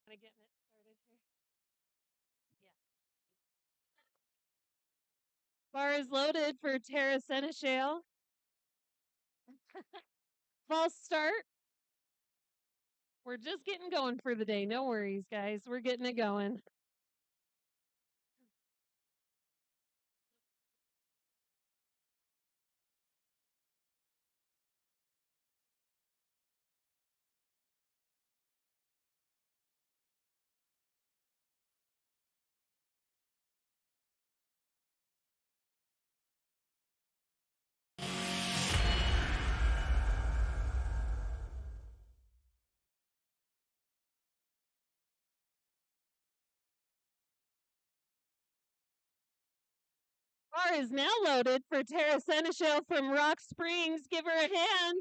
Kind of getting it started here. Yeah. Bar is loaded for Tara Seneschal. False start. We're just getting going for the day. No worries, guys. We're getting it going. Bar is now loaded for Tara Seneschal from Rock Springs. Give her a hand.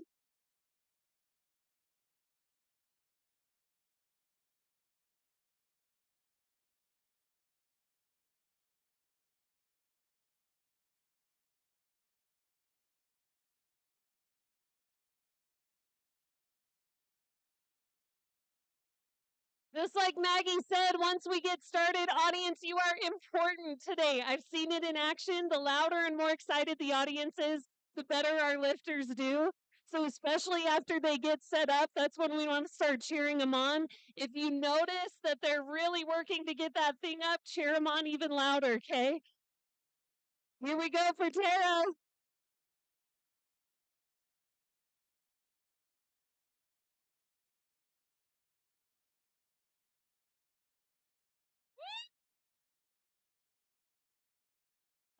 Just like Maggie said, once we get started, audience, you are important today. I've seen it in action. The louder and more excited the audience is, the better our lifters do. So especially after they get set up, that's when we want to start cheering them on. If you notice that they're really working to get that thing up, cheer them on even louder, okay? Here we go for Tara.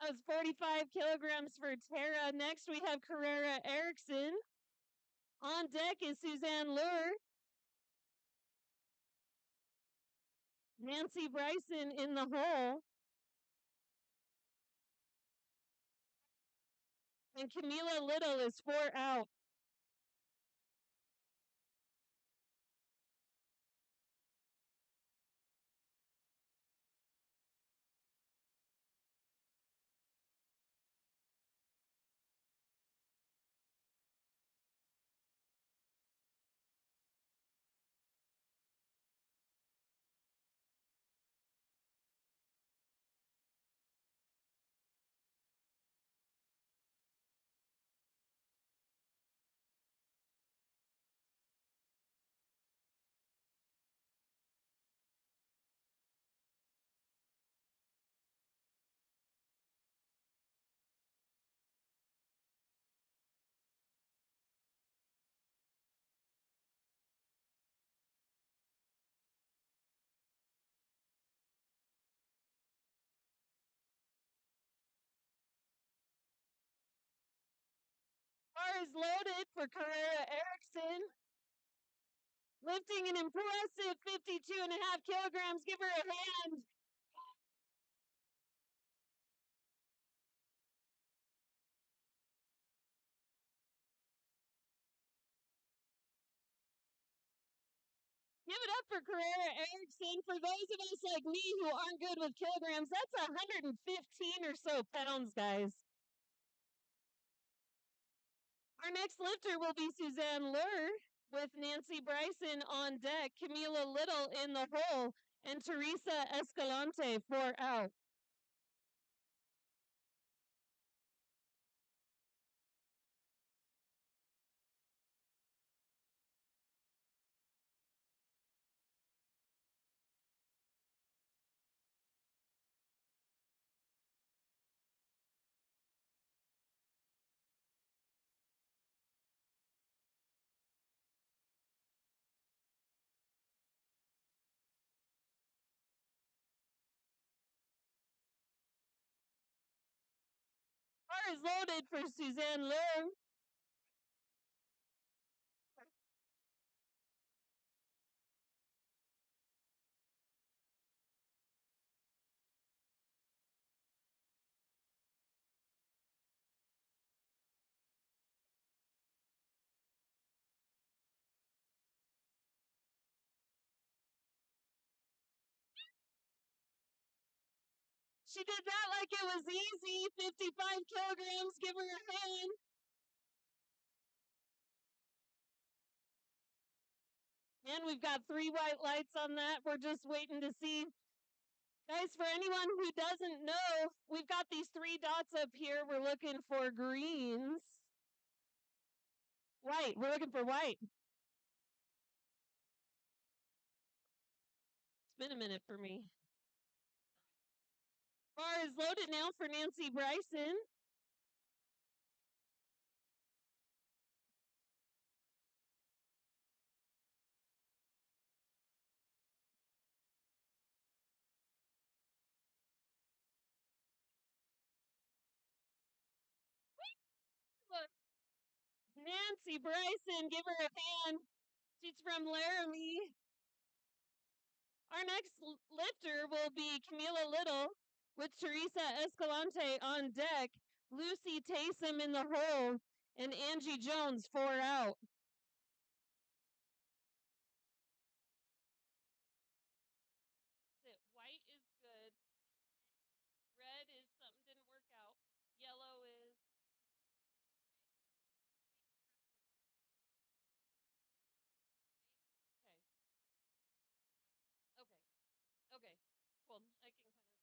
That was 45 kilograms for Tara. Next, we have Carrera Erickson. On deck is Suzanne Lure. Nancy Bryson in the hole. And Camila Little is 4 out. Bar is loaded for Carrera Erickson. Lifting an impressive 52.5 kilograms. Give her a hand. Give it up for Carrera Erickson. For those of us like me who aren't good with kilograms, that's 115 or so pounds, guys. Our next lifter will be Suzanne Lure with Nancy Bryson on deck, Camila Little in the hole, and Teresa Escalante 4 out. Bar is loaded for Suzanne Lure. She did that like it was easy. 55 kilograms. Give her a hand. again, we've got 3 white lights on that. We're just waiting to see. Guys, for anyone who doesn't know, we've got these 3 dots up here. We're looking for greens. White. We're looking for white. It's been a minute for me. Bar is loaded now for Nancy Bryson. Nancy Bryson, give her a hand. She's from Laramie. Our next lifter will be Camila Little with Teresa Escalante on deck, Lucy Taysom in the hole, and Angie Jones 4 out. White is good. Red is something didn't work out. Yellow is okay. Okay. Cool. I can kind of.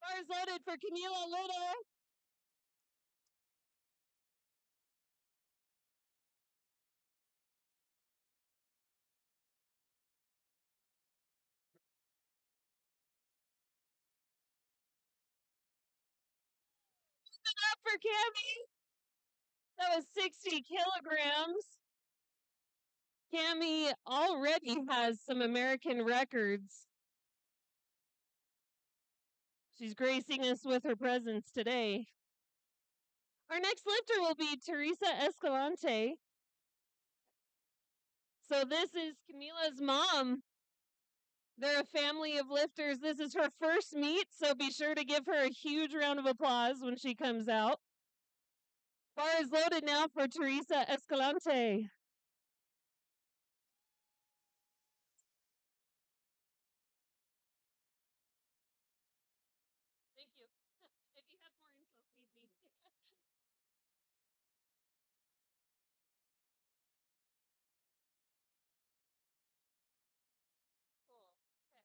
Bars loaded for Camila Little. Up for Cammy. That was 60 kilograms. Cammy already has some American records. She's gracing us with her presence today. Our next lifter will be Teresa Escalante. So this is Camila's mom. They're a family of lifters. This is her first meet, so be sure to give her a huge round of applause when she comes out. Bar is loaded now for Teresa Escalante. Thank you. If you have more info, feed me. Cool. Okay.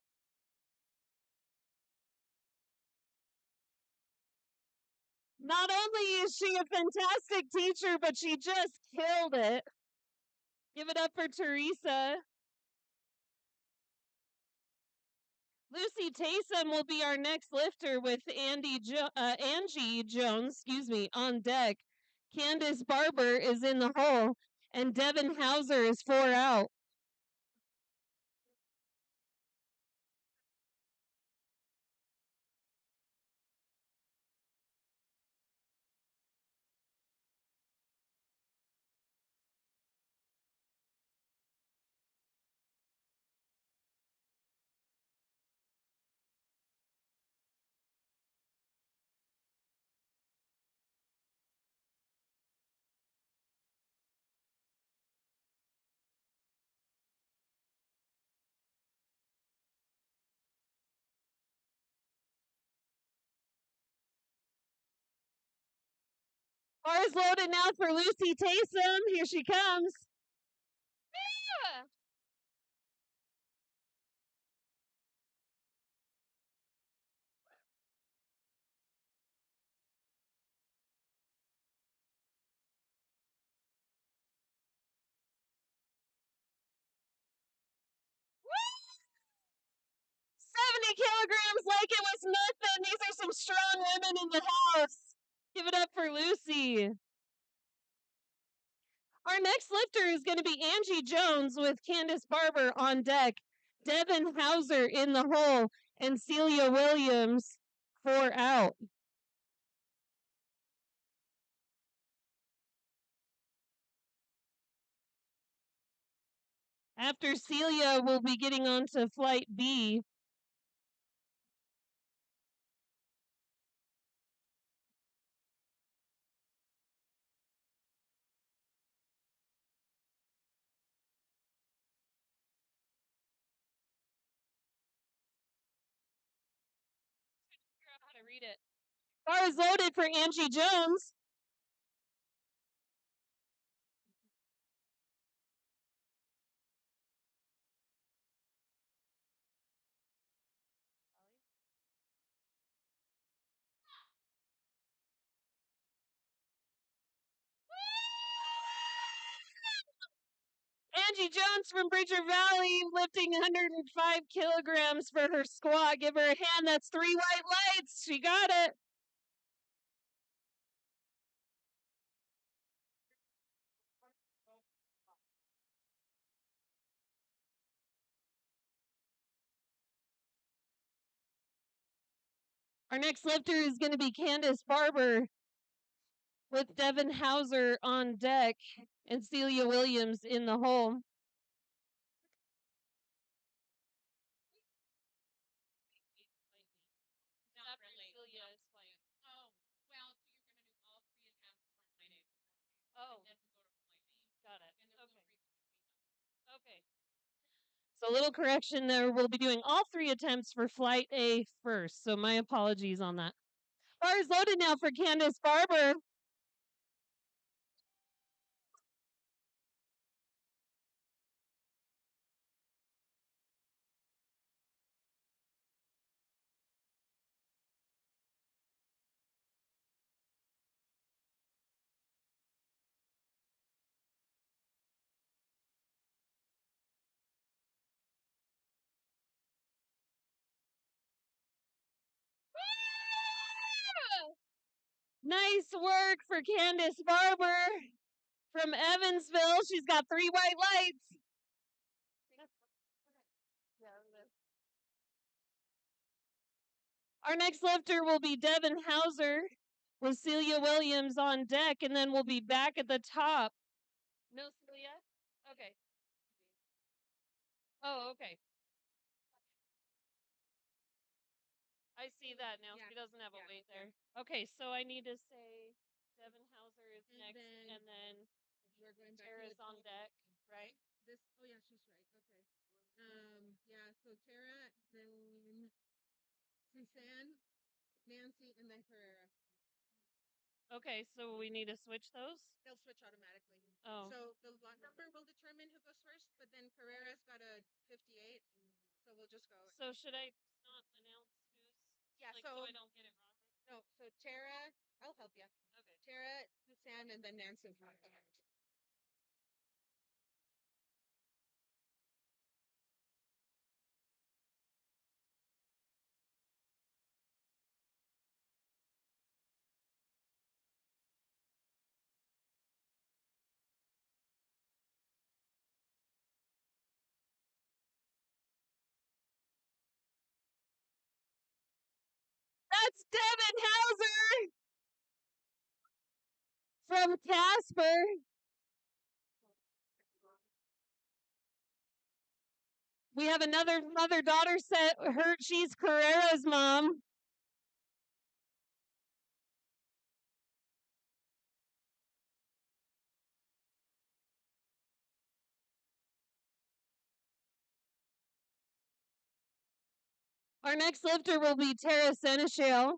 Not only is she a fantastic teacher, but she just killed it. Give it up for Teresa. Lucy Taysom will be our next lifter with Angie Jones, on deck. Candace Barber is in the hole, and Devin Hauser is 4 out. Bars loaded now for Lucy Taysom. Here she comes. Yeah. Woo! 70 kilograms like it was nothing. These are some strong women in the house. Give it up for Lucy. Our next lifter is going to be Angie Jones with Candace Barber on deck, Devin Hauser in the hole, and Celia Williams 4 out. After Celia, we'll be getting on to Flight B. Figure out how to read it. Bar is loaded for Angie Jones. Angie Jones from Bridger Valley lifting 105 kilograms for her squat. Give her a hand. That's 3 white lights. She got it. Our next lifter is going to be Candace Barber with Devin Hauser on deck and Celia Williams in the hole. Oh, got it. Okay. So a little correction there. We'll be doing all 3 attempts for Flight A first. So my apologies on that. Bar is loaded now for Candace Barber. Nice work for Candace Barber from Evansville. She's got 3 white lights. Our next lifter will be Devin Hauser with Celia Williams on deck, and then we'll be back at the top. No, Celia? Okay. Oh, okay. I see that now. She doesn't have a weight there. Okay, so I need to say Devin Hauser is next, and then we're going back Tara's to the on deck, right? This. Oh yeah, she's right. Okay. Yeah. So Tara, then Suzanne, Nancy, and then Carrera. Okay, so we need to switch those? They'll switch automatically. Oh. So the lot number will determine who goes first, but then Carrera's got a 58, so we'll just go. So should I not announce who's? Yeah. Like, so I don't get it wrong. No. So Tara, I'll help you. Okay. Tara, Suzanne, and then Nancy. That's Devin Hauser from Casper. We have another mother-daughter set. She's Carrera's mom. Our next lifter will be Tara Seneschal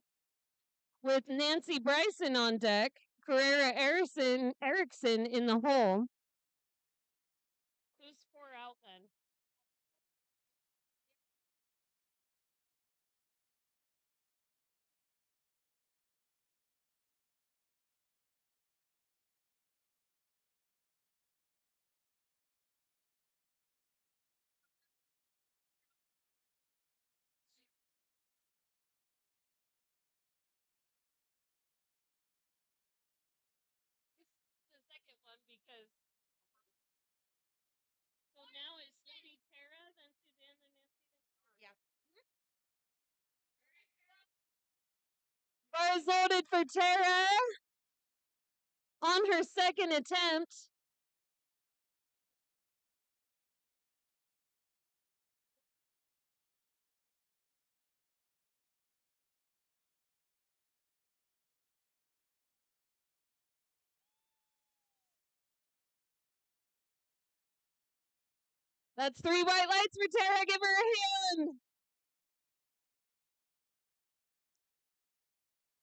with Nancy Bryson on deck, Carrera Erickson in the hole. Who's 4 out then? The second one because so now it's maybe Tara, then Suzanne, then Nancy, then Yeah. Bar is loaded for Tara on her second attempt. That's 3 white lights for Tara. Give her a hand.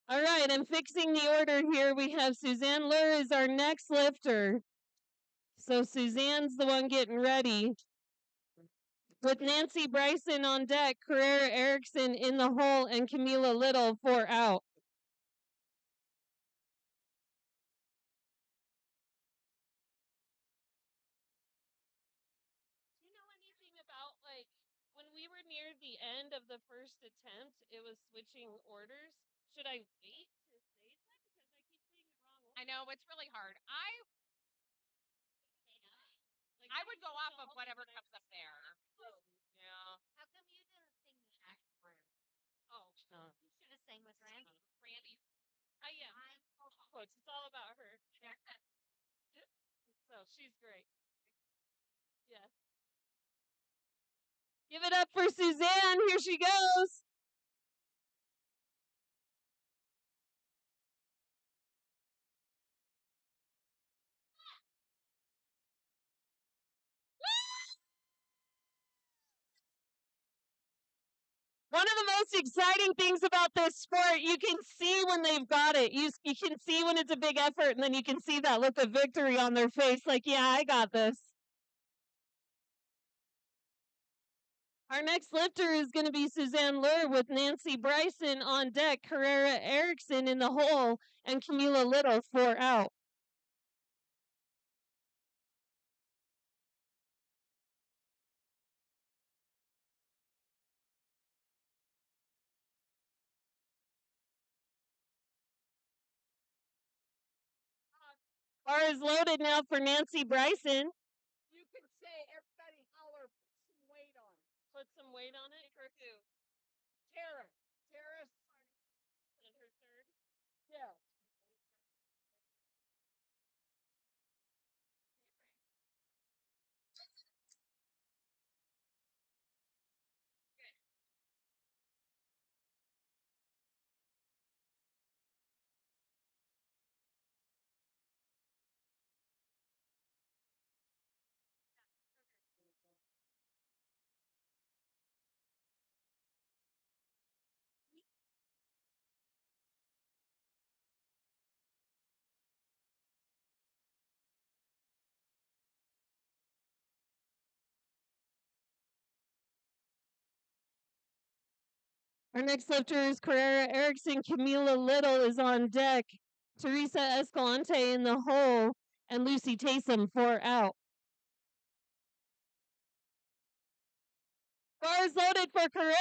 All right, I'm fixing the order here. We have Suzanne Lur is our next lifter. So Suzanne's the one getting ready. With Nancy Bryson on deck, Carrera Erickson in the hole, and Camila Little 4 out. near the end of the first attempt, it was switching orders. Should I wait to say that? Because I keep saying the wrong one. I know, it's really hard. Like, I would go off of whatever comes up there. Yeah. How come you didn't sing the next word? Oh. You should have sang with Randy. Randy. Yeah. Coach, it's all about her. So she's great. Yeah. Give it up for Suzanne. Here she goes. One of the most exciting things about this sport, you can see when they've got it. You can see when it's a big effort, and then you can see that look of victory on their face, like, yeah, I got this. Our next lifter is going to be Suzanne Lur with Nancy Bryson on deck, Carrera Erickson in the hole, and Camila Little 4 out. Bar is loaded now for Nancy Bryson. You could say everybody holler, put some weight on it. Put some weight on it for who? Tara. Tara's And her third. yeah. Our next lifter is Carrera Erickson. Camila Little is on deck. Teresa Escalante in the hole, and Lucy Taysom 4 out. Bars loaded for Carrera.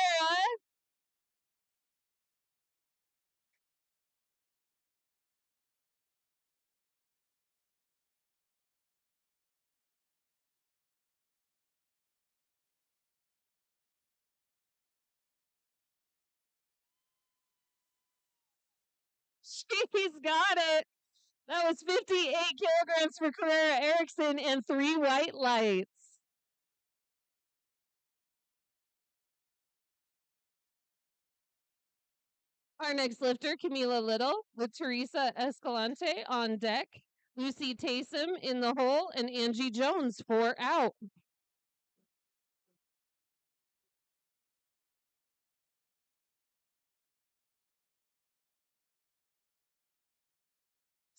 She's got it. That was 58 kilograms for Carrera Erickson and 3 white lights. Our next lifter, Camila Little, with Teresa Escalante on deck, Lucy Taysom in the hole, and Angie Jones 4 out.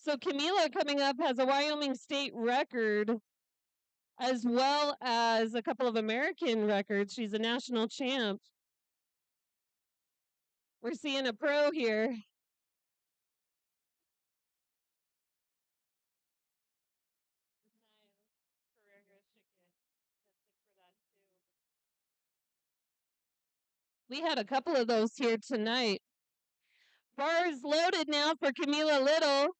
So Camila coming up has a Wyoming state record as well as a couple of American records. She's a national champ. We're seeing a pro here. We had a couple of those here tonight. Bars loaded now for Camila Little.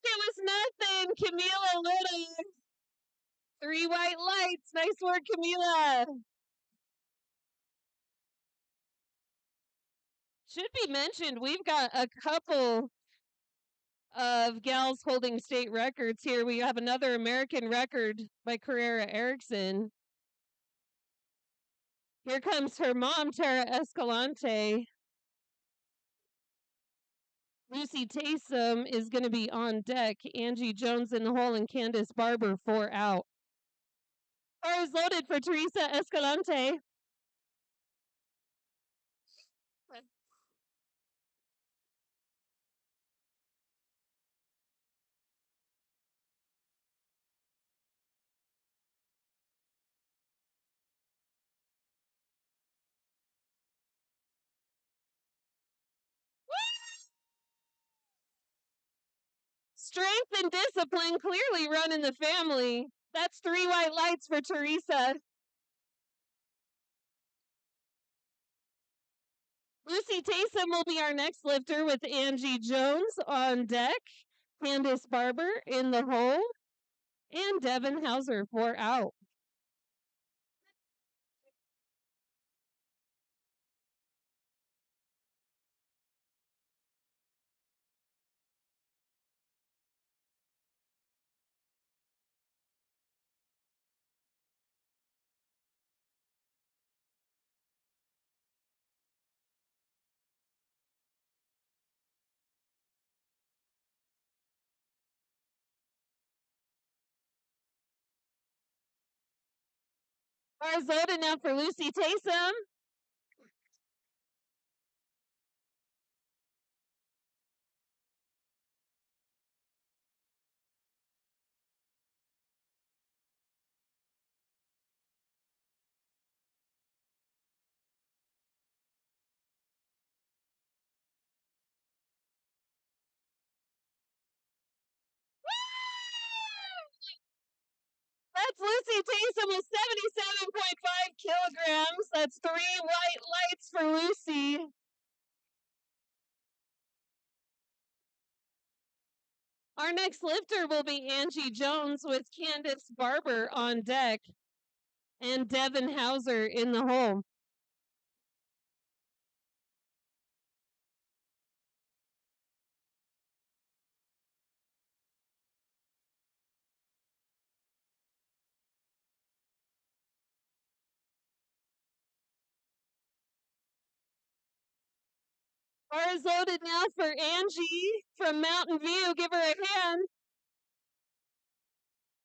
It was nothing. Camila Little. 3 white lights. Nice work, Camila. Should be mentioned, we've got a couple of gals holding state records here. We have another American record by Carrera Erickson. Here comes her mom, Tara Escalante. Lucy Taysom is going to be on deck. Angie Jones in the hole, and Candace Barber 4 out. Car is loaded for Teresa Escalante. Strength and discipline clearly run in the family. That's 3 white lights for Teresa. Lucy Taysom will be our next lifter with Angie Jones on deck, Candace Barber in the hole, and Devin Hauser for out. Bars loaded now for Lucy Taysom. That's Lucy Taysom with 77.5 kilograms. That's 3 white lights for Lucy. Our next lifter will be Angie Jones with Candace Barber on deck and Devin Hauser in the hole. Bar is loaded now for Angie from Mountain View. Give her a hand.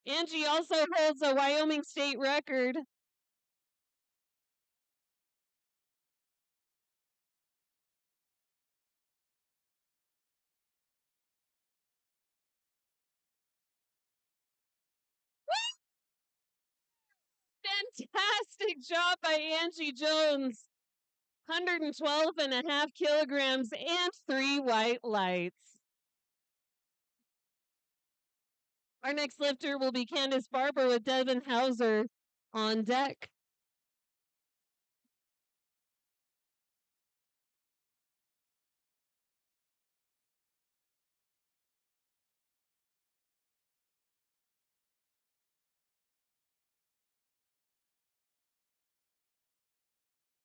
Angie also holds a Wyoming state record. Fantastic job by Angie Jones. 112.5 kilograms and 3 white lights. Our next lifter will be Candace Barber with Devin Hauser on deck.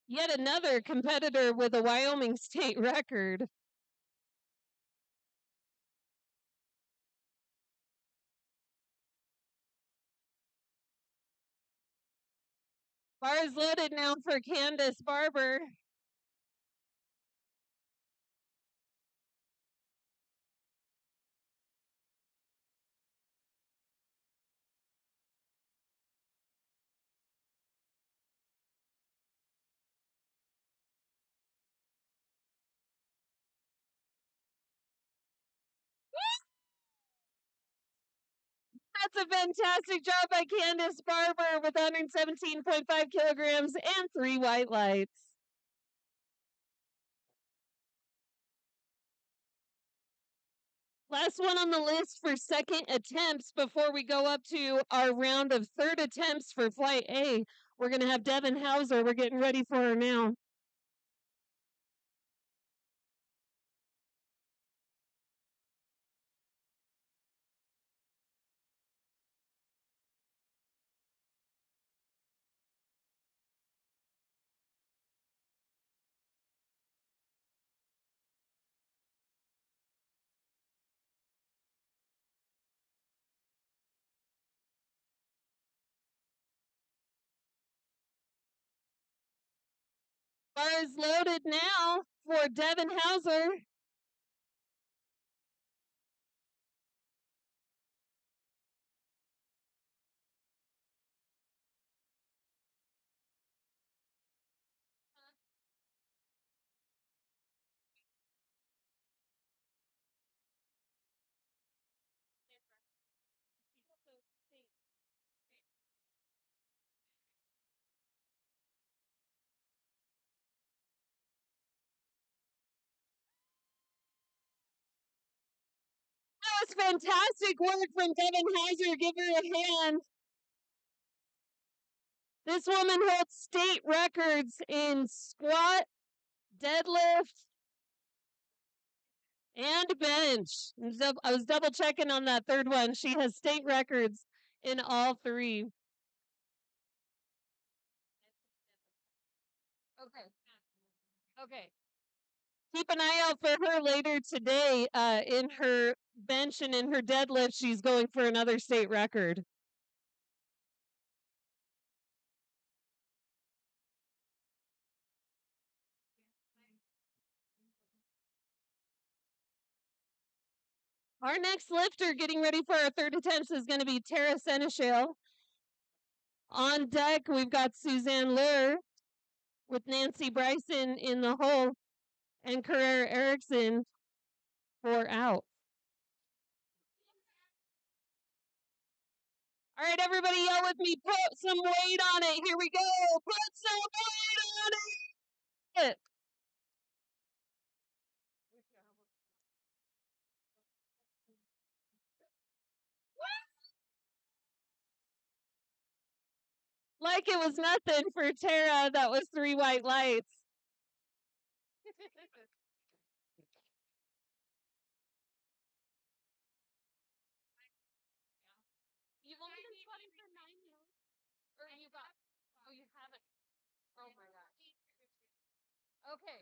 Yet another competitor with a Wyoming state record. Bar is loaded now for Candace Barber. That's a fantastic job by Candace Barber with 117.5 kilograms and 3 white lights. Last one on the list for second attempts before we go up to our round of third attempts for Flight A. We're going to have Devin Hauser. We're getting ready for her now. Bar is loaded now for Devin Hauser. fantastic work from Devin Heiser. Give her a hand. This woman holds state records in squat, deadlift, and bench. I was double checking on that third one. She has state records in all three. Okay. Keep an eye out for her later today. In her bench and in her deadlift, she's going for another state record. Our next lifter getting ready for our third attempt is going to be Tara Seneschal. On deck, we've got Suzanne Lur with Nancy Bryson in the hole and Carrera Erickson for out. All right, everybody yell with me, put some weight on it. Here we go. Put some weight on it. Like it was nothing for Tara, that was 3 white lights. You've only been squatting for 9 months? Or you got, oh, you haven't. Oh my gosh. Okay.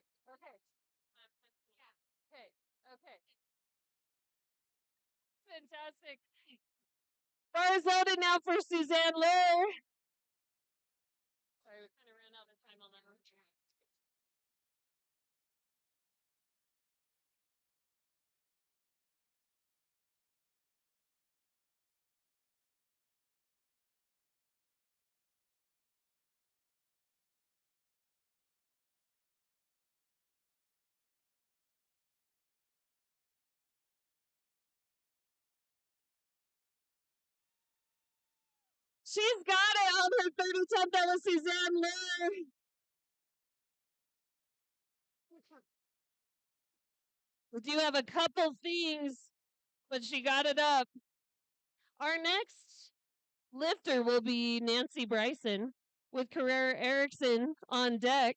Fantastic. Bar is loaded now for Suzanne Lur. Sorry, we kind of ran out of time on that one. She's got it on her third attempt. That was Suzanne Lur. We do have a couple things, but she got it up. Our next lifter will be Nancy Bryson with Carrera Erickson on deck.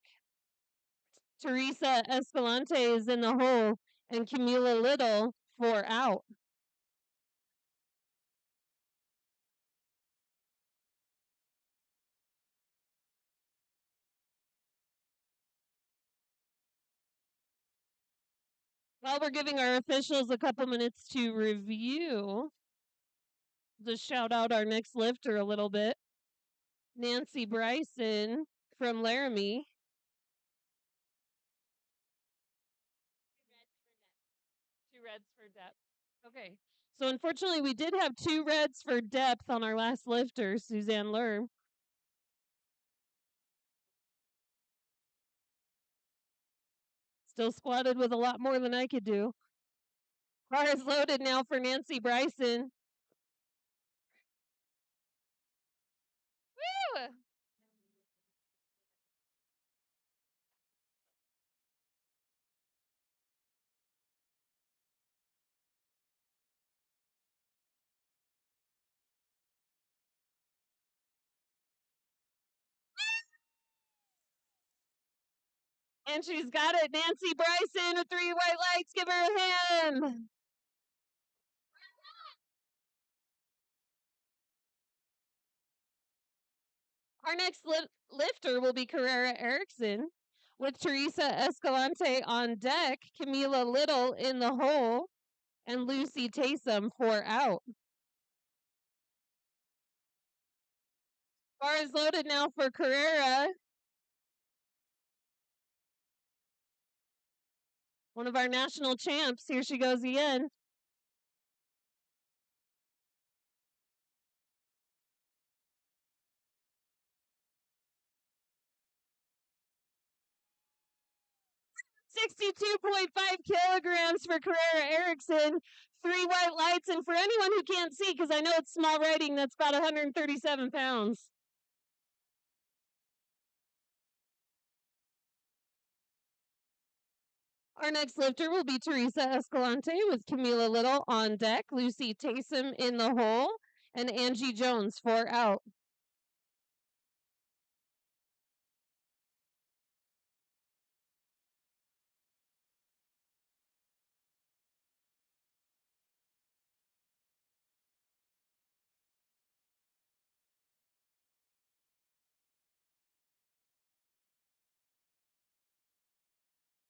Teresa Escalante is in the hole and Camila Little for out. While we're giving our officials a couple minutes to review, just shout out our next lifter a little bit. Nancy Bryson from Laramie. 2 reds for depth. Okay. So unfortunately, we did have 2 reds for depth on our last lifter, Suzanne Lur. Still squatted with a lot more than I could do. Bar is loaded now for Nancy Bryson. Woo! And she's got it. Nancy Bryson with 3 white lights. Give her a hand. Our next lifter will be Carrera Erickson with Teresa Escalante on deck, Camila Little in the hole, and Lucy Taysom for out. Bar is loaded now for Carrera. One of our national champs. Here she goes again. $62.5 kilograms for Carrera Erickson. 3 white lights. And for anyone who can't see, because I know it's small writing, that's about 137 pounds. Our next lifter will be Teresa Escalante with Camila Little on deck, Lucy Taysom in the hole, and Angie Jones 4 out.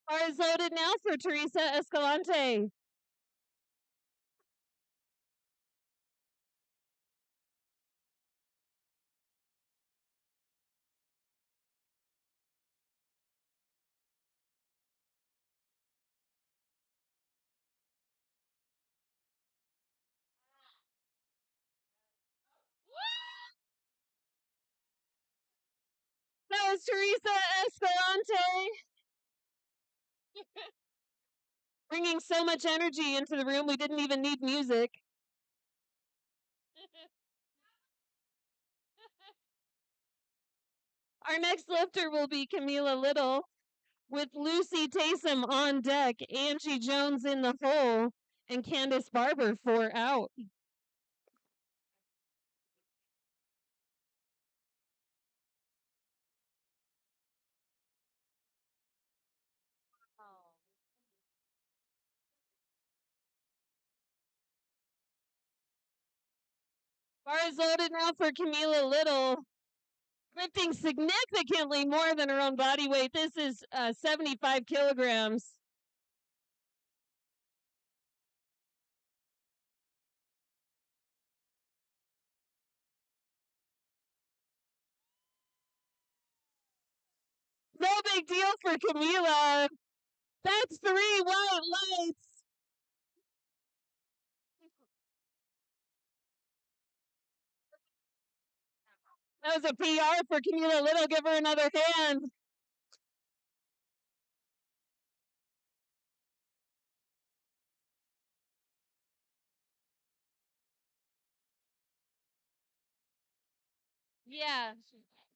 Bar is loaded now for Teresa Escalante. That was Teresa Escalante. Bringing so much energy into the room, we didn't even need music. Our next lifter will be Camila Little with Lucy Taysom on deck, Angie Jones in the hole, and Candace Barber 4 out. Bar is loaded now for Camila Little, lifting significantly more than her own body weight. This is 75 kilograms. No big deal for Camila. That's 3 white lights. That was a PR for Camila Little. Give her another hand. Yeah.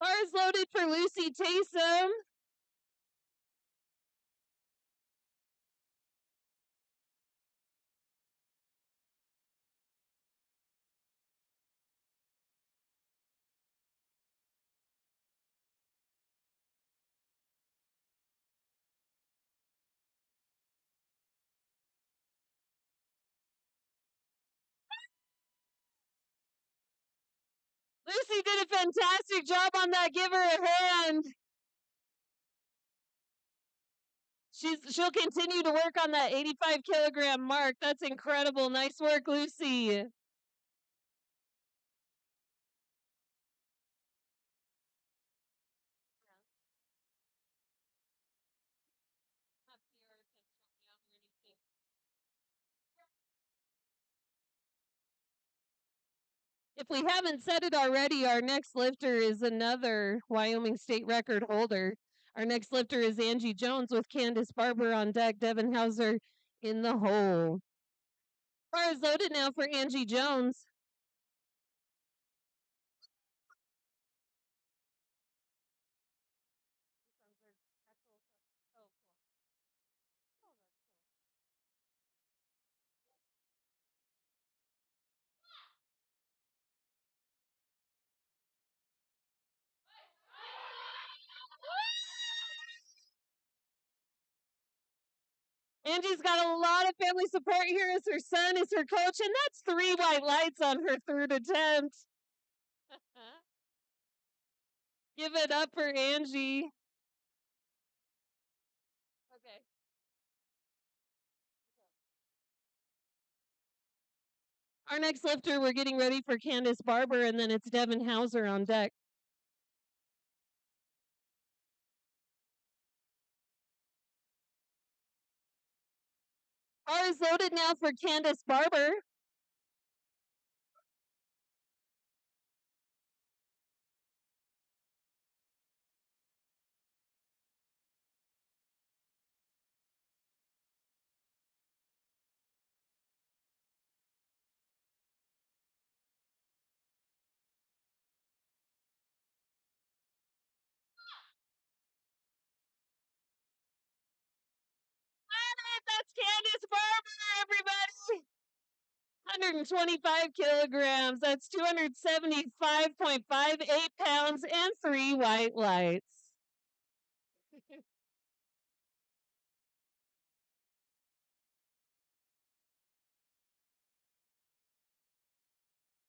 Bars loaded for Lucy Taysom. Lucy did a fantastic job on that. Give her a hand. She'll continue to work on that 85 kilogram mark. That's incredible. Nice work, Lucy. If we haven't said it already, our next lifter is another Wyoming state record holder. Our next lifter is Angie Jones with Candace Barber on deck, Devin Hauser in the hole. Bar is loaded now for Angie Jones. Angie's got a lot of family support here as her son is her coach, and that's 3 white lights on her third attempt. Give it up for Angie. Okay. Our next lifter, we're getting ready for Candace Barber, and then it's Devin Hauser on deck. Bar is loaded now for Candace Barber. 225 kilograms. That's 275.58 pounds and 3 white lights.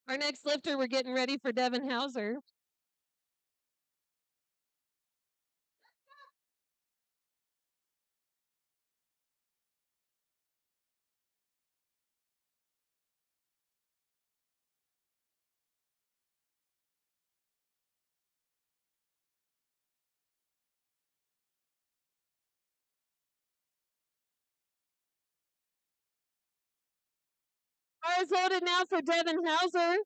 Our next lifter, we're getting ready for Devin Hauser. Bars loaded now for Devin Hauser.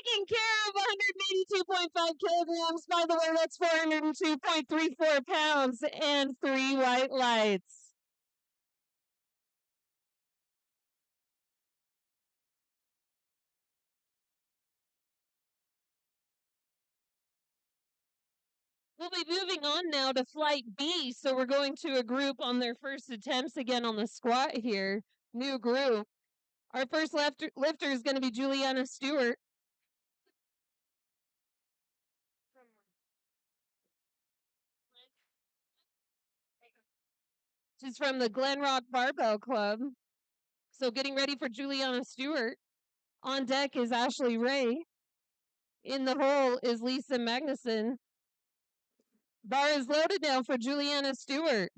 Taking care of 182.5 kilograms. By the way, that's 402.34 pounds and 3 white lights. We'll be moving on now to Flight B, so we're going to a group on their first attempts again on the squat here. New group. Our first lifter is going to be Juliana Stewart. She's from the Glen Rock Barbell Club. So getting ready for Juliana Stewart. On deck is Ashley Ray. In the hole is Lisa Magnuson. Bar is loaded now for Juliana Stewart.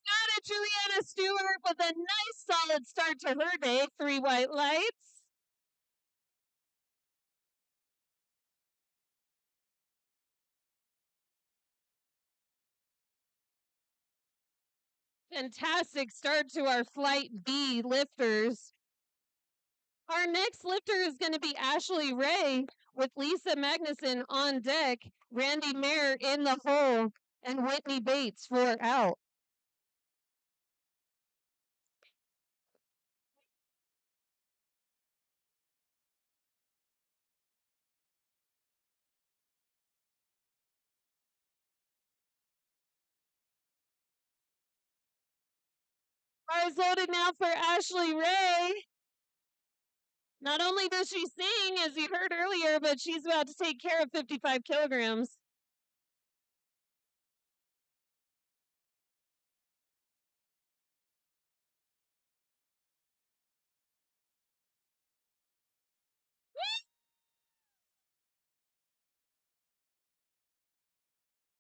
Got it, Juliana Stewart, with a nice solid start to her day. 3 white lights. Fantastic start to our Flight B lifters. Our next lifter is going to be Ashley Ray with Lisa Magnuson on deck, Randy Mayer in the hole, and Whitney Bates for out. Bars loaded now for Ashley Ray. Not only does she sing, as you heard earlier, but she's about to take care of 55 kilograms.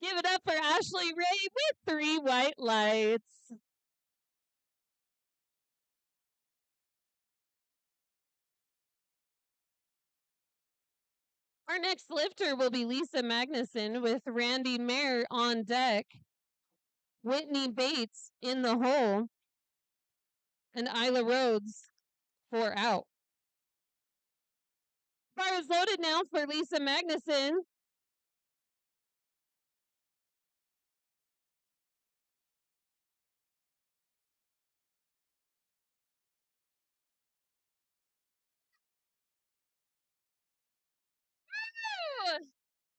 Give it up for Ashley Ray with 3 white lights. Our next lifter will be Lisa Magnuson with Randy Mayer on deck, Whitney Bates in the hole, and Isla Rhodes for out. Bar is loaded now for Lisa Magnuson.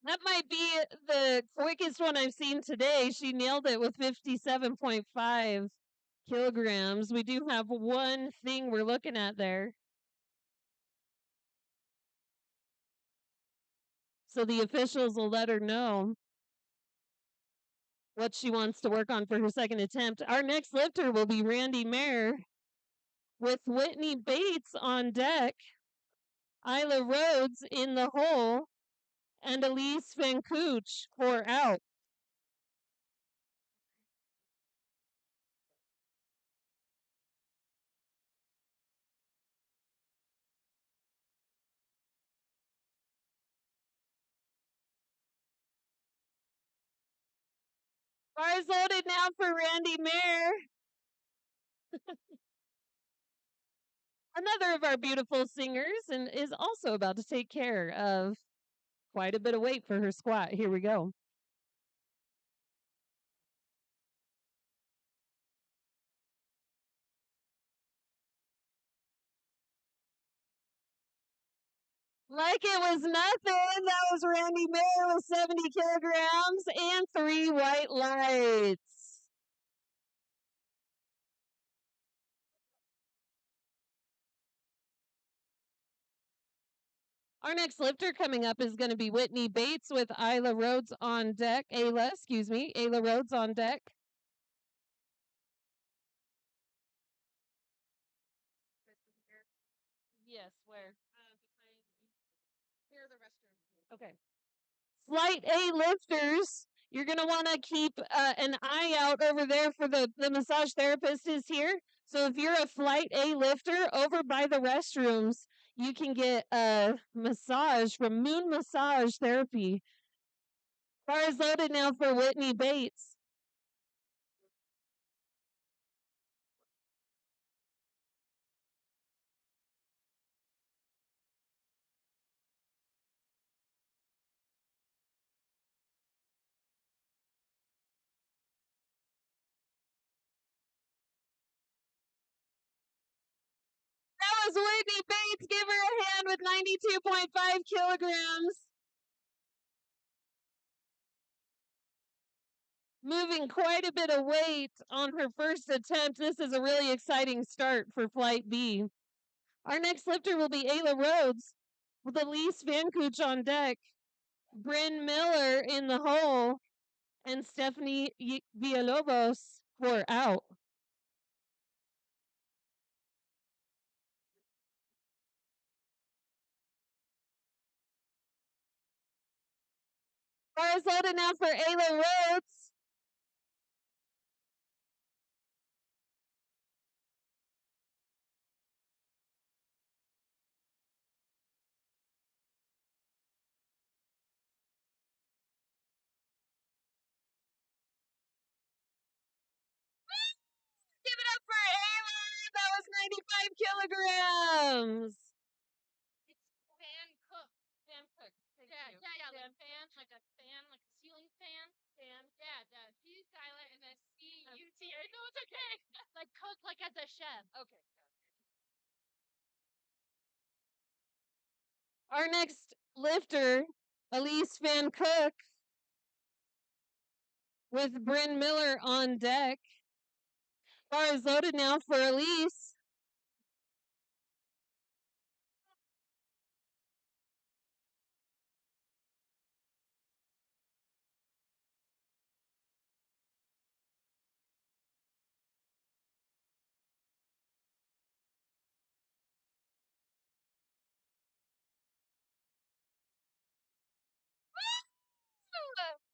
That might be the quickest one I've seen today. She nailed it with 57.5 kilograms. We do have one thing we're looking at there. So the officials will let her know what she wants to work on for her second attempt. Our next lifter will be Randy Mayer with Whitney Bates on deck, Isla Rhodes in the hole, and Elise Van Cooch for out. Bars loaded now for Randy Mayer. Another of our beautiful singers, and is also about to take care of quite a bit of weight for her squat. Here we go. Like it was nothing. That was Randy Mayer with 70 kilograms and 3 white lights. Our next lifter coming up is going to be Whitney Bates with Ayla Rhodes on deck. Ayla Rhodes on deck. Yes, where? Here, the restroom. Okay. Flight A lifters, you're going to want to keep an eye out over there for the massage therapist is here. So if you're a Flight A lifter over by the restrooms, you can get a massage from Moon Massage Therapy. Bar is loaded now for Whitney Bates. That was Whitney Bates. Give her a hand with 92.5 kilograms. Moving quite a bit of weight on her first attempt. This is a really exciting start for Flight B. Our next lifter will be Ayla Rhodes with Elise Van Cooch on deck, Bryn Miller in the hole, and Stephanie Villalobos for out. Bar is loaded now for Ayla Rhodes. Give it up for Ayla. That was 95 kilograms. It's fan cook. Fan Cook. Yeah, like fan, like a ceiling fan. Yeah, the P silent and the CUT. I know it's okay. Like cook, like as a chef. Okay. Our next lifter, Elise Van Cook, with Bryn Miller on deck. Bar is loaded now for Elise.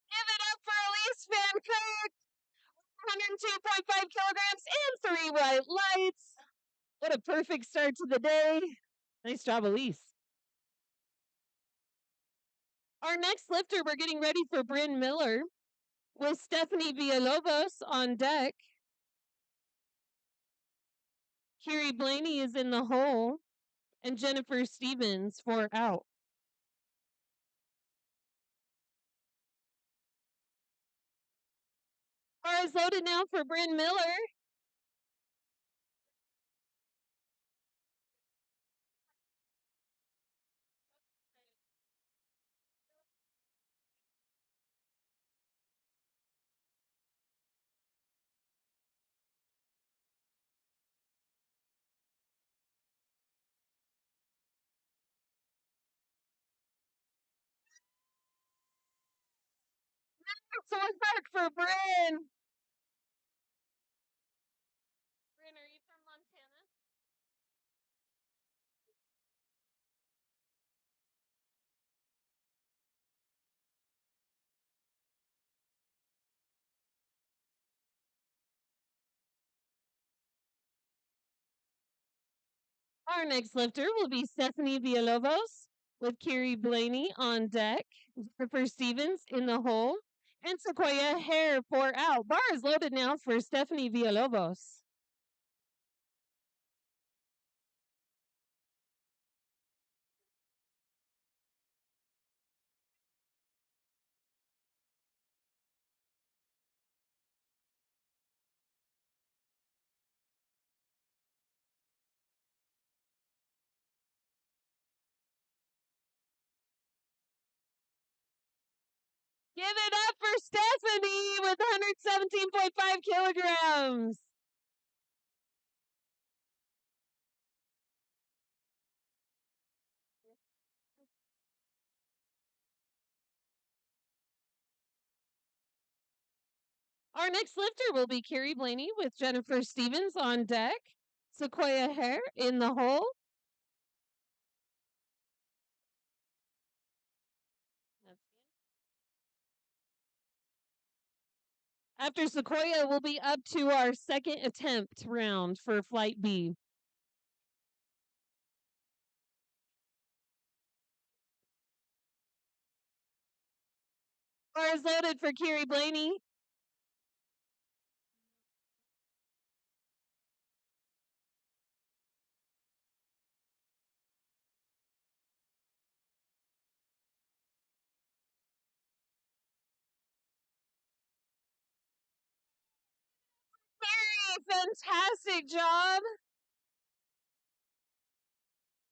Give it up for Elise Van Cook. 102.5 kilograms and 3 white lights. What a perfect start to the day. Nice job, Elise. Our next lifter, we're getting ready for Bryn Miller with Stephanie Villalobos on deck. Kiri Blaney is in the hole, and Jennifer Stevens for out. Bar is loaded now for Bryn Miller. Excellent work for Bryn. Bryn, are you from Montana? Our next lifter will be Stephanie Villalobos with Kiri Blaney on deck, Jennifer Stevens in the hole, And Sequoia Hare 4 out. Bar is loaded now for Stephanie Villalobos. Give it up for Stephanie with 117.5 kilograms. Our next lifter will be Carrie Blaney with Jennifer Stevens on deck. Sequoia Hare in the hole. After Sequoia, we'll be up to our second attempt round for Flight B. Bar is loaded for Carrie Blaney. Carrie, fantastic job.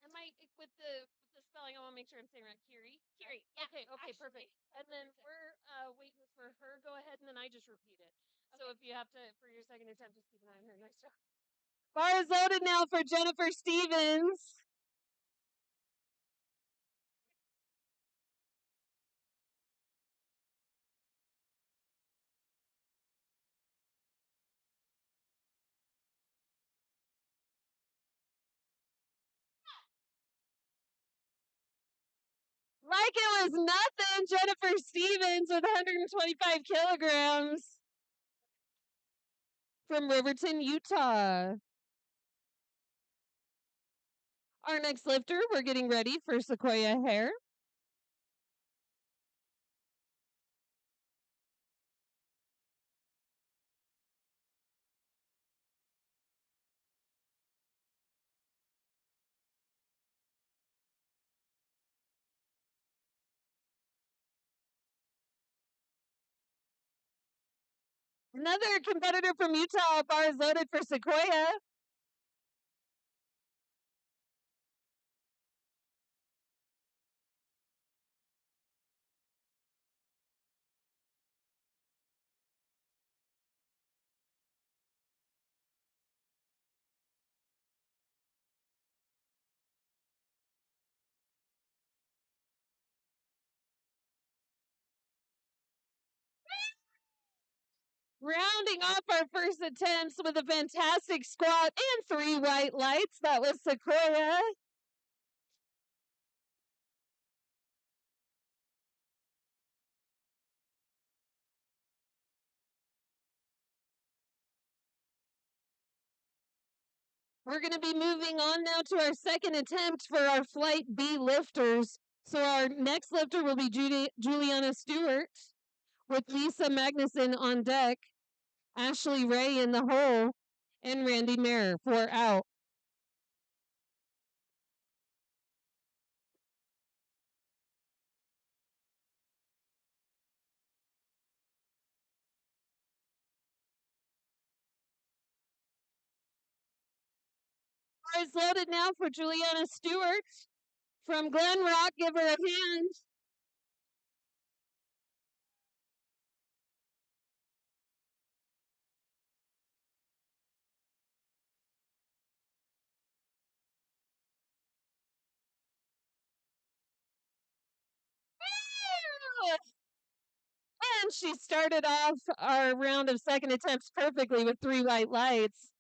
Am I with the spelling? I want to make sure I'm saying right. Kiri. Kiri. Yeah. Okay. Okay. Perfect. And then we're waiting for her. Go ahead, and then I just repeat it. Okay. So if you have to for your second attempt, just keep an eye on her. Nice job. Bar is loaded now for Jennifer Stevens. Like it was nothing, Jennifer Stevens with 125 kilograms from Riverton, Utah. Our next lifter, we're getting ready for Sequoia Hare. Another competitor from Utah, bar is loaded for Sequoia. Rounding off our first attempts with a fantastic squat and 3 white lights. That was Sequoia. We're going to be moving on now to our second attempt for our Flight B lifters. So our next lifter will be Juliana Stewart with Lisa Magnuson on deck, Ashley Ray in the hole, and Randy Mayer 4 out. Bar is loaded now for Juliana Stewart from Glen Rock. Give her a hand. And she started off our round of second attempts perfectly with 3 white lights.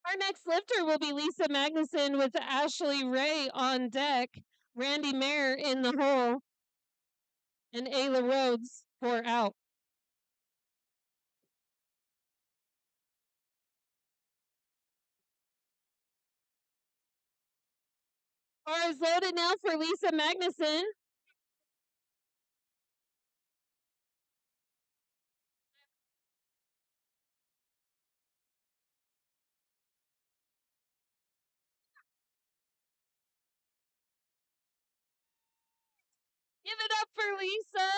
Our next lifter will be Lisa Magnuson with Ashley Ray on deck, Randy Mayer in the hole, and Ayla Rhodes 4 out. Bar is loaded now for Lisa Magnuson. Give it up for Lisa.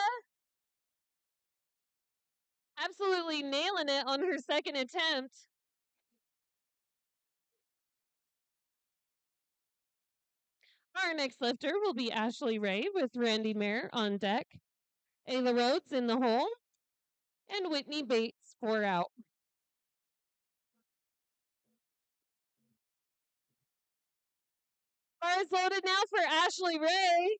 Absolutely nailing it on her second attempt. Our next lifter will be Ashley Ray with Randy Mayer on deck, Ayla Rhodes in the hole, and Whitney Bates 4 out. Bar is loaded now for Ashley Ray.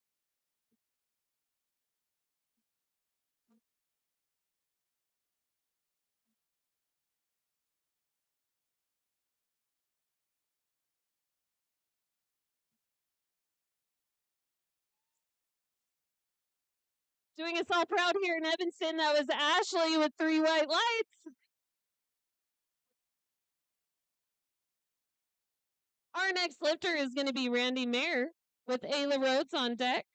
Doing us all proud here in Evanston, that was Ashley with 3 white lights. Our next lifter is going to be Randy Mayer with Ayla Rhodes on deck,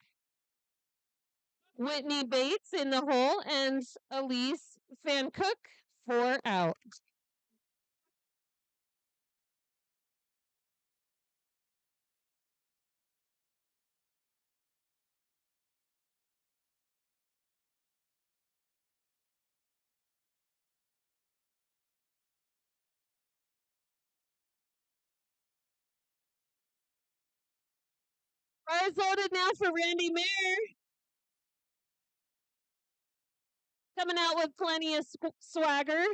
Whitney Bates in the hole, and Elise Van Cook 4 out. Bar is loaded now for Randy Mayer. Coming out with plenty of swagger.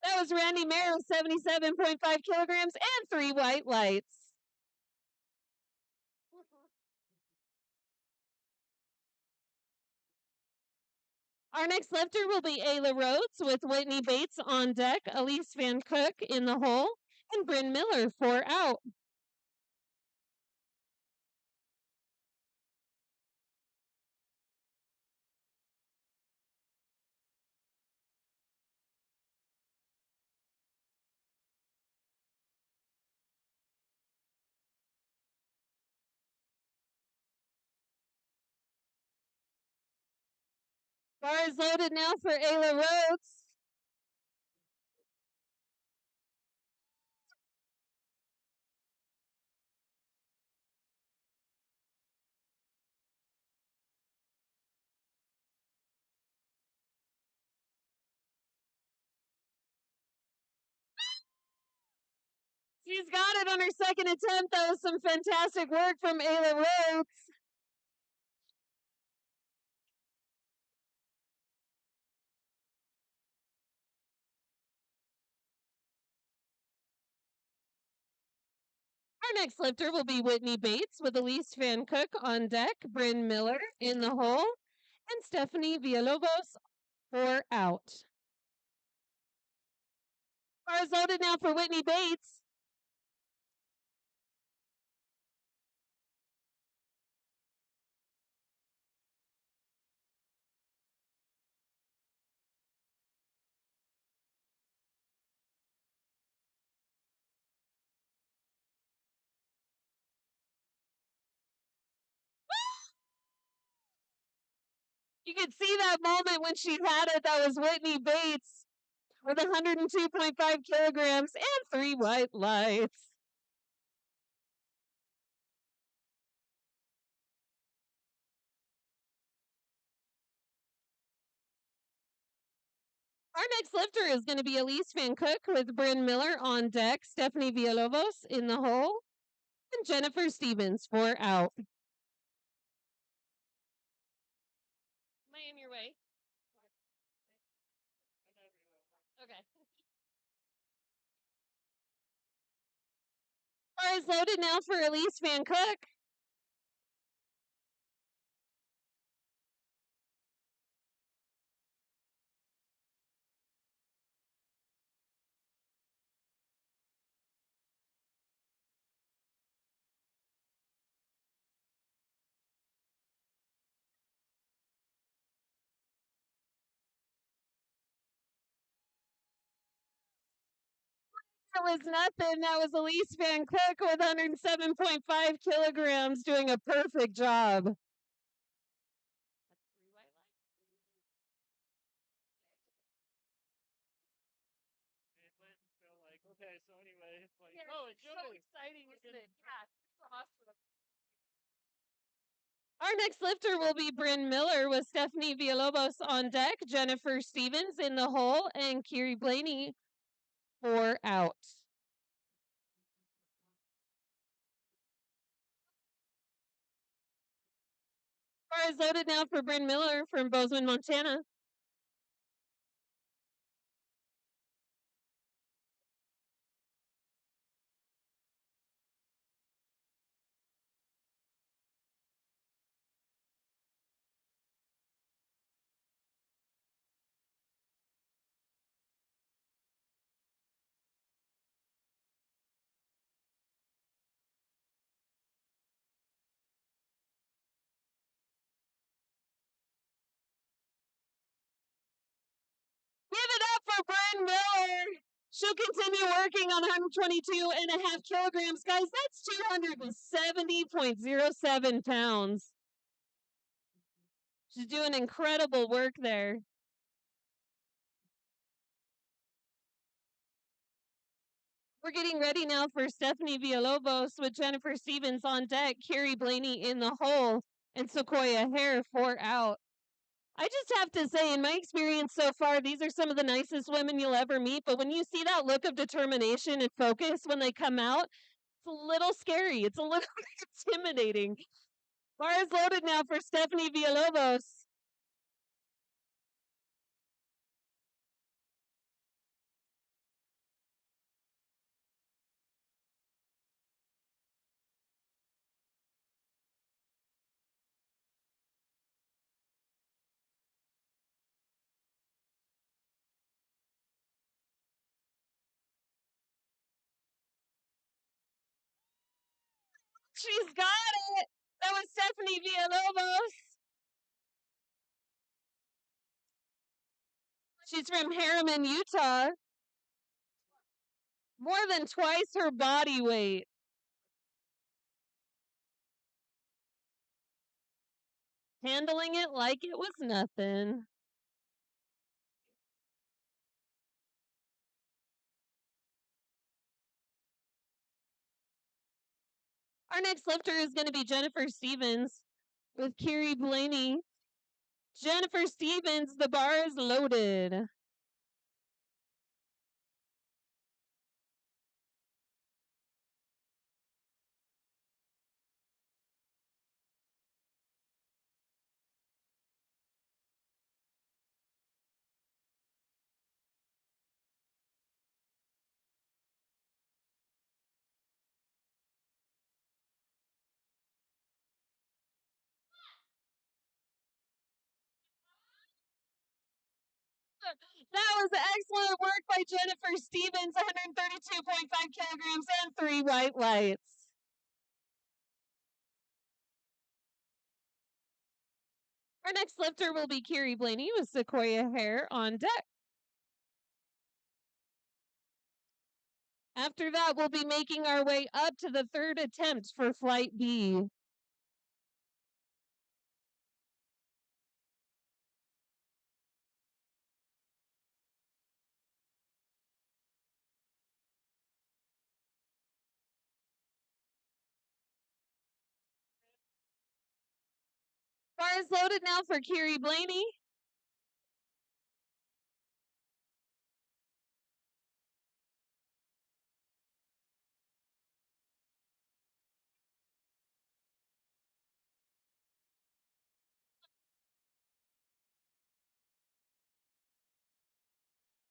That was Randy Mayer with 77.5 kilograms and 3 white lights. Our next lifter will be Ayla Rhodes with Whitney Bates on deck, Elise Van Cook in the hole, and Bryn Miller 4 out. Bar is loaded now for Ayla Rhodes. She's got it on her second attempt. That was some fantastic work from Ayla Rhodes. Our next lifter will be Whitney Bates with Elise Van Cook on deck, Bryn Miller in the hole, and Stephanie Villalobos 4 out. Bar is loaded now for Whitney Bates. You could see that moment when she had it. That was Whitney Bates with 102.5 kilograms and 3 white lights. Our next lifter is going to be Elise Van Cook with Bryn Miller on deck, Stephanie Villalobos in the hole, and Jennifer Stevens 4 out. Am I in your way? Okay. Bar is loaded now for Elise Van Cook. That was nothing. That was Elise Van Cook with 107.5 kilograms doing a perfect job. Okay, so anyway, it's like, Yeah, oh, it's so exciting, isn't it? Yeah, it's awesome. Our next lifter will be Bryn Miller with Stephanie Villalobos on deck, Jennifer Stevens in the hole, and Kiri Blaney 4 out. Bar is loaded now for Bryn Miller from Bozeman, Montana. Give it up for Bryn Miller. She'll continue working on 122.5 kilograms. Guys, that's 270.07 pounds. She's doing incredible work there. We're getting ready now for Stephanie Villalobos with Jennifer Stevens on deck, Kiri Blaney in the hole, and Sequoia Hare 4 out. I just have to say, in my experience so far, these are some of the nicest women you'll ever meet. But when you see that look of determination and focus when they come out, it's a little scary. It's a little intimidating. Bar is loaded now for Stephanie Villalobos. She's got it. That was Stephanie Villalobos. She's from Harriman, Utah. More than twice her body weight. Handling it like it was nothing. Our next lifter is going to be Jennifer Stevens with Kiri Blaney. Jennifer Stevens, the bar is loaded. That was excellent work by Jennifer Stevens, 132.5 kilograms and 3 white lights. Our next lifter will be Kiri Blaney with Sequoia Hare on deck. After that, we'll be making our way up to the third attempt for Flight B. Bar is loaded now for Kiri Blaney.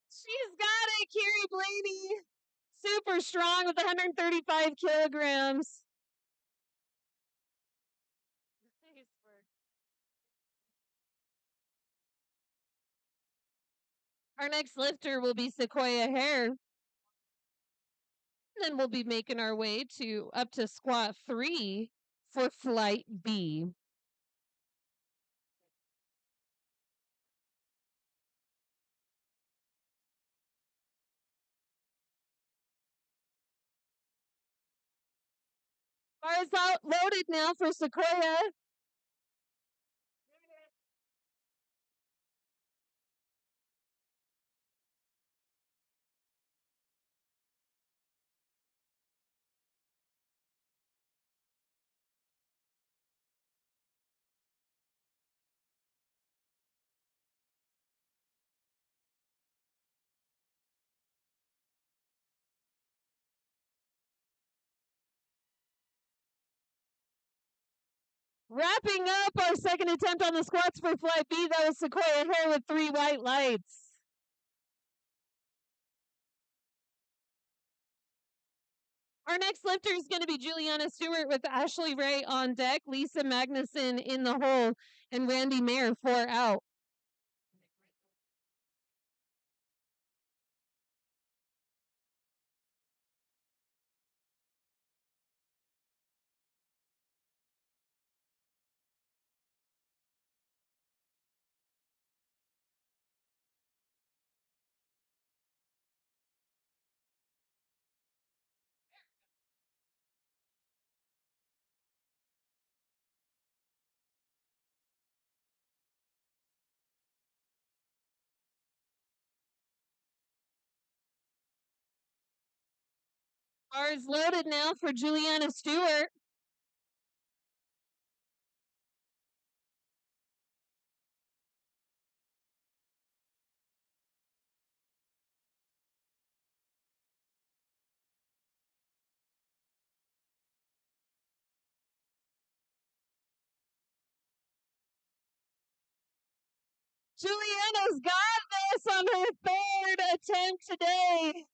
She's got it, Kiri Blaney. Super strong with 135 kilograms. Our next lifter will be Sequoia Hare. Then we'll be making our way to up to squat 3 for Flight B. Bar is loaded now for Sequoia. Wrapping up our second attempt on the squats for flight B, that was Sequoia Hair with 3 white lights. Our next lifter is going to be Juliana Stewart with Ashley Ray on deck, Lisa Magnuson in the hole, and Randy Mayer 4 out. Bars loaded now for Juliana Stewart. Juliana's got this on her third attempt today.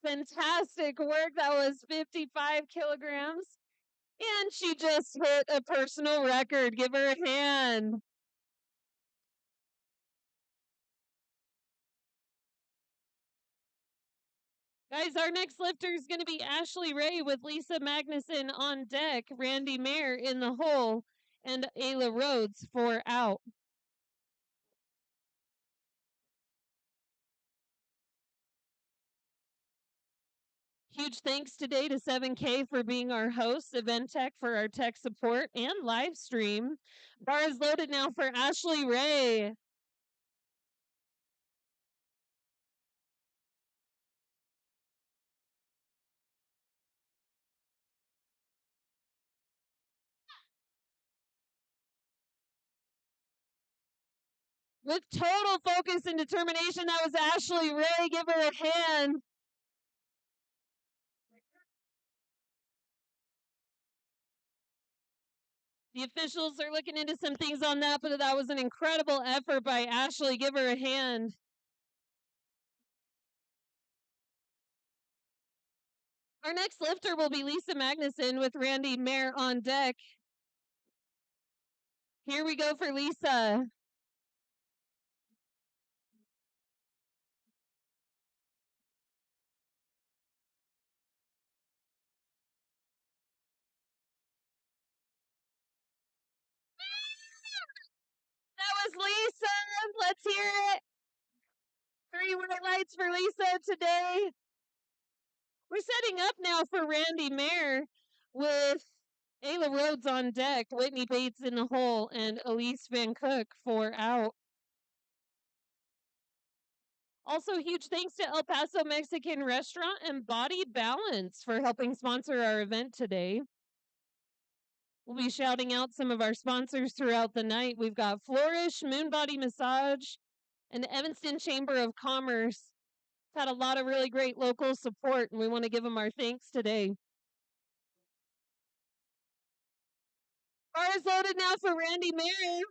Fantastic work. That was 55 kilograms. And she just hit a personal record. Give her a hand. Guys, our next lifter is going to be Ashley Ray with Lisa Magnuson on deck, Randy Mayer in the hole, and Ayla Rhodes 4 out. Huge thanks today to 7K for being our hosts, Event Tech for our tech support and live stream. Bar is loaded now for Ashley Ray. With total focus and determination, that was Ashley Ray. Give her a hand. The officials are looking into some things on that, but that was an incredible effort by Ashley. Give her a hand. Our next lifter will be Lisa Magnuson with Randy Mayer on deck. Here we go for Lisa. That was Lisa. Let's hear it. 3 white lights for Lisa today. We're setting up now for Randy Mayer with Ayla Rhodes on deck, Whitney Bates in the hole, and Elise Van Cook 4 out. Also, huge thanks to El Paso Mexican Restaurant and Body Balance for helping sponsor our event today. We'll be shouting out some of our sponsors throughout the night. We've got Flourish, Moon Body Massage, and the Evanston Chamber of Commerce. It's had a lot of really great local support, and we want to give them our thanks today. Bar is loaded now for Randy Mayer.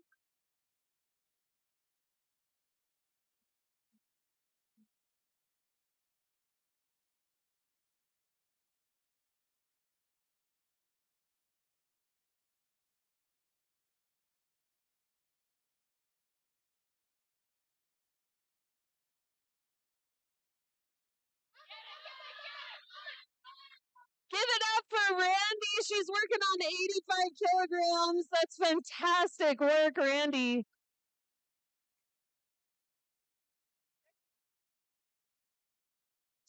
Give it up for Randy. She's working on 85 kilograms. That's fantastic work, Randy.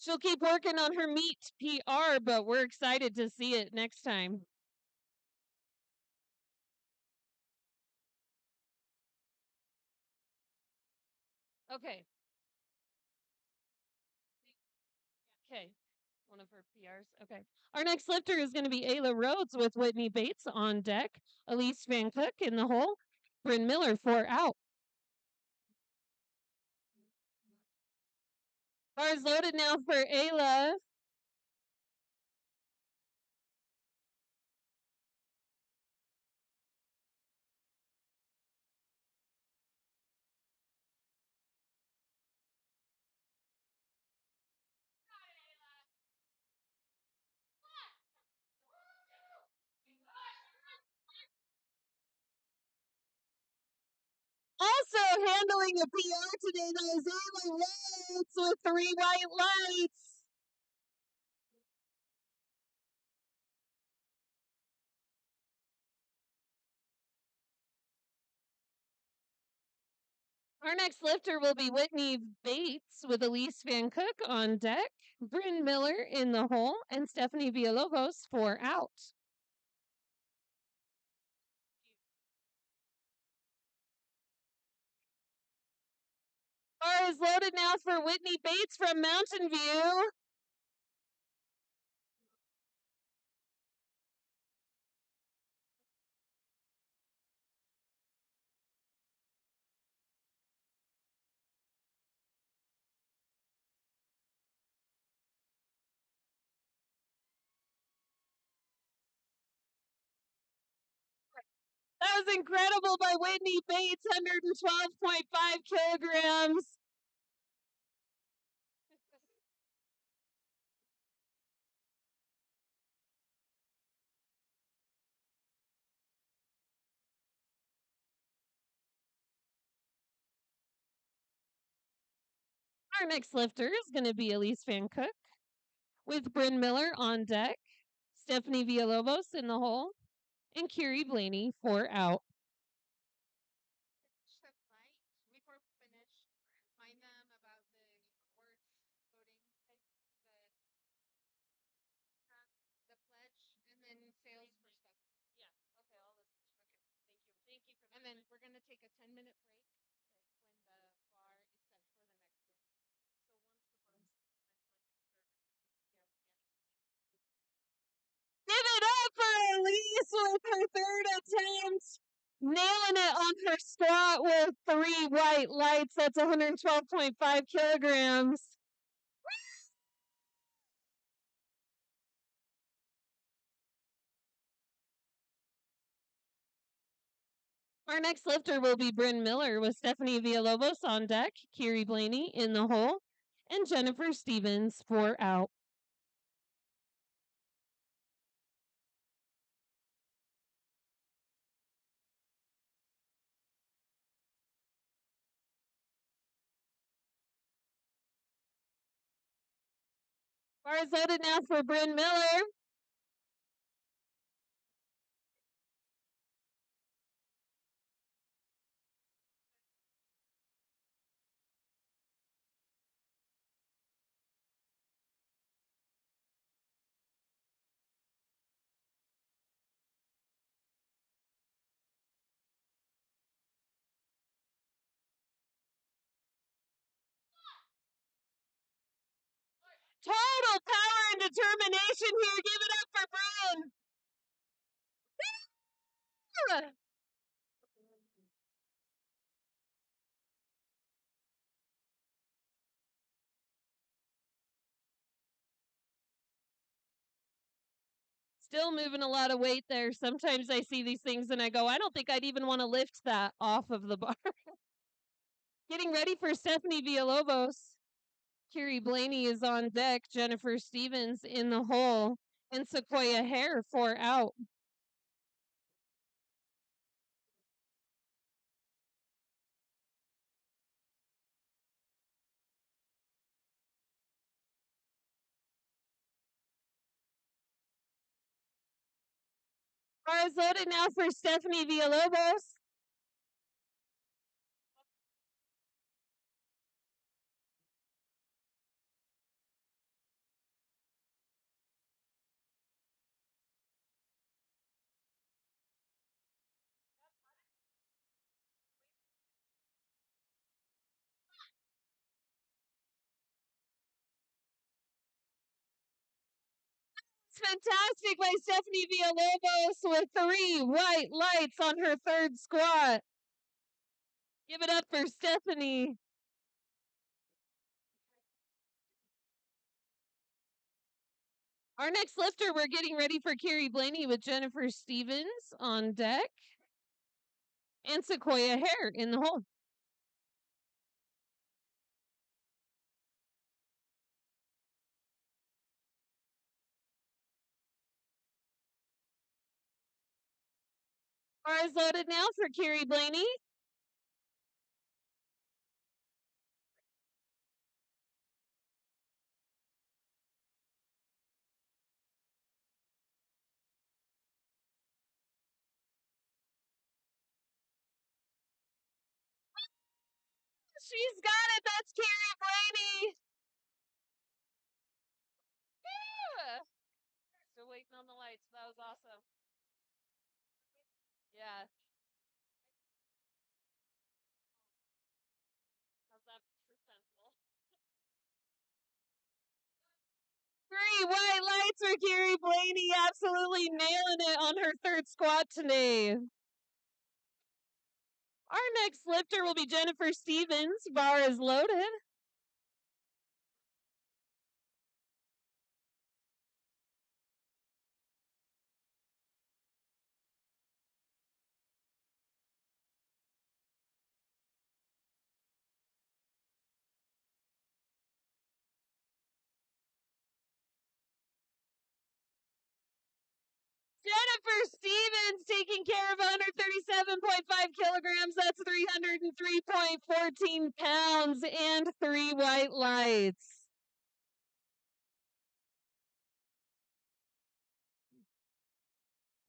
She'll keep working on her meet PR, but we're excited to see it next time. Okay. Okay. One of her PRs. Okay. Our next lifter is going to be Ayla Rhodes with Whitney Bates on deck. Elise Van Cook in the hole. Bryn Miller 4 out. Bars loaded now for Ayla. Also handling a PR today, that is Ayla Rhodes with 3 white lights. Our next lifter will be Whitney Bates with Elise Van Cook on deck, Bryn Miller in the hole, and Stephanie Villalobos 4 out. Bar is loaded now for Whitney Bates from Mountain View. That was incredible by Whitney Bates, 112.5 kilograms. Our next lifter is going to be Elise Van Cook with Bryn Miller on deck, Stephanie Villalobos in the hole, and Kiri Blaney 4 out. Before we finish, remind them about the awards voting, the pledge, and then sales for stuff. Yeah. Okay, all this. Okay. Thank you. And then we're gonna take a 10-minute break when the bar is set for the next one. Give it up for Elise with her 3rd attempt. Nailing it on her squat with 3 white lights. That's 112.5 kilograms. Our next lifter will be Bryn Miller with Stephanie Villalobos on deck, Kiri Blaney in the hole, and Jennifer Stevens 4 out. Bar is loaded now for Bryn Miller. Total power and determination here. Give it up for Bryn. Still moving a lot of weight there. Sometimes I see these things and I go, I don't think I'd even want to lift that off of the bar. Getting ready for Stephanie Villalobos. Kiri Blaney is on deck. Jennifer Stevens in the hole. And Sequoia Hare 4 out. Bar is loaded now for Stephanie Villalobos. That's fantastic by Stephanie Villalobos with 3 white lights on her third squat. Give it up for Stephanie. Our next lifter, we're getting ready for Carrie Blaney with Jennifer Stevens on deck. And Sequoia Hare in the hole. Bar is loaded now for Carrie Blaney. She's got it. That's Carrie Blaney. Yeah. Still waiting on the lights. That was awesome. Yeah. How's that suspenseful? 3 white lights for Carrie Blaney. Absolutely nailing it on her third squat today. Our next lifter will be Jennifer Stevens. Bar is loaded. Jennifer Stevens taking care of 137.5 kilograms. That's 303.14 pounds and 3 white lights.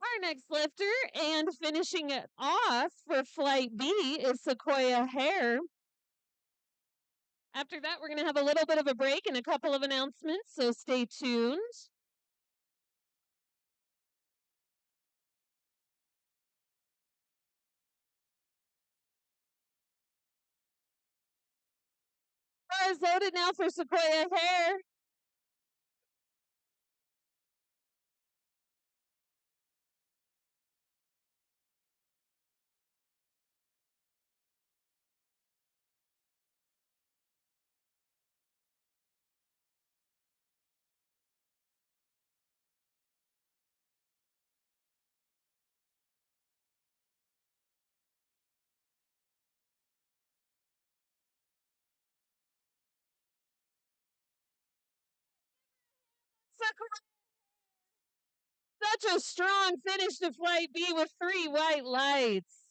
Our next lifter and finishing it off for Flight B is Sequoia Hare. After that, we're going to have a little bit of a break and a couple of announcements, so stay tuned. Bar is loaded now for Sequoia Hare. Such a strong finish to Flight B with 3 white lights.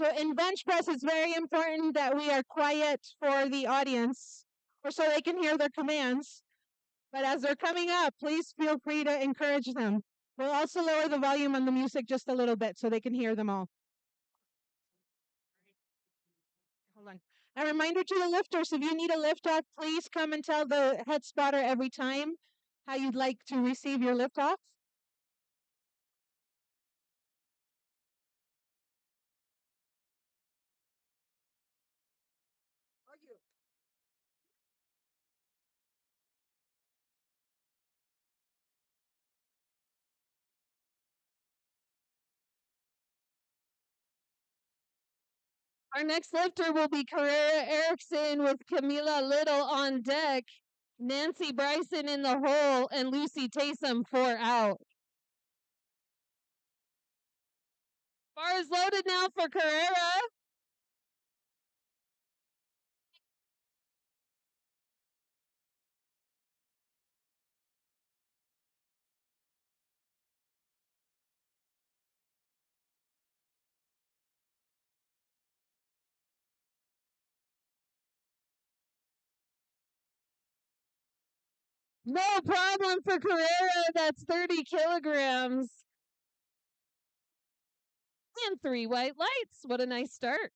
So in bench press, it's very important that we are quiet for the audience, or so they can hear their commands. But as they're coming up, please feel free to encourage them. We'll also lower the volume on the music just a little bit so they can hear them all. Hold on. A reminder to the lifters, if you need a lift off, please come and tell the head spotter every time how you'd like to receive your lift off. Our next lifter will be Carrera Erickson with Camila Little on deck, Nancy Bryson in the hole, and Lucy Taysom 4 out. Bar is loaded now for Carrera. No problem for Carrera. That's 30 kilograms. And 3 white lights. What a nice start.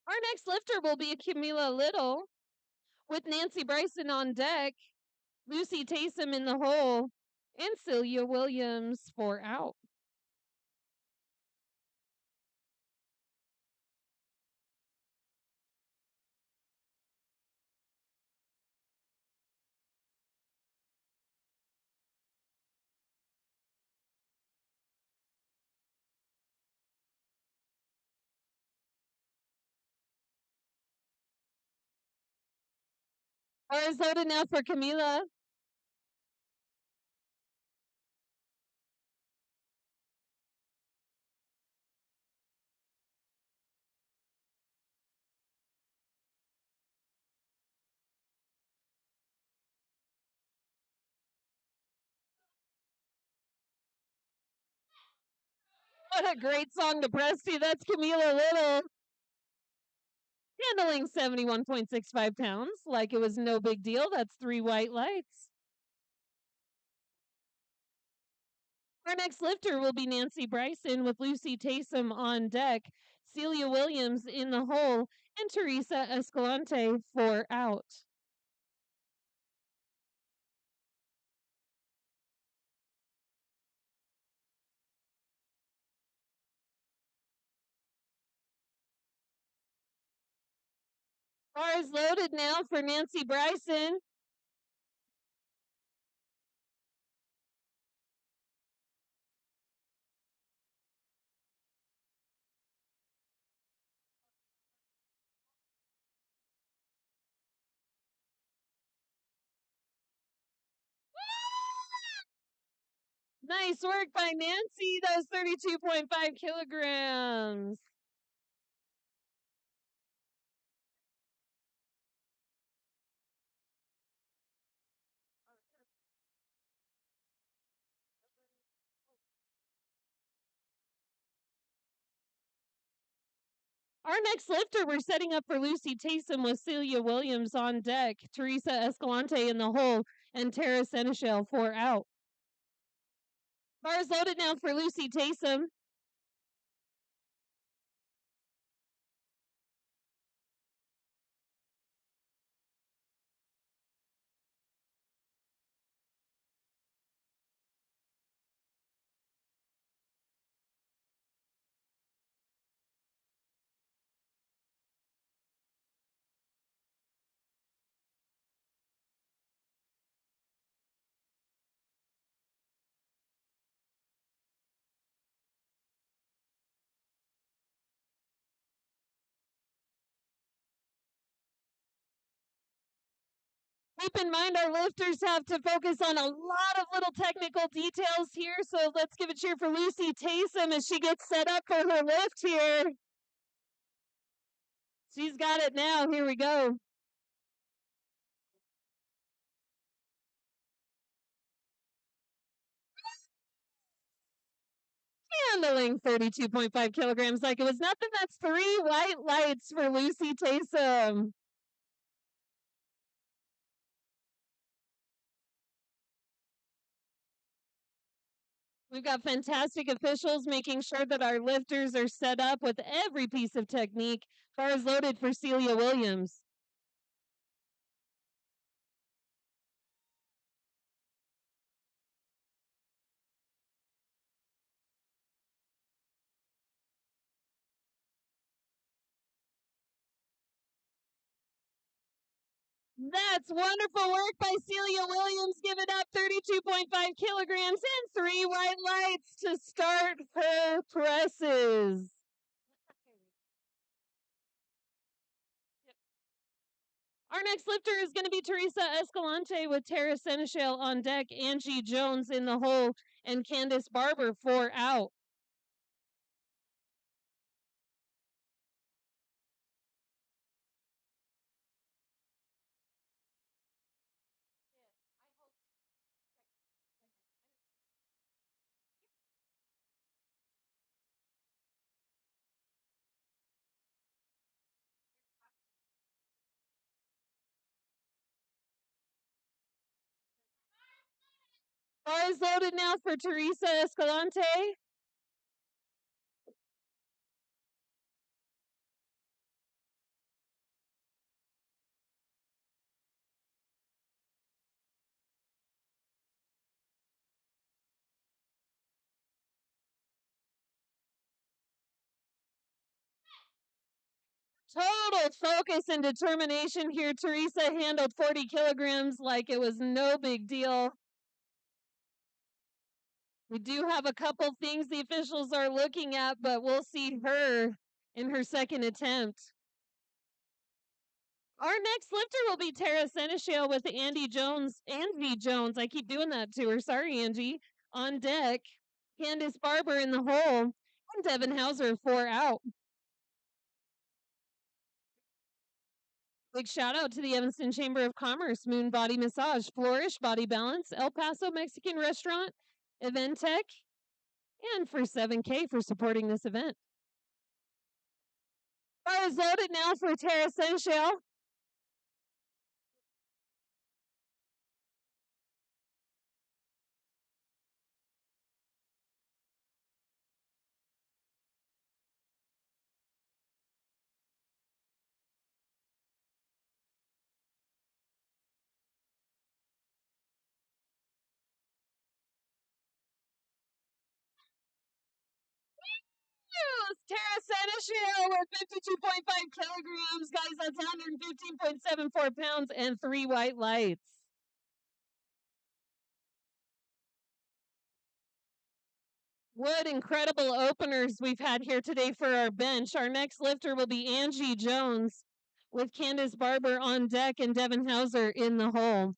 Our next lifter will be Camila Little with Nancy Bryson on deck, Lucy Taysom in the hole, and Celia Williams 4 out. Bar is loaded now for Camila. What a great song to press to. That's Camila Little. Handling 71.65 pounds like it was no big deal. That's 3 white lights. Our next lifter will be Nancy Bryson with Lucy Taysom on deck, Celia Williams in the hole, and Teresa Escalante 4 out. Bar is loaded now for Nancy Bryson. Nice work by Nancy. That was 32.5 kilograms. Our next lifter, we're setting up for Lucy Taysom with Celia Williams on deck, Teresa Escalante in the hole, and Tara Seneschal 4 out. Bar is loaded now for Lucy Taysom. Keep in mind our lifters have to focus on a lot of little technical details here, so let's give a cheer for Lucy Taysom as she gets set up for her lift here. She's got it now. Here we go. handling 32.5 kilograms like it was nothing. That's 3 white lights for Lucy Taysom. We've got fantastic officials making sure that our lifters are set up with every piece of technique. Bars loaded for Celia Williams. That's wonderful work by Celia Williams, giving up 32.5 kilograms and 3 white lights to start her presses. Our next lifter is going to be Teresa Escalante with Tara Seneschal on deck, Angie Jones in the hole, and Candace Barber 4 out. Bars loaded now for Teresa Escalante. Total focus and determination here. Teresa handled 40 kilograms like it was no big deal. We do have a couple things the officials are looking at, but we'll see her in her second attempt. Our next lifter will be Tara Seneschal with Angie Jones. I keep doing that to her. Sorry, Angie. On deck, Candace Barber in the hole, and Devin Hauser 4 out. Big shout out to the Evanston Chamber of Commerce, Moon Body Massage, Flourish Body Balance, El Paso Mexican Restaurant, Event Tech, and for 7K for supporting this event. Bar is loaded now for Tara Seneschal. Tara Seneschal with 52.5 kilograms. Guys, that's 115.74 pounds and 3 white lights. What incredible openers we've had here today for our bench. Our next lifter will be Angie Jones with Candace Barber on deck and Devin Hauser in the hole.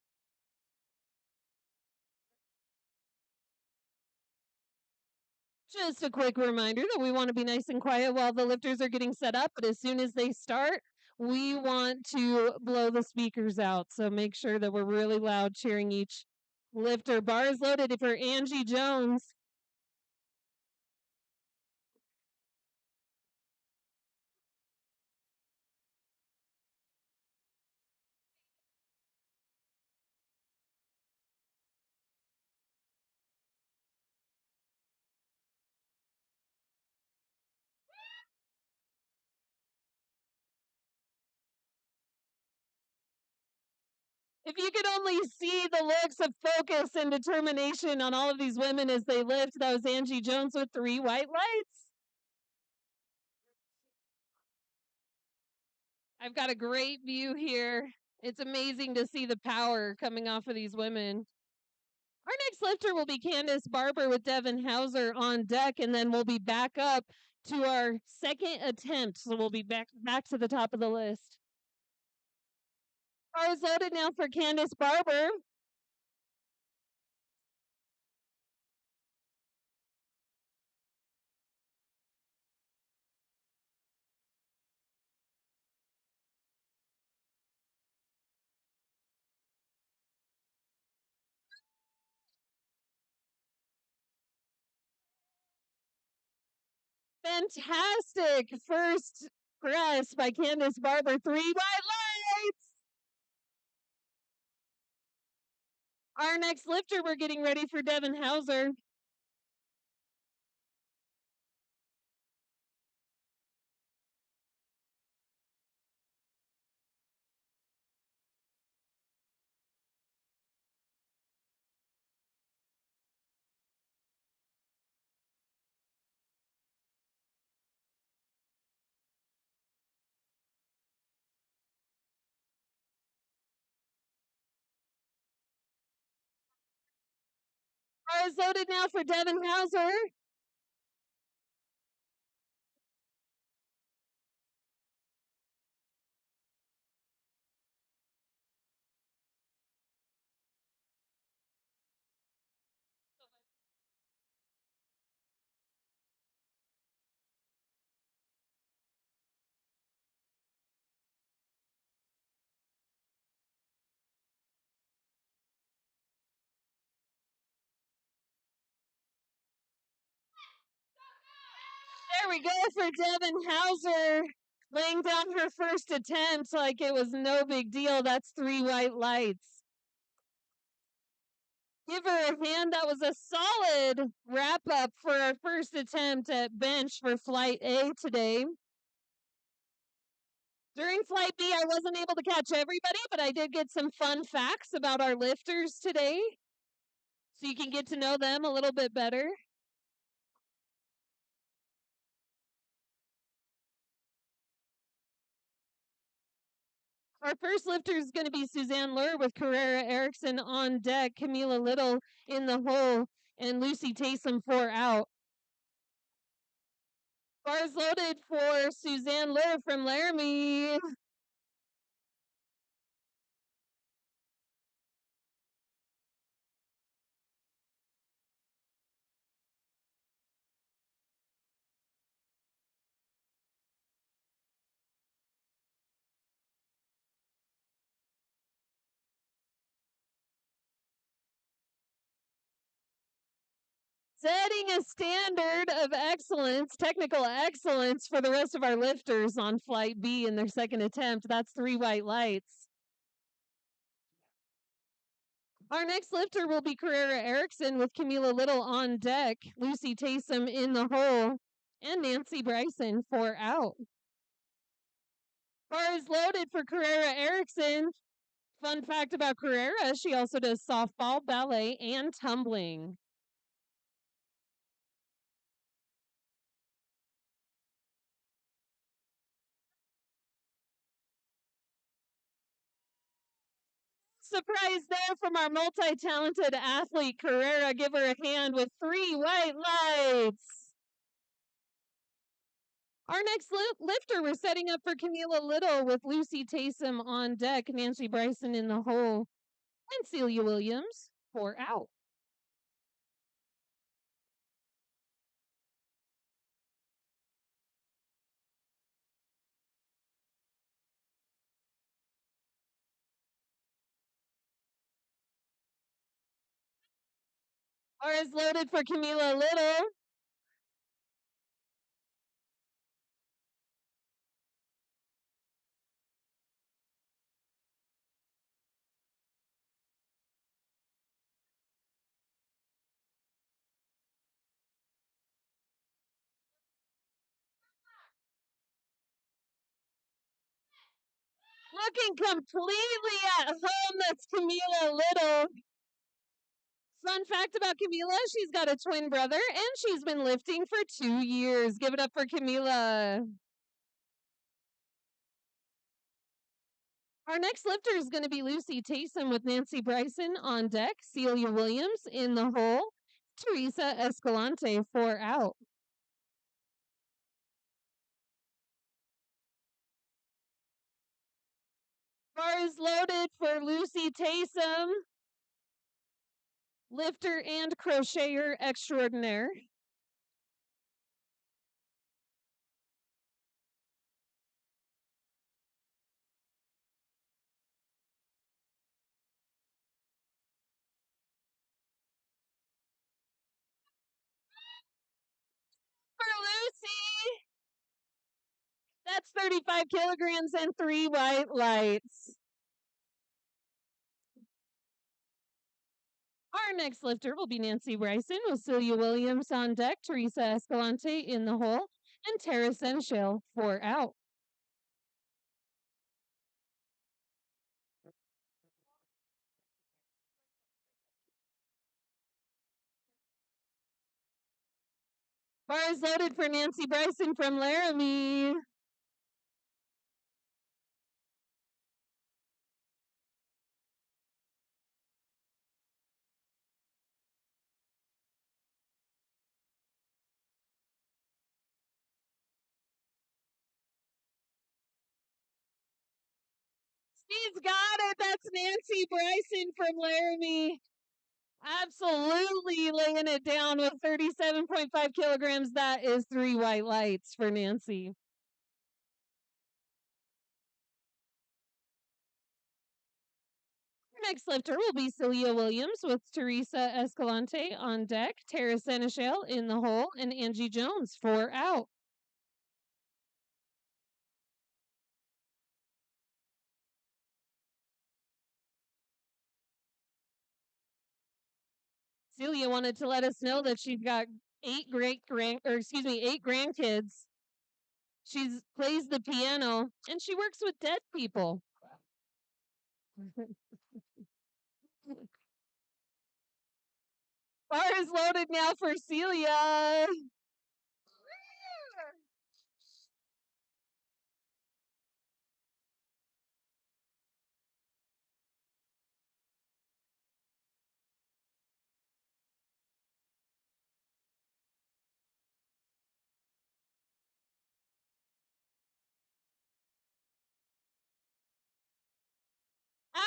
Just a quick reminder that we want to be nice and quiet while the lifters are getting set up, but as soon as they start, we want to blow the speakers out. So make sure that we're really loud cheering each lifter. Bars loaded for Angie Jones. If you could only see the looks of focus and determination on all of these women as they lift, that was Angie Jones with 3 white lights. I've got a great view here. It's amazing to see the power coming off of these women. Our next lifter will be Candace Barber with Devin Hauser on deck, and then we'll be back up to our second attempt. So we'll be back to the top of the list. Bars loaded now for Candace Barber. Fantastic first press by Candace Barber. 3 white lights. Our next lifter, we're getting ready for Devin Hauser. Bar is loaded now for Devin Hauser. There we go for Devin Hauser, laying down her first attempt like it was no big deal. That's 3 white lights. Give her a hand. That was a solid wrap up for our first attempt at bench for Flight A today. During Flight B, I wasn't able to catch everybody, but I did get some fun facts about our lifters today, so you can get to know them a little bit better. Our first lifter is going to be Suzanne Lur with Carrera Erickson on deck, Camila Little in the hole, and Lucy Taysom 4 out. Bars loaded for Suzanne Lur from Laramie. Setting a standard of excellence, technical excellence for the rest of our lifters on Flight B in their second attempt. That's 3 white lights. Our next lifter will be Carrera Erickson with Camila Little on deck, Lucy Taysom in the hole, and Nancy Bryson 4 out. Bar is loaded for Carrera Erickson. Fun fact about Carrera, she also does softball, ballet, and tumbling. Surprise there from our multi-talented athlete, Carrera. Give her a hand with 3 white lights. Our next lifter, we're setting up for Camila Little with Lucy Taysom on deck, Nancy Bryson in the hole, and Celia Williams 4 out. Bar is loaded for Camila Little. Looking completely at home, that's Camila Little. Fun fact about Camila, she's got a twin brother, and she's been lifting for 2 years. Give it up for Camila. Our next lifter is going to be Lucy Taysom with Nancy Bryson on deck, Celia Williams in the hole, Teresa Escalante 4 out. Bar is loaded for Lucy Taysom, lifter and crocheter extraordinaire. For Lucy! That's 35 kilograms and 3 white lights. Our next lifter will be Nancy Bryson with Celia Williams on deck, Teresa Escalante in the hole, and Tara Senshale 4 out. Bar is loaded for Nancy Bryson from Laramie. She's got it. That's Nancy Bryson from Laramie. Absolutely laying it down with 37.5 kilograms. That is 3 white lights for Nancy. Next lifter will be Celia Williams with Teresa Escalante on deck, Tara Senechal in the hole, and Angie Jones 4 out. Celia wanted to let us know that she's got 8 grandkids. She plays the piano and she works with dead people. Bar is loaded now for Celia.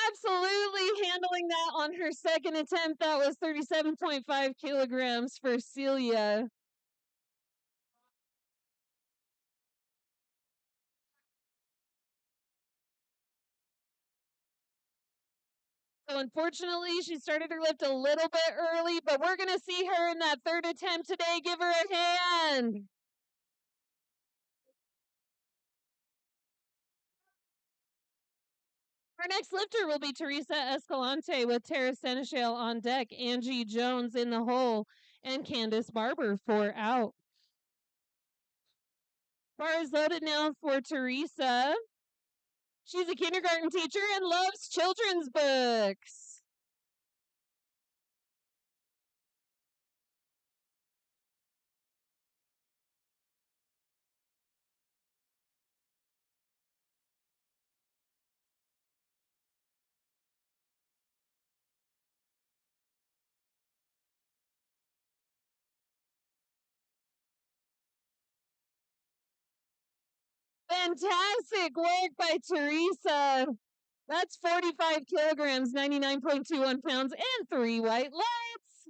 Absolutely handling that on her second attempt. That was 37.5 kilograms for Celia. So unfortunately, she started her lift a little bit early, but we're going to see her in that third attempt today. Give her a hand. Our next lifter will be Teresa Escalante with Tara Senechal on deck, Angie Jones in the hole, and Candace Barber 4 out. Bar is loaded now for Teresa. She's a kindergarten teacher and loves children's books. Fantastic work by Teresa. That's 45 kilograms, 99.21 pounds, and 3 white lights.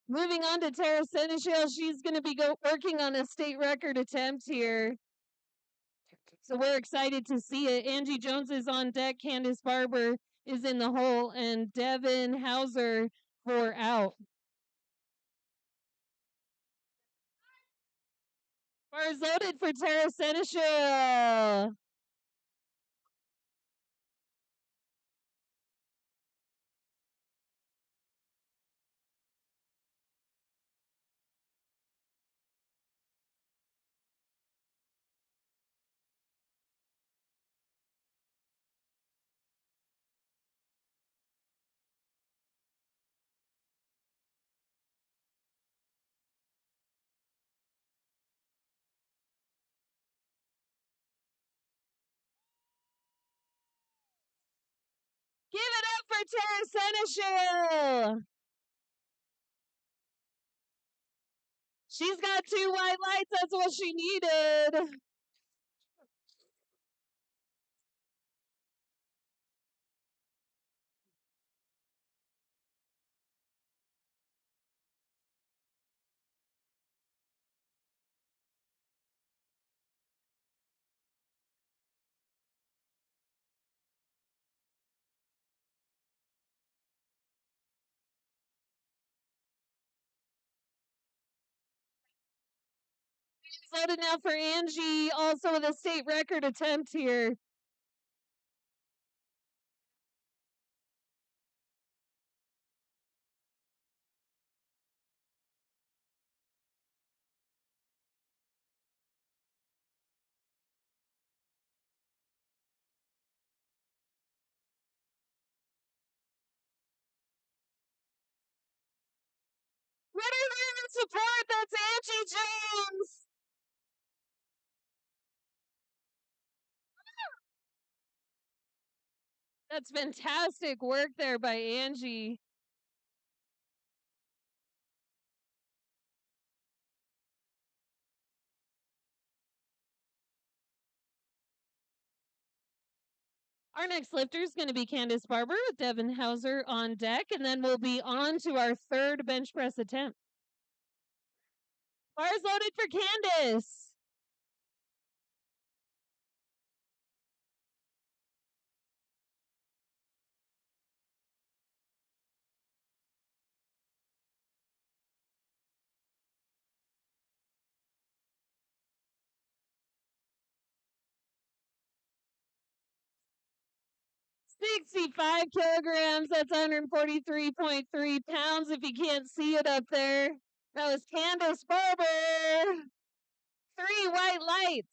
Moving on to Tara Senechal, she's going to be working on a state record attempt here. So we're excited to see it. Angie Jones is on deck. Candace Barber is in the hole, and Devin Hauser 4 out. Bars loaded for Tara Senechal. Give it up for Tara Senechal. She's got 2 white lights. That's what she needed. Loaded now for Angie, also with a state record attempt here. Ready to support, that's Angie James. That's fantastic work there by Angie. Our next lifter is going to be Candace Barber with Devin Hauser on deck, and then we'll be on to our third bench press attempt. Bars loaded for Candace. $65 kilograms. That's 143.3 pounds if you can't see it up there. That was Candace Barber. 3 white lights.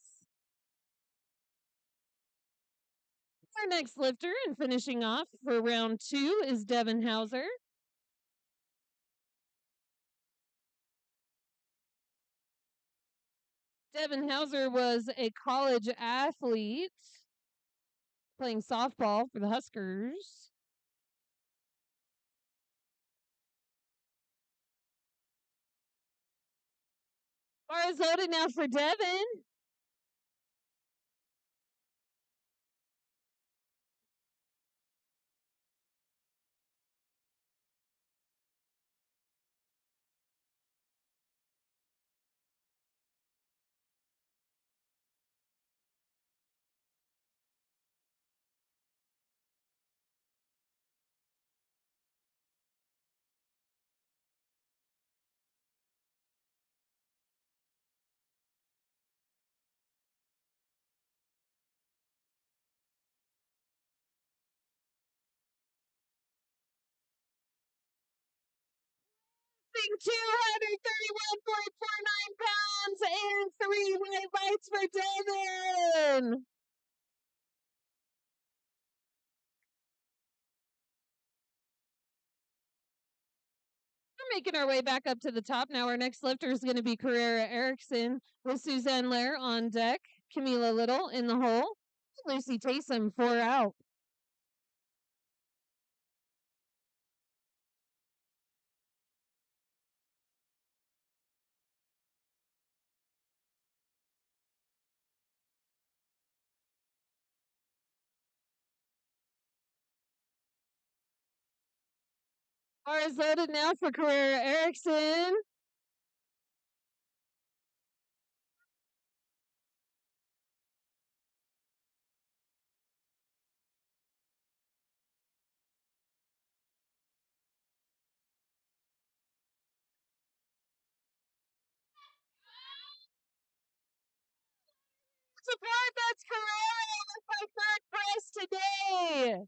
Our next lifter and finishing off for round 2 is Devin Hauser. Devin Hauser was a college athlete playing softball for the Huskers. Bar is loaded now for Devin. Lifting 231.49 pounds and 3 white lights for Devin. We're making our way back up to the top. Now our next lifter is going to be Carrera Erickson with Suzanne Lair on deck, Camila Little in the hole, Lucy Taysom 4 out. Bar is loaded now for Carrera Erickson. Support, that's Carrera with my third press today.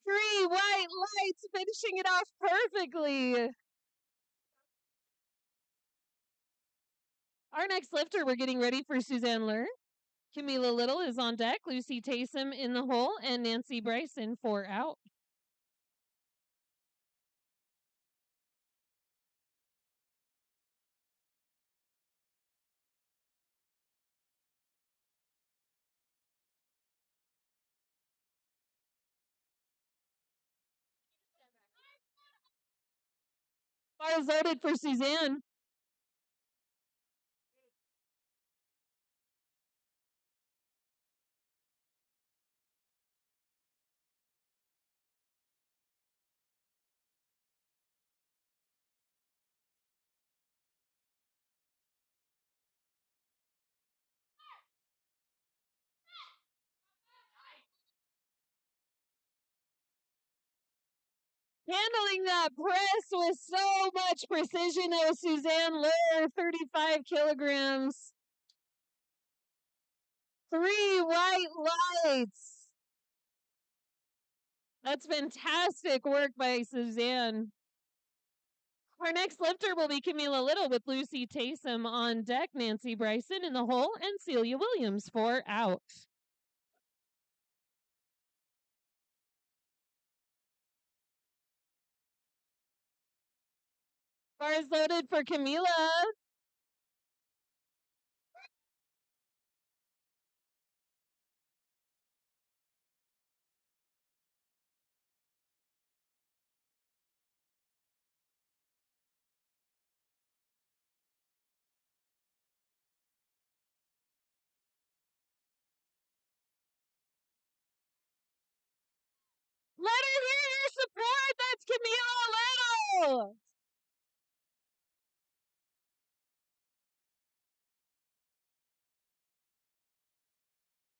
3 white lights, finishing it off perfectly. Our next lifter, we're getting ready for Suzanne Lair. Camila Little is on deck, Lucy Taysom in the hole, and Nancy Bryson 4 out. Bar is loaded for Suzanne. Handling that press with so much precision, that was Suzanne Lair, 35 kilograms. 3 white lights. That's fantastic work by Suzanne. Our next lifter will be Camila Little with Lucy Taysom on deck, Nancy Bryson in the hole, and Celia Williams for out. Bars loaded for Camila. Let her hear your support. That's Camila Little.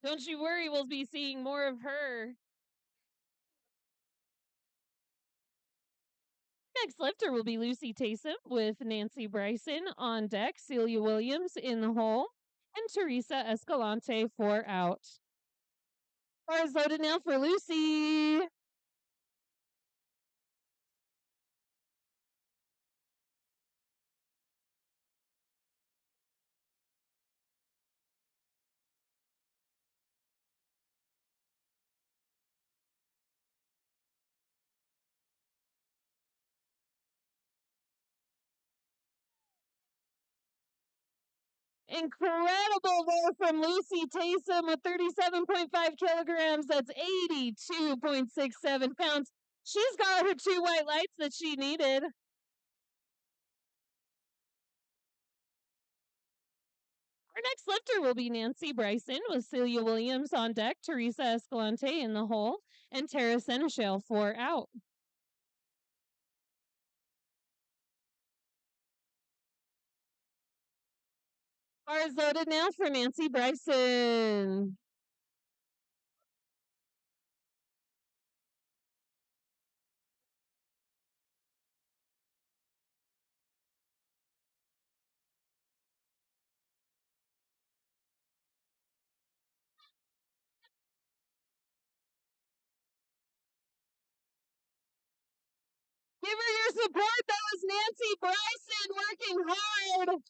Don't you worry, we'll be seeing more of her. Next lifter will be Lucy Taysom with Nancy Bryson on deck, Celia Williams in the hole, and Teresa Escalante for out. Bars loaded now for Lucy. Incredible there from Lucy Taysom with 37.5 kilograms. That's 82.67 pounds. She's got her 2 white lights that she needed. Our next lifter will be Nancy Bryson with Celia Williams on deck, Teresa Escalante in the hole, and Tara Seneschal for out. Bars loaded now for Nancy Bryson. Give her your support. That was Nancy Bryson working hard.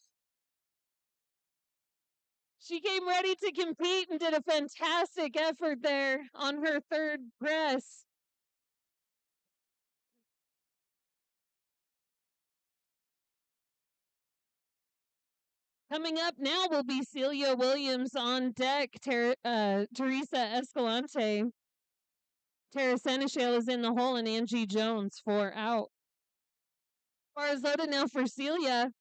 She came ready to compete and did a fantastic effort there on her third press. Coming up now will be Celia Williams on deck, Teresa Escalante. Tara Seneschal is in the hole, and Angie Jones for out. Bars loaded now for Celia.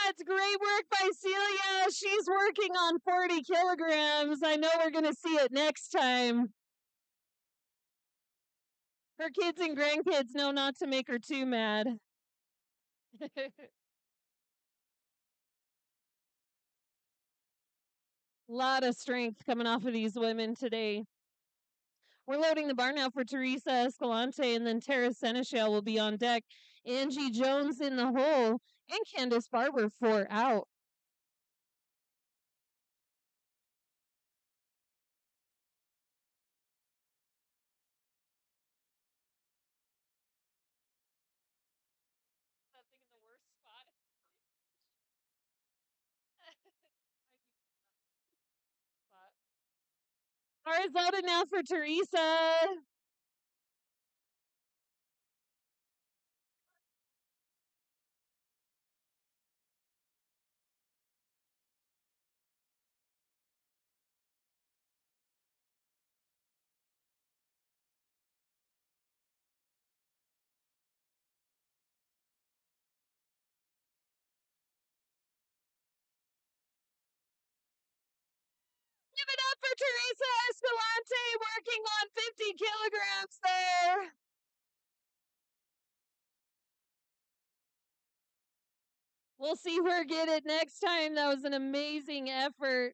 That's great work by Celia. She's working on 40 kilograms. I know we're going to see it next time. Her kids and grandkids know not to make her too mad. Lot of strength coming off of these women today. We're loading the bar now for Teresa Escalante, and then Tara Seneschal will be on deck. Angie Jones in the hole, and Candace Barber for out. Something in the worst spot. Bars loaded now for Teresa. Give it up for Teresa Escalante working on 50 kilograms there. We'll see her get it next time. That was an amazing effort.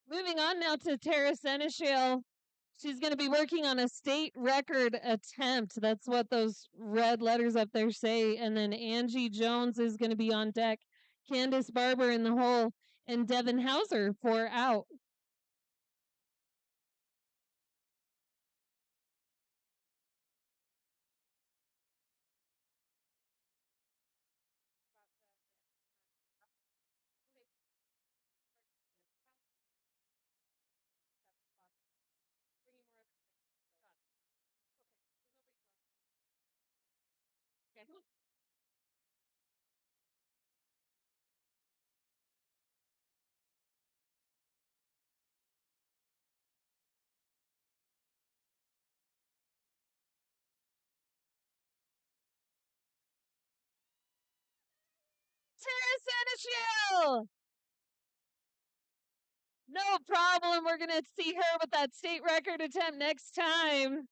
Moving on now to Tara Seneschal. She's going to be working on a state record attempt. That's what those red letters up there say. And then Angie Jones is going to be on deck. Candace Barber in the hole. And Devin Hauser for out. Tara Seneschal! No problem. We're going to see her with that state record attempt next time.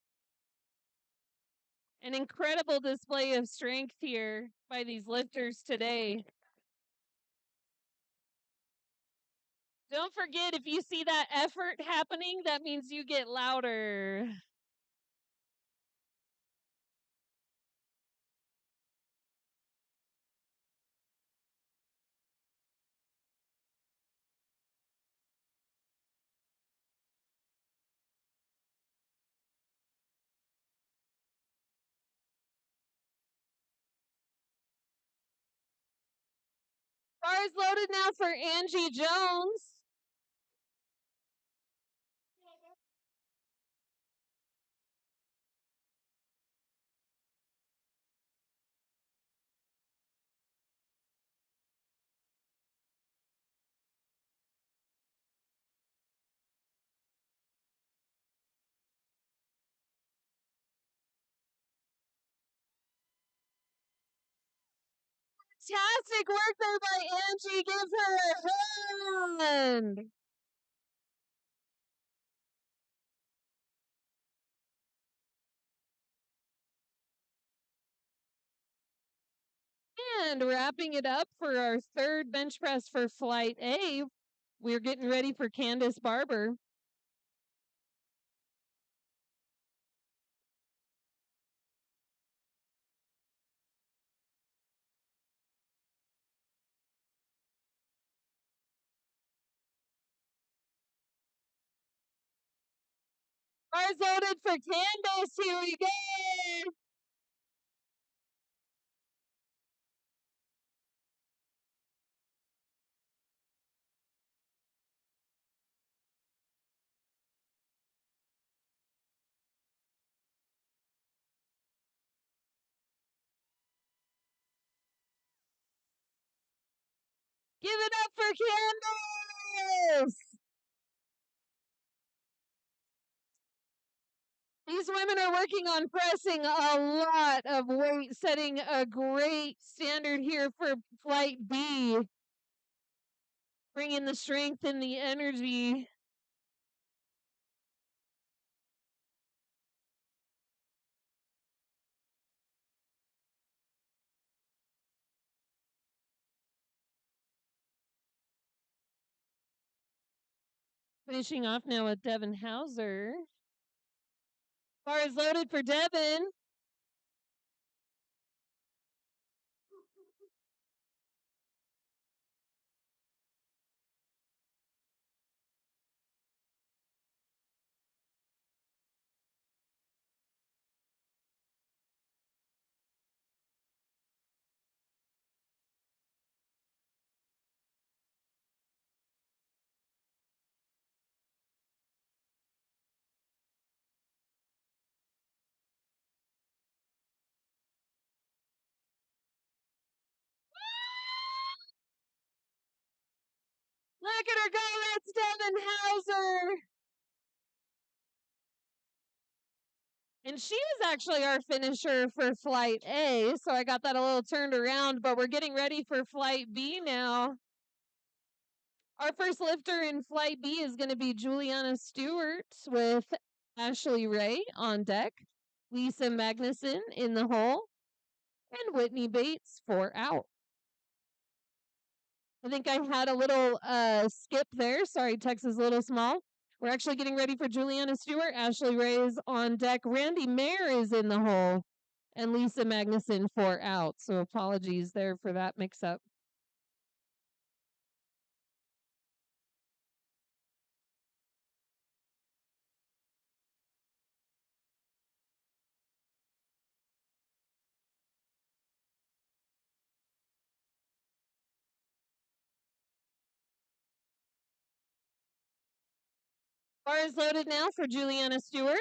An incredible display of strength here by these lifters today. Don't forget, if you see that effort happening, that means you get louder. Bars loaded now for Angie Jones. Fantastic work there by Angie. Give her a hand. And wrapping it up for our third bench press for Flight A, we're getting ready for Candace Barber. Bars loaded for Candace. Here we go. Give it up for Candace. These women are working on pressing a lot of weight, setting a great standard here for Flight B. Bringing the strength and the energy. Finishing off now with Devin Hauser. Bar is loaded for Devin. Look at her go. That's Devin Hauser. And she was actually our finisher for Flight A, so I got that a little turned around, but we're getting ready for Flight B now. Our first lifter in Flight B is going to be Juliana Stewart with Ashley Ray on deck, Lisa Magnuson in the hole, and Whitney Bates 4 out. I think I had a little skip there. Sorry, text is a little small. We're actually getting ready for Juliana Stewart. Ashley Ray is on deck. Randy Mayer is in the hole. And Lisa Magnuson 4 out. So apologies there for that mix-up. Bar is loaded now for Juliana Stewart.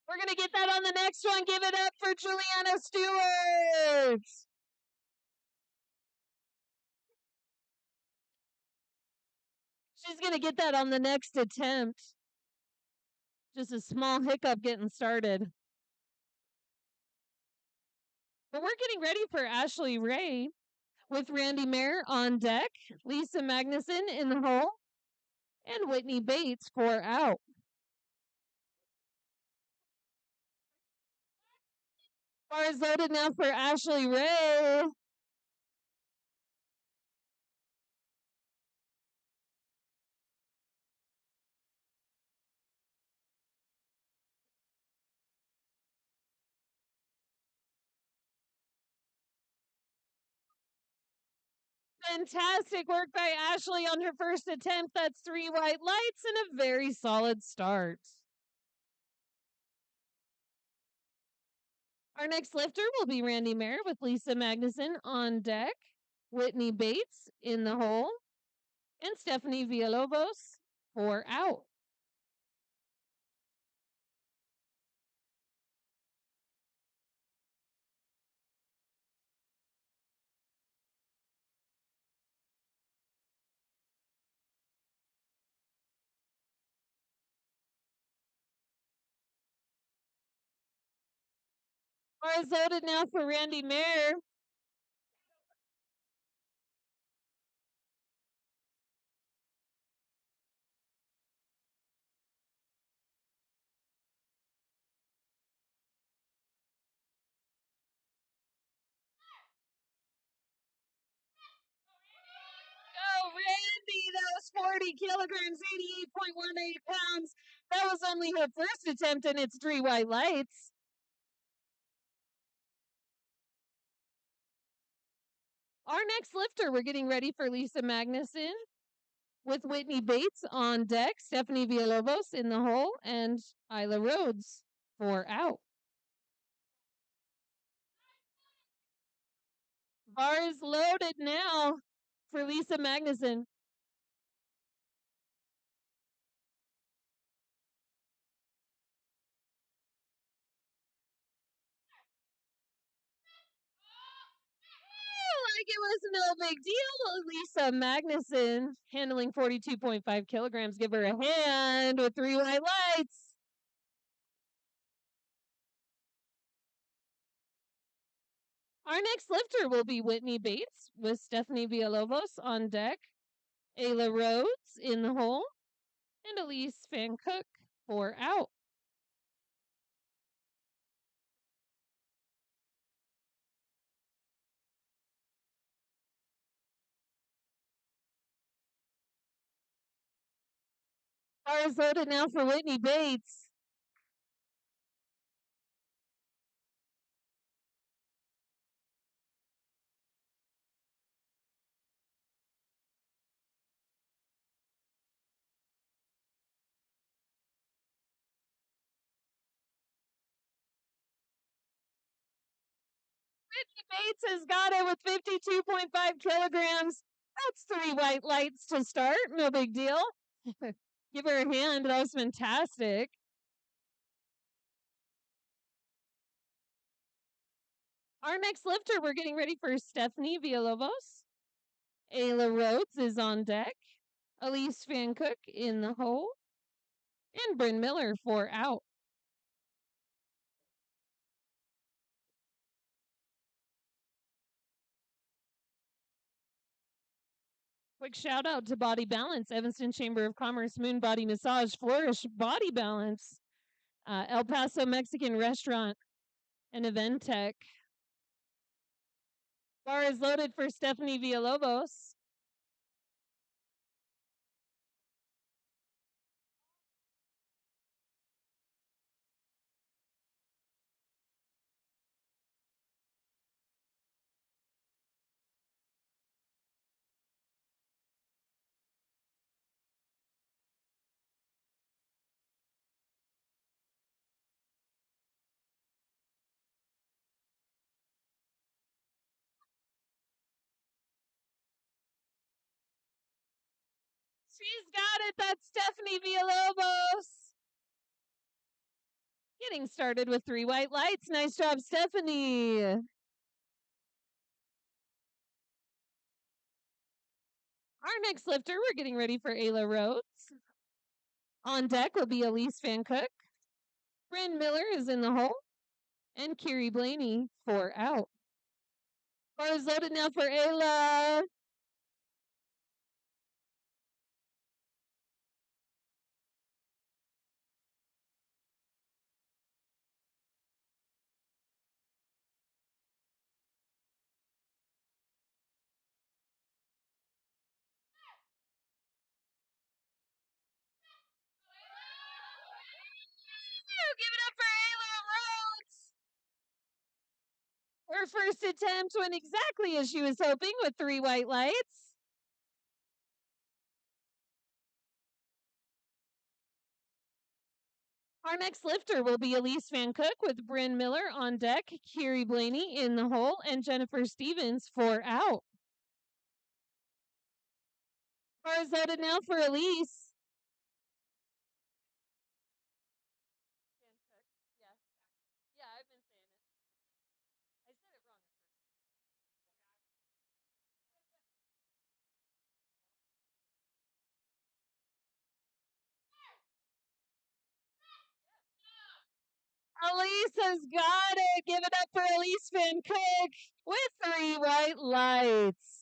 We're going to get that on the next one. Give it up for Juliana Stewart. She's going to get that on the next attempt. Just a small hiccup getting started. But we're getting ready for Ashley Ray with Randy Mayer on deck, Lisa Magnuson in the hole, and Whitney Bates 4 out. Bar is loaded now for Ashley Ray. Fantastic work by Ashley on her first attempt. That's 3 white lights and a very solid start. Our next lifter will be Randy Mayer with Lisa Magnuson on deck, Whitney Bates in the hole, and Stephanie Villalobos 4 out. Bar is loaded now for Randy Mayer. Go, Randy! That was 40 kilograms, 88.18 pounds. That was only her first attempt, and it's 3 white lights. Our next lifter, we're getting ready for Lisa Magnuson with Whitney Bates on deck, Stephanie Villalobos in the hole, and Isla Rhodes 4 out. Bar is loaded now for Lisa Magnuson. Like it was no big deal. Lisa Magnuson handling 42.5 kilograms. Give her a hand with 3 white lights. Our next lifter will be Whitney Bates with Stephanie Villalobos on deck, Ayla Rhodes in the hole, and Elise Van Cook 4 out. Bar is loaded now for Whitney Bates. Whitney Bates has got it with 52.5 kilograms. That's 3 white lights to start. No big deal. Give her a hand. That was fantastic. Our next lifter, we're getting ready for Stephanie Villalobos. Ayla Rhodes is on deck. Elise Van Cook in the hole. And Bryn Miller for out. Quick shout out to Body Balance, Evanston Chamber of Commerce, Moon Body Massage, Flourish Body Balance, El Paso Mexican Restaurant, and Eventech. Bar is loaded for Stephanie Villalobos. She's got it. That's Stephanie Villalobos. Getting started with 3 white lights. Nice job, Stephanie. Our next lifter, we're getting ready for Ayla Rhodes. On deck will be Elise Van Cook. Bryn Miller is in the hole. And Kiri Blaney for out. Bar is loaded now for Ayla. Give it up for Ayla Rhodes. Her first attempt went exactly as she was hoping with 3 white lights. Our next lifter will be Elise Van Cook with Bryn Miller on deck, Kiri Blaney in the hole, and Jennifer Stevens for out. Bar is loaded now for Elise. Yeah, I've been saying it. I said it wrong at first. Elise has got it. Give it up for Elise Van Cook with 3 white lights.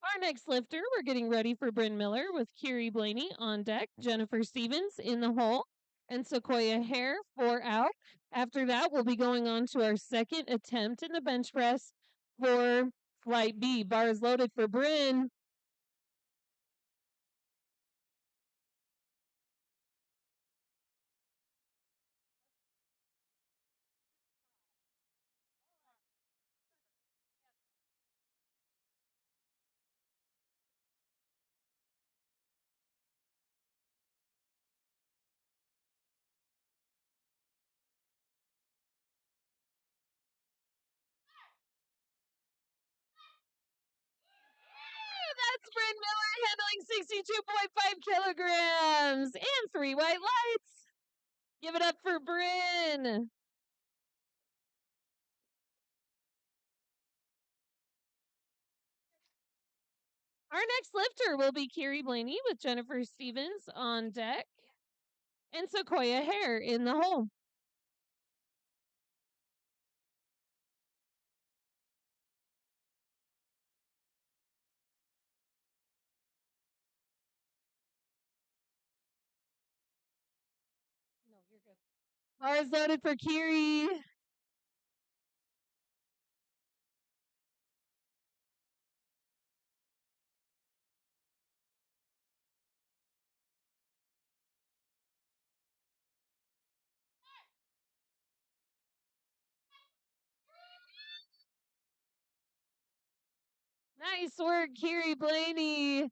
Our next lifter, we're getting ready for Bryn Miller with Kiri Blaney on deck, Jennifer Stevens in the hole, and Sequoia Hare for out. After that, we'll be going on to our second attempt in the bench press for Flight B. Bar is loaded for Bryn. That's Bryn Miller handling 62.5 kilograms and 3 white lights. Give it up for Bryn. Our next lifter will be Kiri Blaney with Jennifer Stevens on deck and Sequoia Hare in the hole. No, you're good. Bar is loaded for Kiri. Nice work, Kiri Blaney.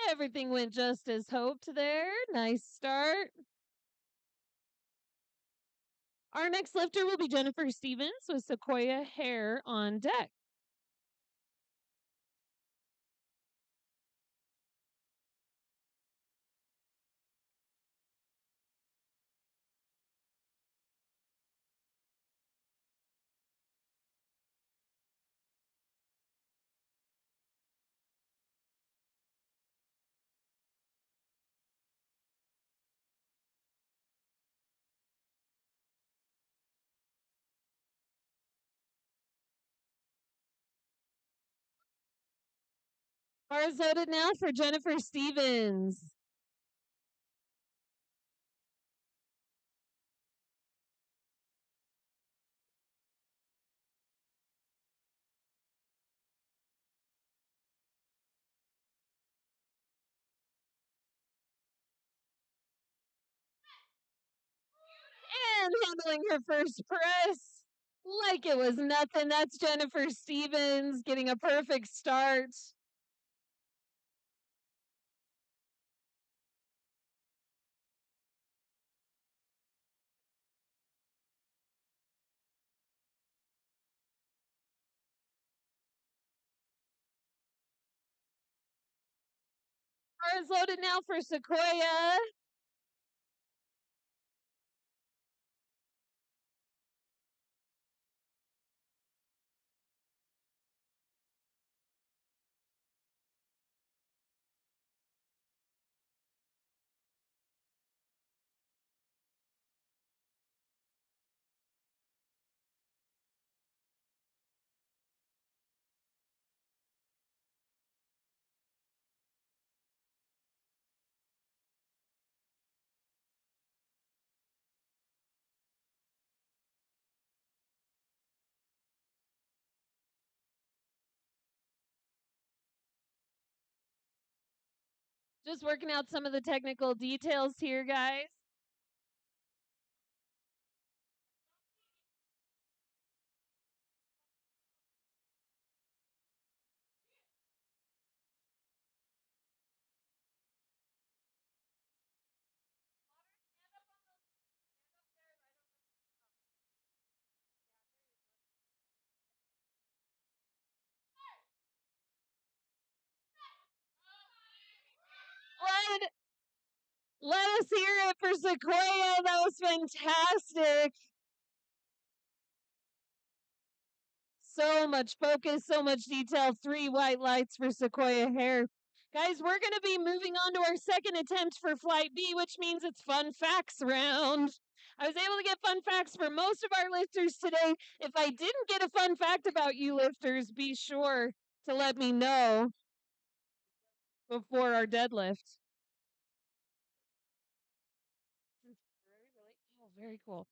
Everything went just as hoped there. Nice start. Our next lifter will be Jennifer Stevens with Sequoia Hare on deck. Bars loaded now for Jennifer Stevens. And handling her first press like it was nothing. That's Jennifer Stevens getting a perfect start. Bars loaded now for Sequoia. Just working out some of the technical details here, guys. Let us hear it for Sequoia. That was fantastic. So much focus, so much detail. 3 white lights for Sequoia Hair. Guys, we're going to be moving on to our second attempt for Flight B, which means it's fun facts round. I was able to get fun facts for most of our lifters today. If I didn't get a fun fact about you lifters, be sure to let me know before our deadlift. Oh, very cool.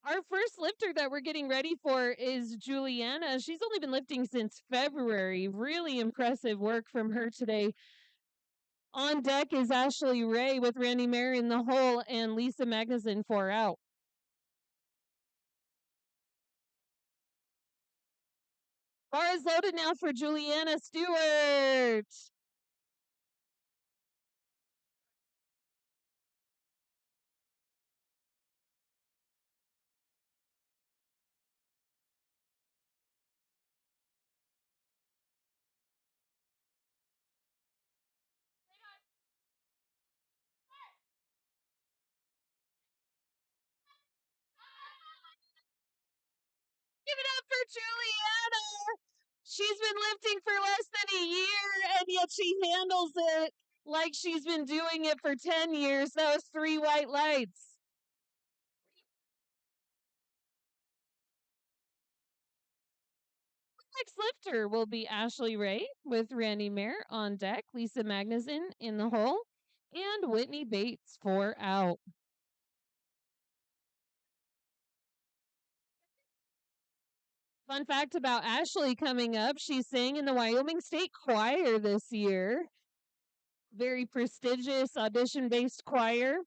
Our first lifter that we're getting ready for is Juliana. She's only been lifting since February. Really impressive work from her today. On deck is Ashley Ray with Randy Mayer in the hole and Lisa Magnuson 4 out. Bar is loaded now for Juliana Stewart. Give it up for Juliana. She's been lifting for less than a year, and yet she handles it like she's been doing it for 10 years. That was 3 white lights. Next lifter will be Ashley Ray with Randy Mayer on deck, Lisa Magnuson in the hole, and Whitney Bates 4 out. Fun fact about Ashley coming up, she sang in the Wyoming State Choir this year. Very prestigious audition-based choir.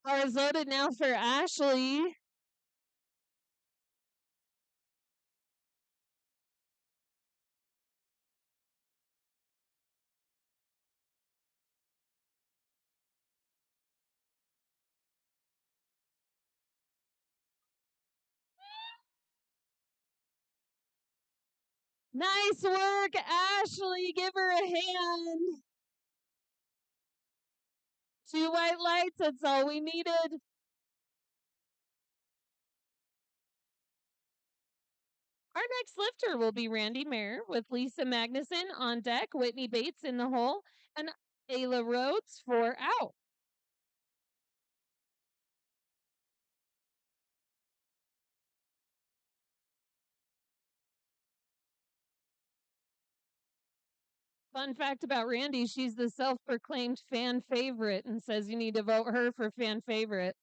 Are voted now for Ashley. Nice work, Ashley. Give her a hand. 2 white lights. That's all we needed. Our next lifter will be Randy Mayer with Lisa Magnuson on deck, Whitney Bates in the hole, and Ayla Rhodes 4 out. Fun fact about Randy, she's the self-proclaimed fan favorite and says you need to vote her for fan favorite.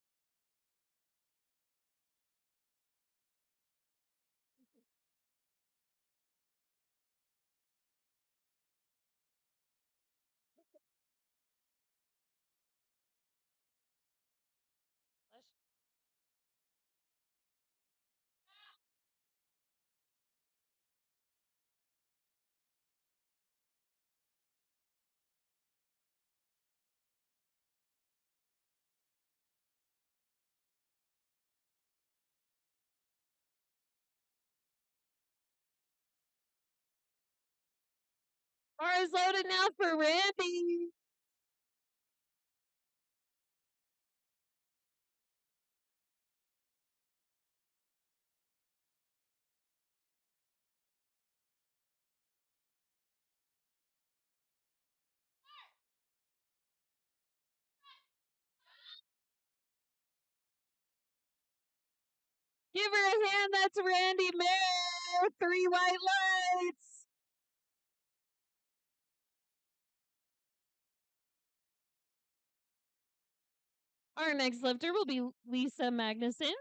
Bar is loaded now for Randy. Give her a hand. That's Randy Mayer. 3 white lights. Our next lifter will be Lisa Magnuson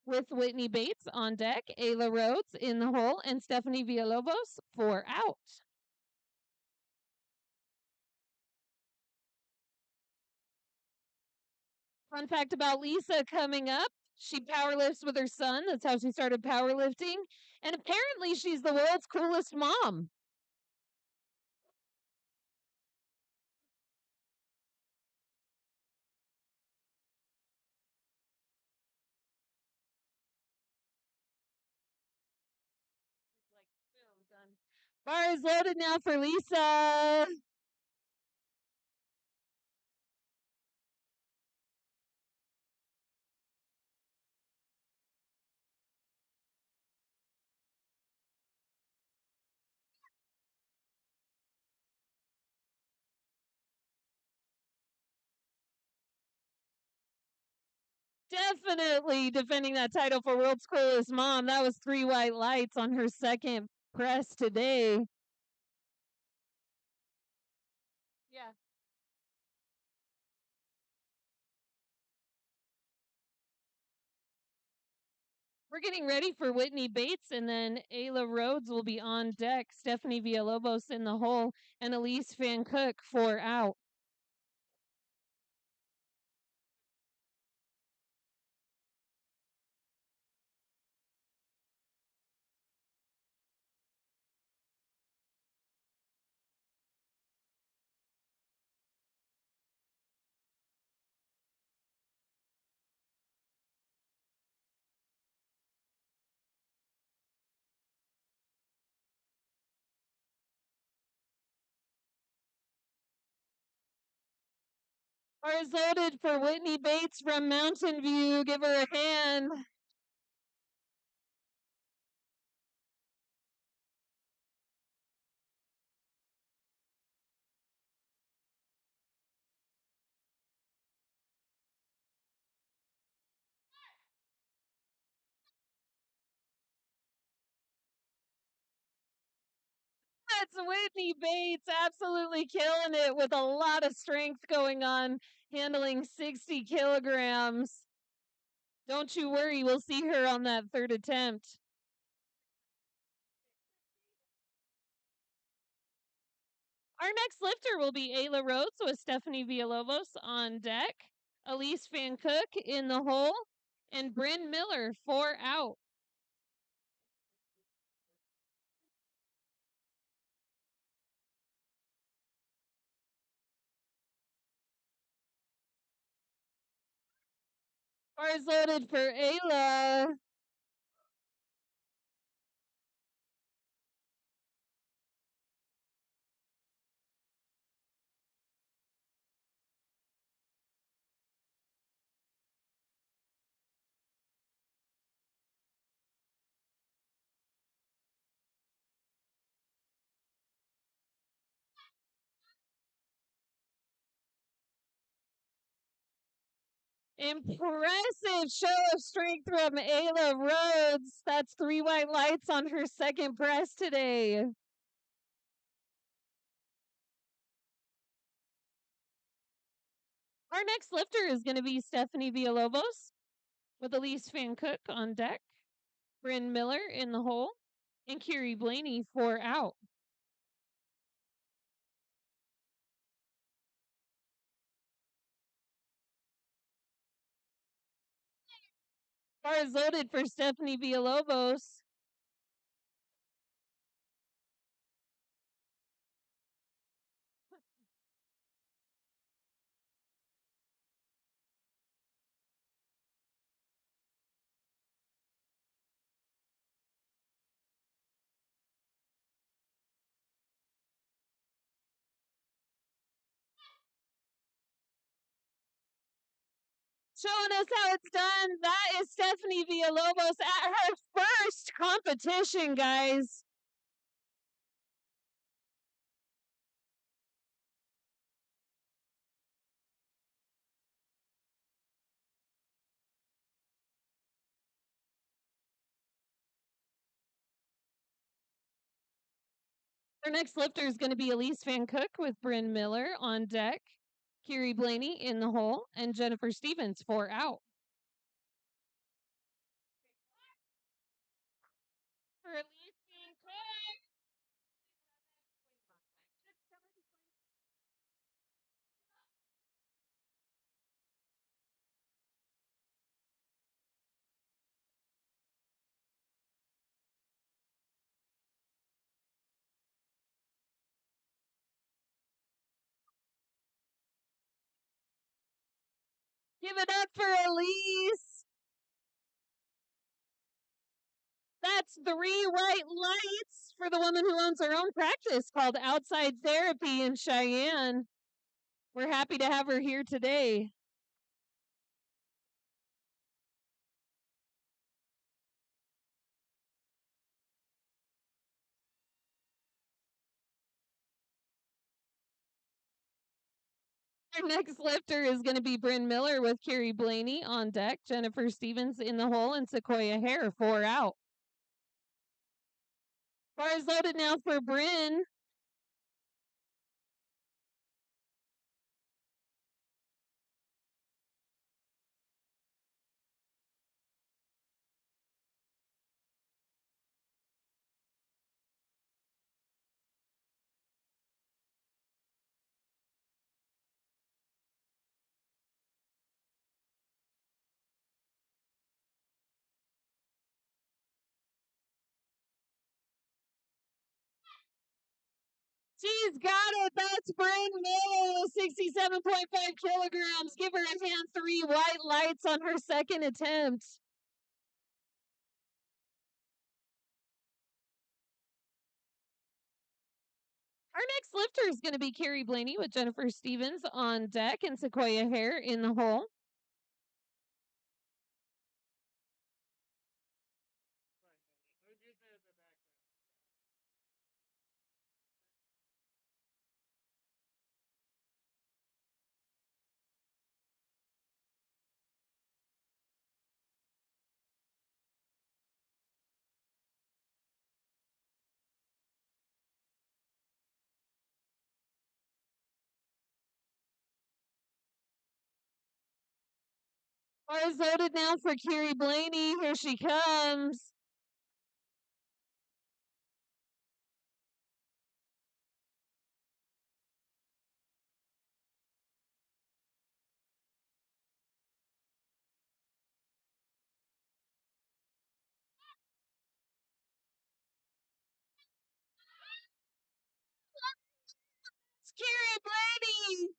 with Whitney Bates on deck, Ayla Rhodes in the hole, and Stephanie Villalobos 4 out. Fun fact about Lisa coming up, she powerlifts with her son. That's how she started powerlifting. And apparently she's the world's coolest mom. Bar is loaded now for Lisa. Definitely defending that title for world's coolest mom. That was 3 white lights on her second press today. Yeah. We're getting ready for Whitney Bates, and then Ayla Rhodes will be on deck. Stephanie Villalobos in the hole, and Elise Van Cook 4 out. Bar is loaded for Whitney Bates from Mountain View. Give her a hand. That's Whitney Bates absolutely killing it with a lot of strength going on, handling 60 kilograms. Don't you worry, we'll see her on that third attempt. Our next lifter will be Ayla Rhodes with Stephanie Villalobos on deck, Elise Van Cook in the hole, and Bryn Miller 4 out. Bars loaded for Ayla. Impressive show of strength from Ayla Rhodes. That's 3 white lights on her second press today. Our next lifter is going to be Stephanie Villalobos with Elise Van Cook on deck, Bryn Miller in the hole, and Kiri Blaney 4 out. Bar is loaded for Stephanie Villalobos. Showing us how it's done. That is Stephanie Villalobos at her first competition, guys. Our next lifter is going to be Elise Van Cook with Bryn Miller on deck, Kiri Blaney in the hole, and Jennifer Stevens 4 out. For Elise Van Cook. Give it up for Elise. That's 3 white lights for the woman who owns her own practice called Outside Therapy in Cheyenne. We're happy to have her here today. Our next lifter is going to be Bryn Miller with Kiri Blaney on deck, Jennifer Stevens in the hole, and Sequoia Hare 4 out. Bar is loaded now for Bryn. She's got it. That's Bryn Miller, 67.5 kilograms. Give her a hand. 3 white lights on her second attempt. Our next lifter is going to be Kiri Blaney with Jennifer Stevens on deck and Sequoia Hare in the hole. Bar is loaded now for Kiri Blaney. Here she comes. It's Kiri Blaney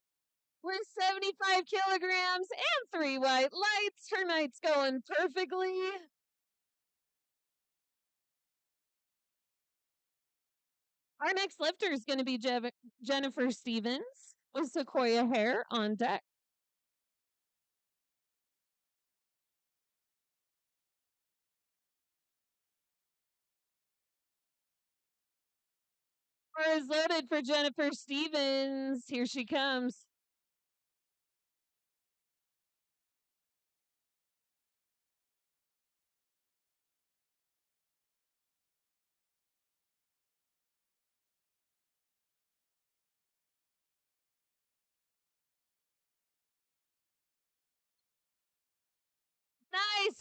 with 75 kilograms and 3 white lights. Her night's going perfectly. Our next lifter is going to be Jennifer Stevens with Sequoia Hare on deck. Bar is loaded for Jennifer Stevens. Here she comes.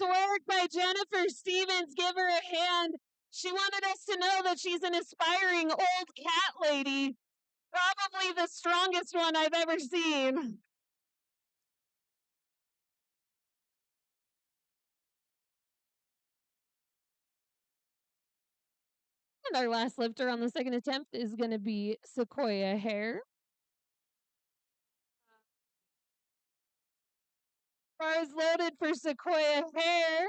Nice work by Jennifer Stevens. Give her a hand. She wanted us to know that she's an aspiring old cat lady. Probably the strongest one I've ever seen. And our last lifter on the second attempt is going to be Sequoia Hare. Bars loaded for Sequoia Hare.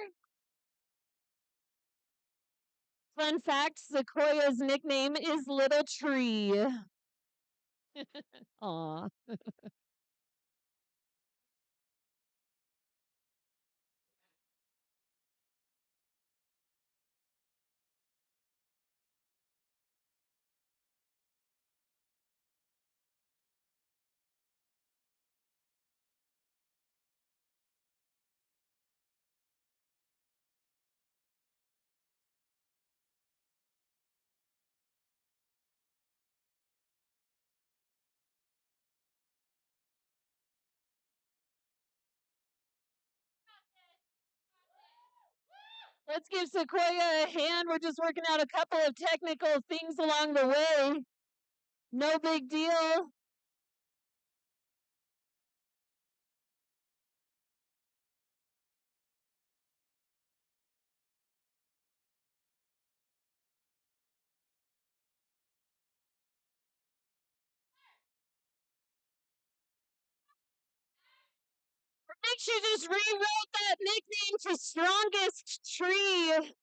Fun fact, Sequoia's nickname is Little Tree. Aw. Let's give Sequoia a hand. We're just working out a couple of technical things along the way. No big deal. I think she just rewrote that nickname to Strongest Tree.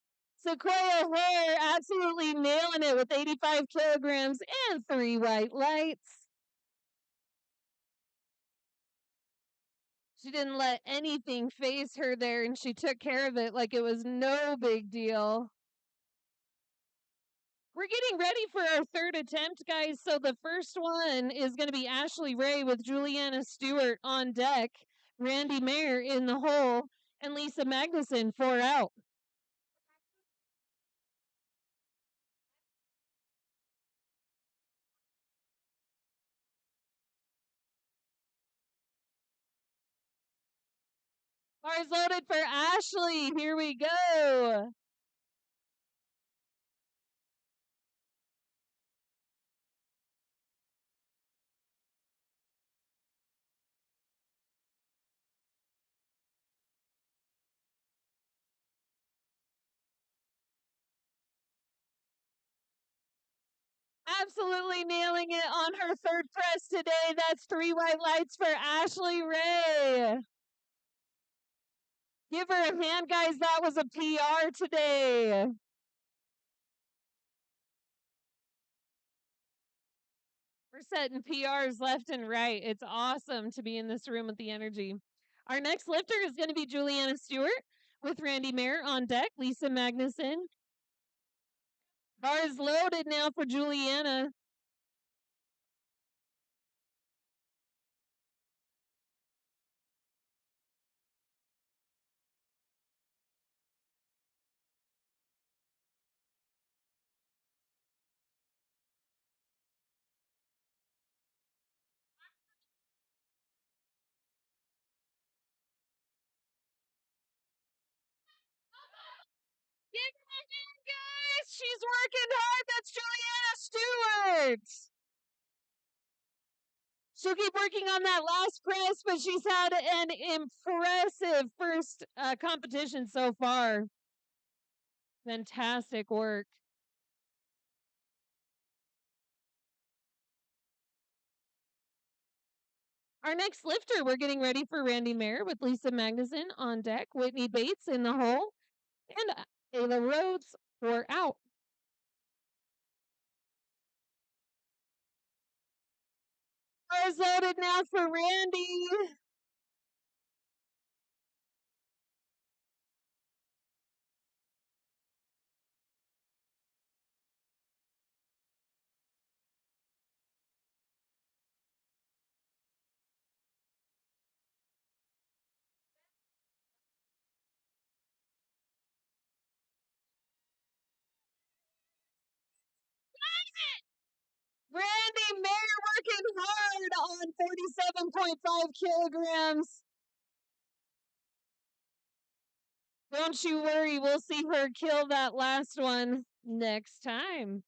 Sequoia Hare absolutely nailing it with 85 kilograms and 3 white lights. She didn't let anything phase her there, and she took care of it like it was no big deal. We're getting ready for our third attempt, guys. So the first one is going to be Ashley Ray with Juliana Stewart on deck, Randy Mayer in the hole, and Lisa Magnuson 4 out. Bars loaded for Ashley. Here we go. Absolutely nailing it on her third press today. That's 3 white lights for Ashley Ray. Give her a hand, guys. That was a PR today. We're setting PRs left and right. It's awesome to be in this room with the energy. Our next lifter is going to be Juliana Stewart with Randy Mayer on deck, Lisa Magnuson. Bars loaded now for Juliana. Give her a hand, guys. She's working hard. That's Juliana Stewart. She'll keep working on that last press, but she's had an impressive first competition so far. Fantastic work. Our next lifter, we're getting ready for Randy Mayer with Lisa Magnuson on deck, Whitney Bates in the hole, and Ayla Rhodes 4 out. Bars loaded now for Randy. Randy Mayer working hard on 47.5 kilograms. Don't you worry, we'll see her kill that last one next time.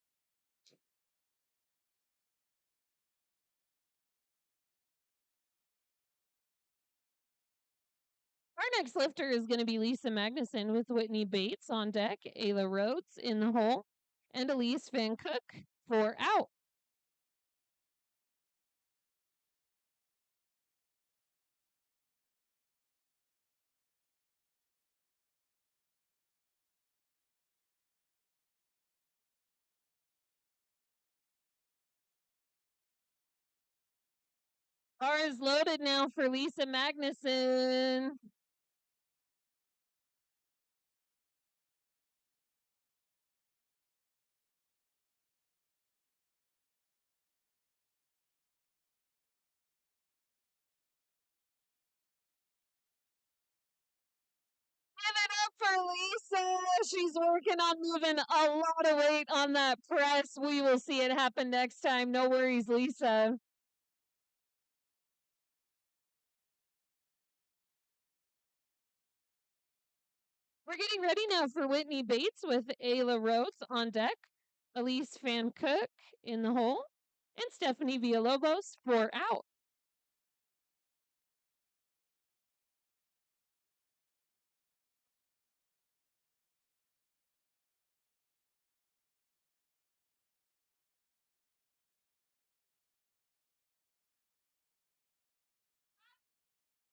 Our next lifter is going to be Lisa Magnuson with Whitney Bates on deck, Ayla Rhodes in the hole, and Elise Van Cook for out. Bar is loaded now for Lisa Magnuson. Give it up for Lisa. She's working on moving a lot of weight on that press. We will see it happen next time. No worries, Lisa. We're getting ready now for Whitney Bates with Ayla Rhodes on deck, Elise Van Cook in the hole, and Stephanie Villalobos for out.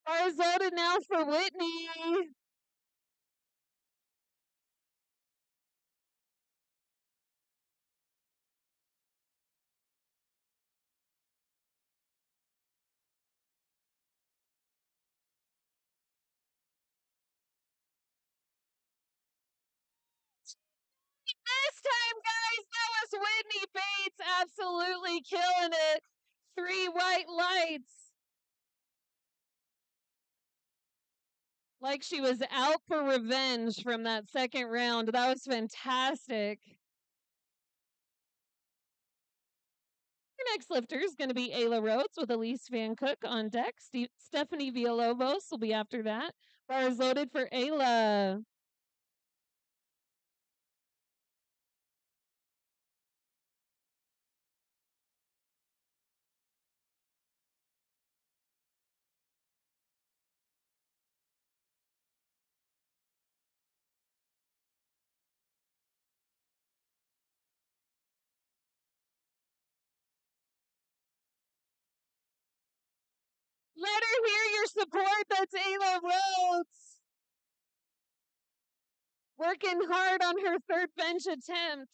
Bar is loaded now for Whitney. This time, guys, that was Whitney Bates absolutely killing it. 3 white lights. Like she was out for revenge from that second round. That was fantastic. Our next lifter is going to be Ayla Rhodes with Elise Van Cook on deck. Stephanie Villalobos will be after that. Bar is loaded for Ayla. Let her hear your support. That's Ayla Rhodes. Working hard on her third bench attempt.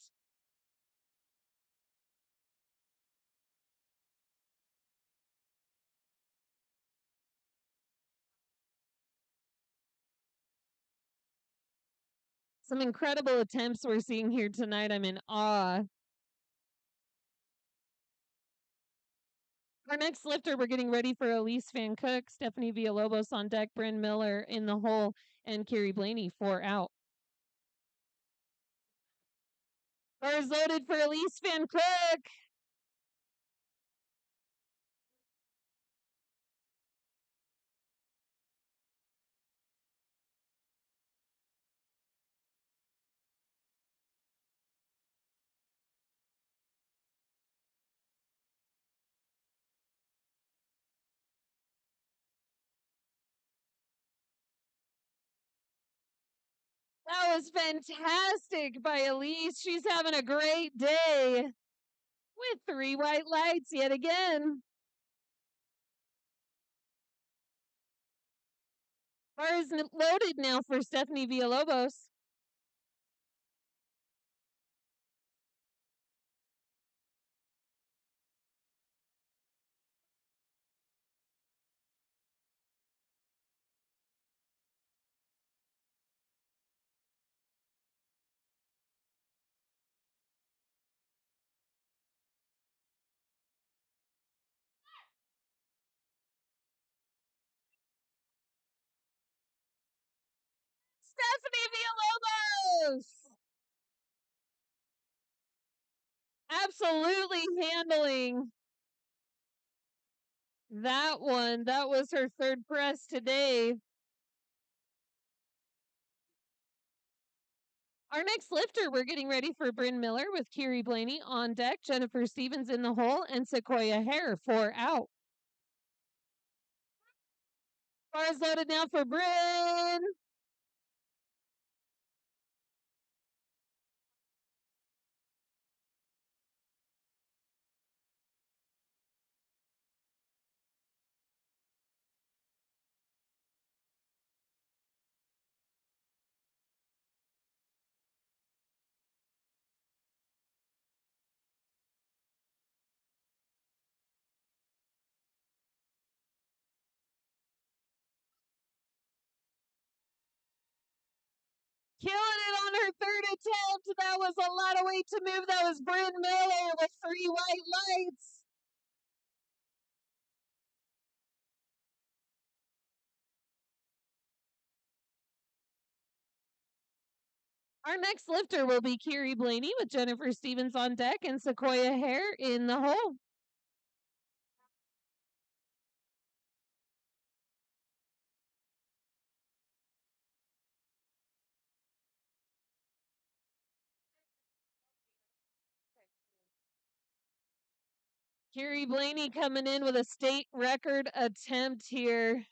Some incredible attempts we're seeing here tonight. I'm in awe. Our next lifter, we're getting ready for Elise Van Cook, Stephanie Villalobos on deck, Bryn Miller in the hole, and Carrie Blaney for out. Bars loaded for Elise Van Cook. That was fantastic by Elise. She's having a great day with 3 white lights yet again. Bar is loaded now for Stephanie Villalobos. Stephanie Villalobos! Absolutely handling that one. That was her third press today. Our next lifter, we're getting ready for Bryn Miller with Kiri Blaney on deck, Jennifer Stevens in the hole, and Sequoia Hare 4 out. Bars loaded now for Bryn. Killing it on her third attempt. That was a lot of weight to move. That was Bryn Miller with 3 white lights. Our next lifter will be Kiri Blaney with Jennifer Stevens on deck and Sequoia Hare in the hole. Kiri Blaney coming in with a state record attempt here.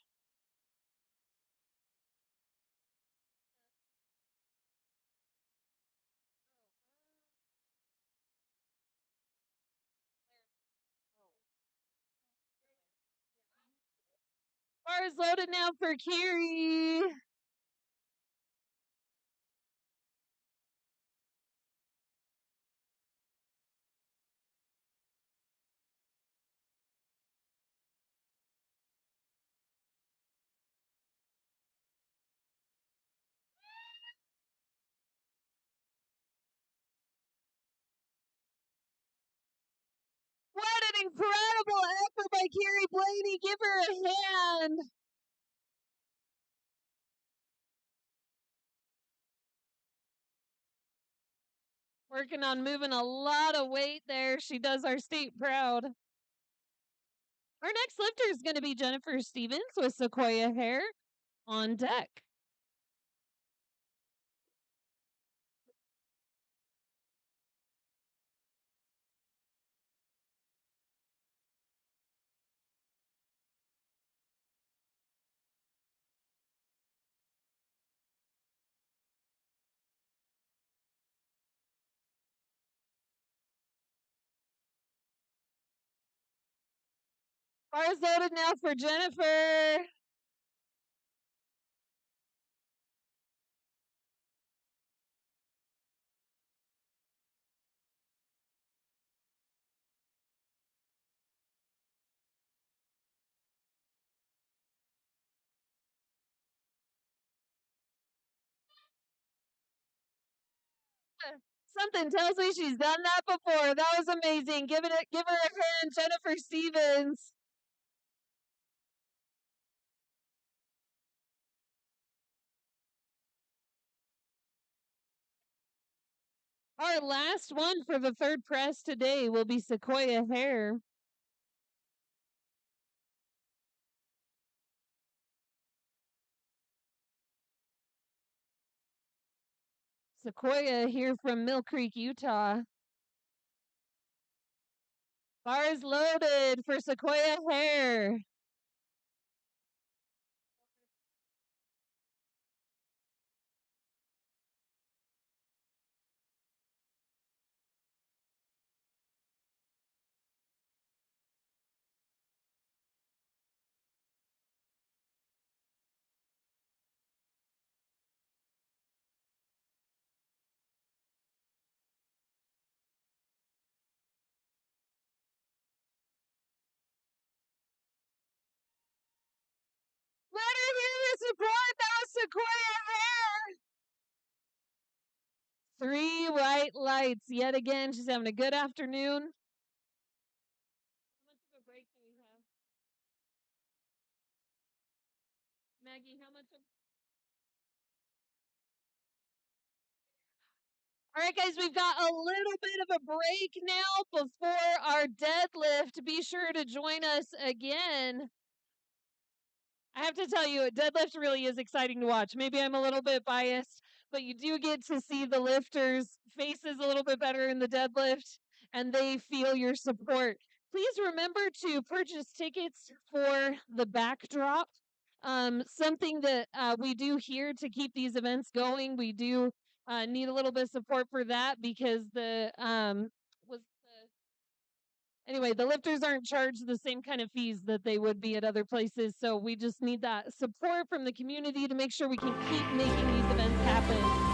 Bars loaded now for Kiri. What an incredible effort by Kiri Blaney. Give her a hand. Working on moving a lot of weight there. She does our state proud. Our next lifter is going to be Jennifer Stevens with Sequoia Hare on deck. Bars loaded now for Jennifer. Something tells me she's done that before. That was amazing. Give her a hand, Jennifer Stevens. Our last one for the third press today will be Sequoia Hare. Sequoia here from Mill Creek, Utah. Bars loaded for Sequoia Hare. Let her hear the support. That was Sequoia Hare. 3 white lights. Yet again, she's having a good afternoon. How much of a break do we have? Maggie, how much of... All right, guys, we've got a little bit of a break now before our deadlift. Be sure to join us again. I have to tell you, deadlift really is exciting to watch. Maybe I'm a little bit biased, but you do get to see the lifters' faces a little bit better in the deadlift, and they feel your support. Please remember to purchase tickets for the backdrop. Something that we do here to keep these events going. We do need a little bit of support for that because anyway, the lifters aren't charged the same kind of fees that they would be at other places. So we just need that support from the community to make sure we can keep making these events happen.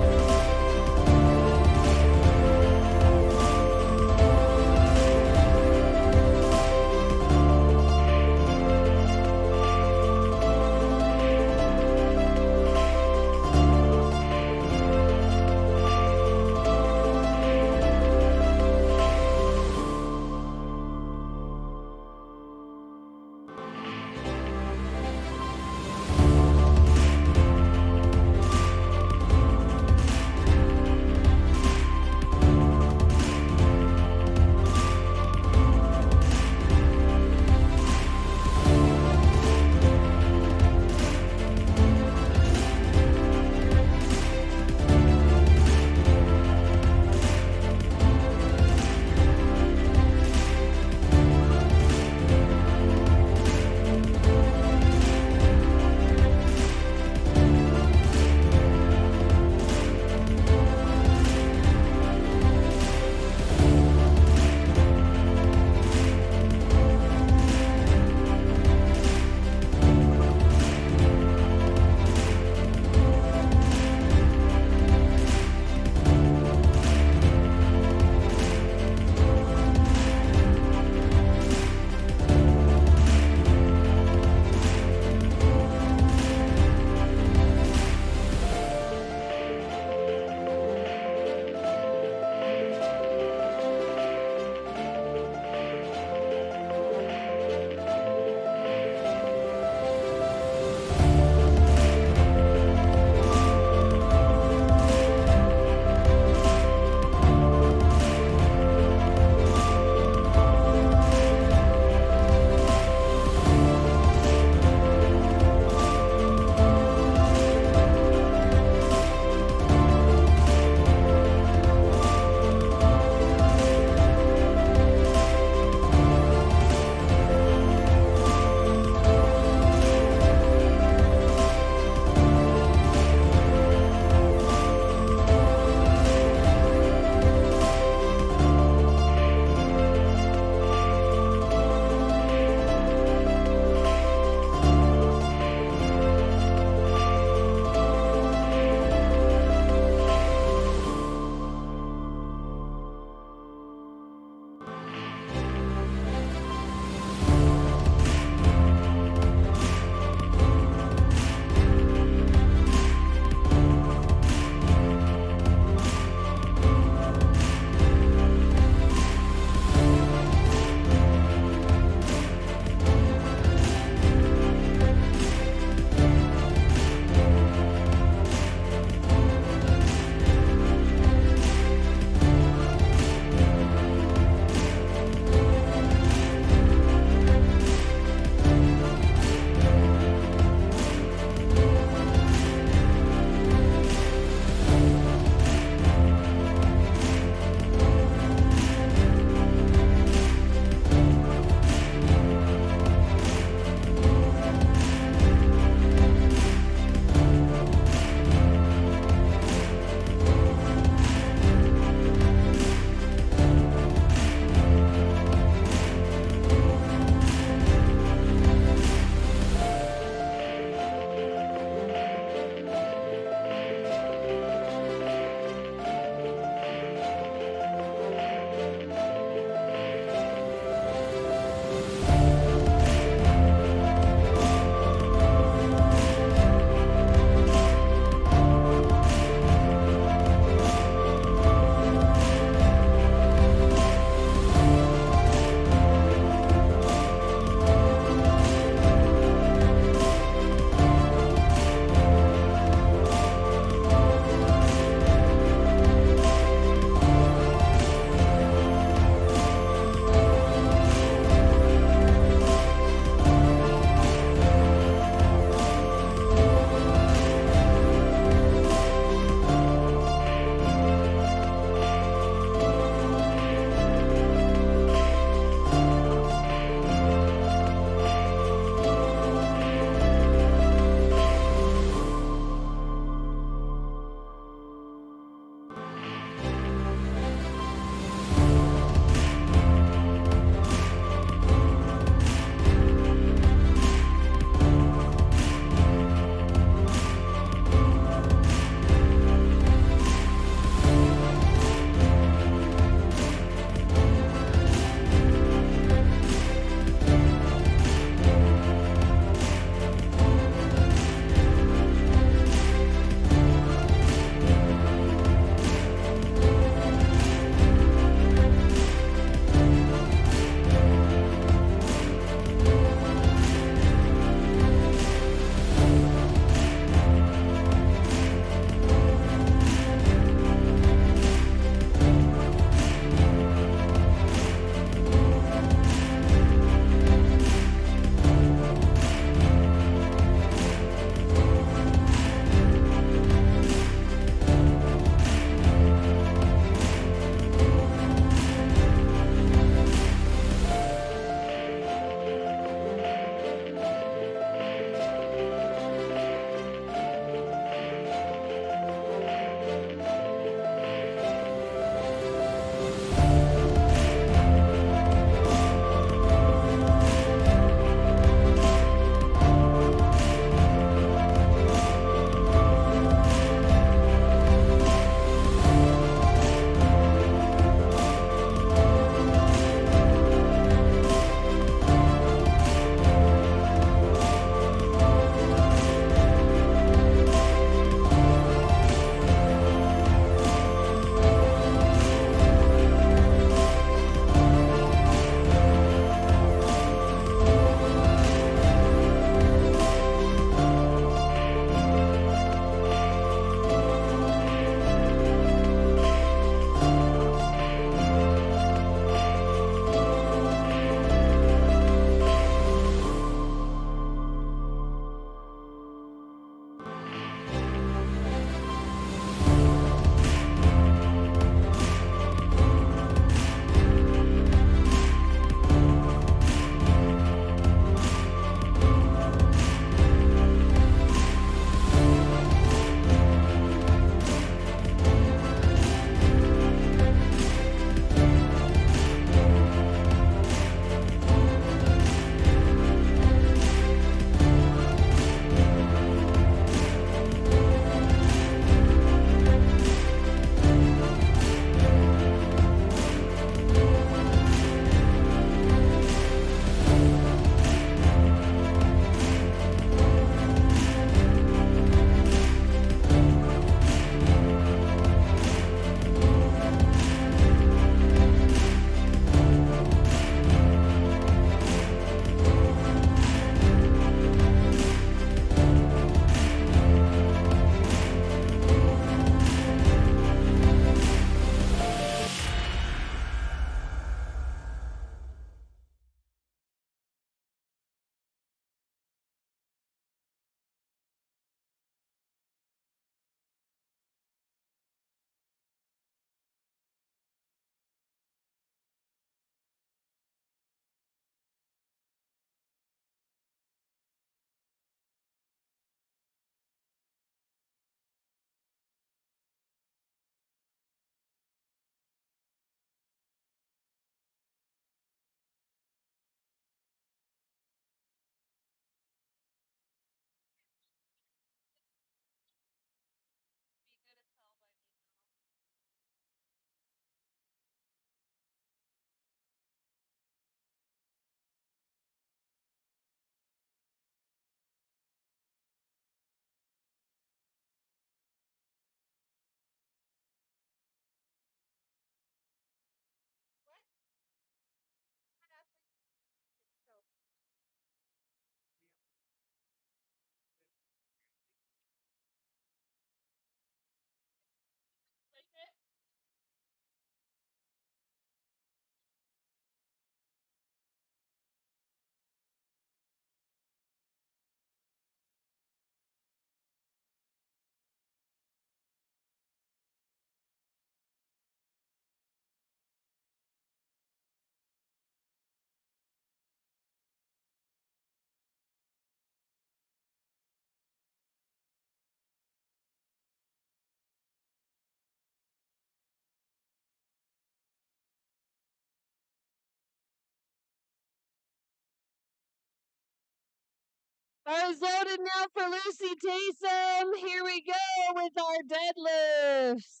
Bar is loaded now for Lucy Taysom. Here we go with our deadlifts.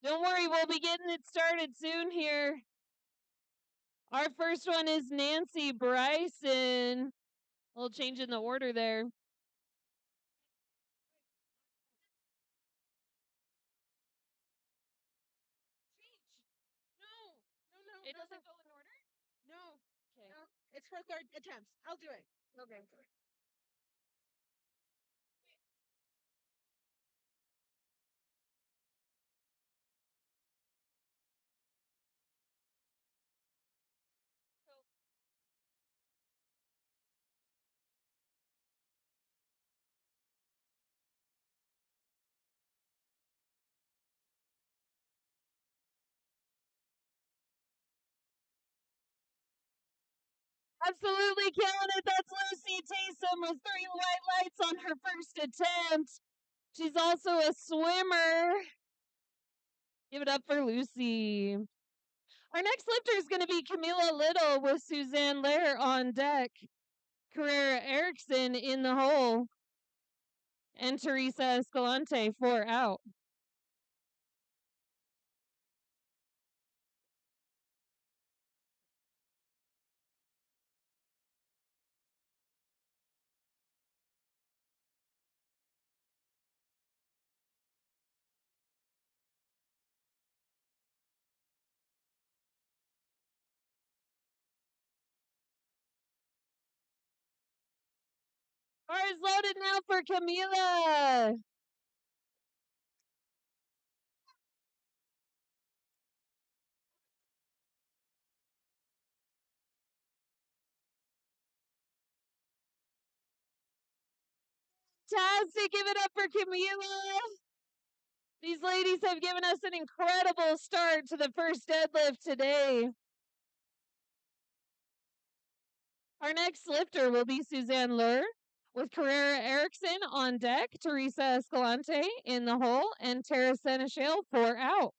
Don't worry, we'll be getting it started soon here. Our first one is Nancy Bryson. A little change in the order there. No. It doesn't go in order? No. Okay. No. It's for third attempts. I'll do it. Okay. Absolutely killing it. That's Lucy Taysom with 3 white lights on her first attempt. She's also a swimmer. Give it up for Lucy. Our next lifter is going to be Camila Little with Suzanne Lair on deck. Carrera Erickson in the hole. And Teresa Escalante 4 out. Bar is loaded now for Camila. Fantastic. Give it up for Camila. These ladies have given us an incredible start to the first deadlift today. Our next lifter will be Suzanne Lur with Carrera Erickson on deck, Teresa Escalante in the hole, and Tara Seneschal 4 out.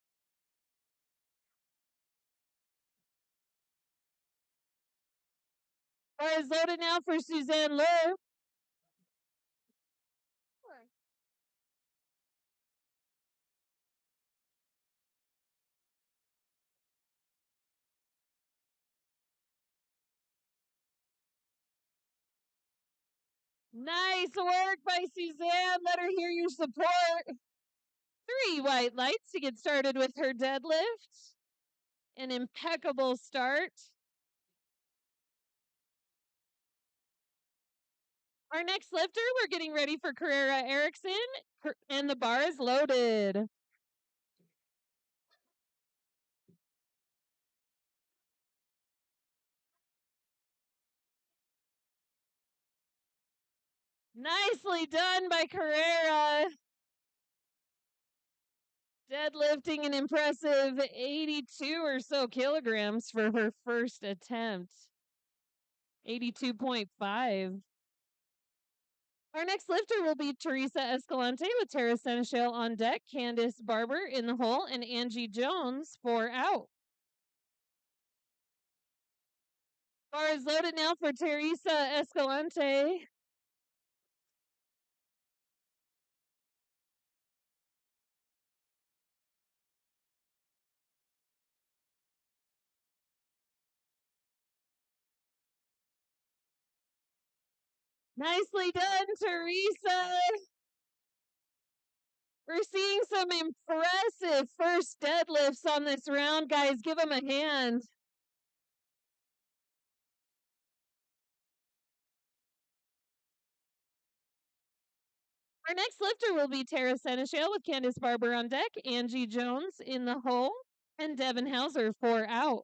Bar is loaded now for Suzanne Lur. Nice work by Suzanne. Let her hear your support. 3 white lights to get started with her deadlift. An impeccable start. Our next lifter, we're getting ready for Carrera Erickson, and the bar is loaded. Nicely done by Carrera. Deadlifting an impressive 82 or so kilograms for her first attempt. 82.5. Our next lifter will be Teresa Escalante with Tara Seneschal on deck, Candice Barber in the hole, and Angie Jones 4 out. Bar is loaded now for Teresa Escalante. Nicely done, Teresa. We're seeing some impressive first deadlifts on this round, guys. Give them a hand. Our next lifter will be Tara Seneschal with Candice Barber on deck, Angie Jones in the hole, and Devin Hauser 4 out.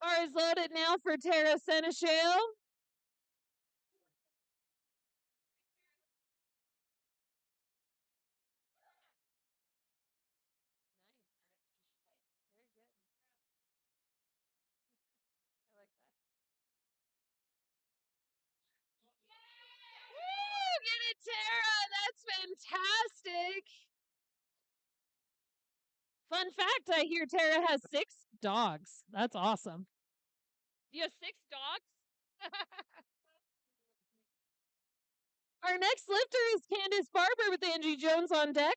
Bar is loaded now for Tara Seneschal. Fun fact, I hear Tara has 6 dogs. That's awesome. You have 6 dogs? Our next lifter is Candace Barber with Angie Jones on deck.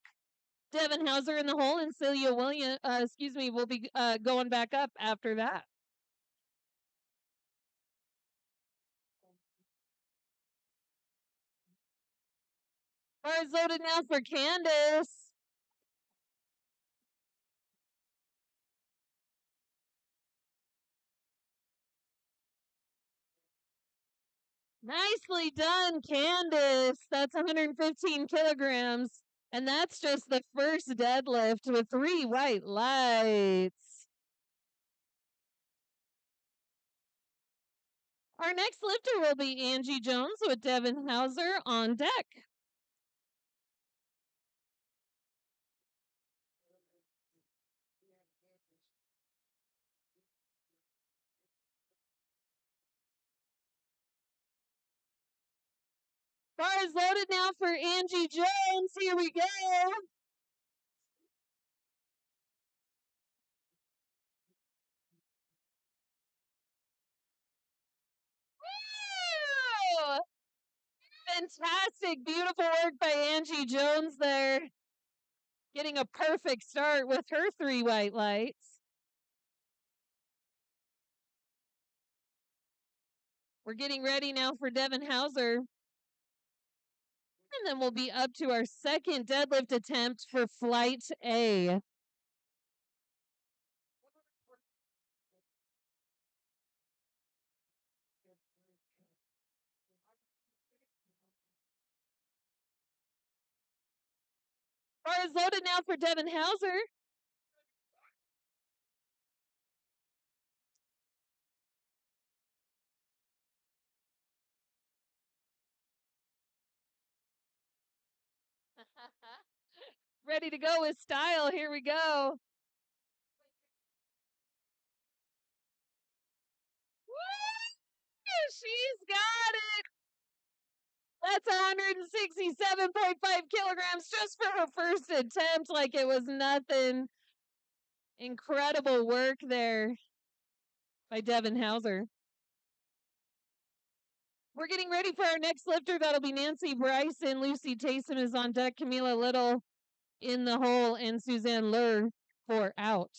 Devin Hauser in the hole and Celia Williams, will be going back up after that. Bar is loaded now for Candace. Nicely done, Candace. That's 115 kilograms. And that's just the first deadlift with 3 white lights. Our next lifter will be Angie Jones with Devin Hauser on deck. Bar is loaded now for Angie Jones. Here we go. Woo! Fantastic, beautiful work by Angie Jones there. Getting a perfect start with her 3 white lights. We're getting ready now for Devin Hauser. And then we'll be up to our second deadlift attempt for Flight A. Bar is loaded now for Devin Hauser. Ready to go with style. Here we go. Woo! She's got it. That's 167.5 kilograms just for her first attempt, like it was nothing. Incredible work there by Devin Hauser. We're getting ready for our next lifter. That'll be Nancy Bryson. Lucy Taysom is on deck. Camila Little in the hole, and Suzanne Lur for out.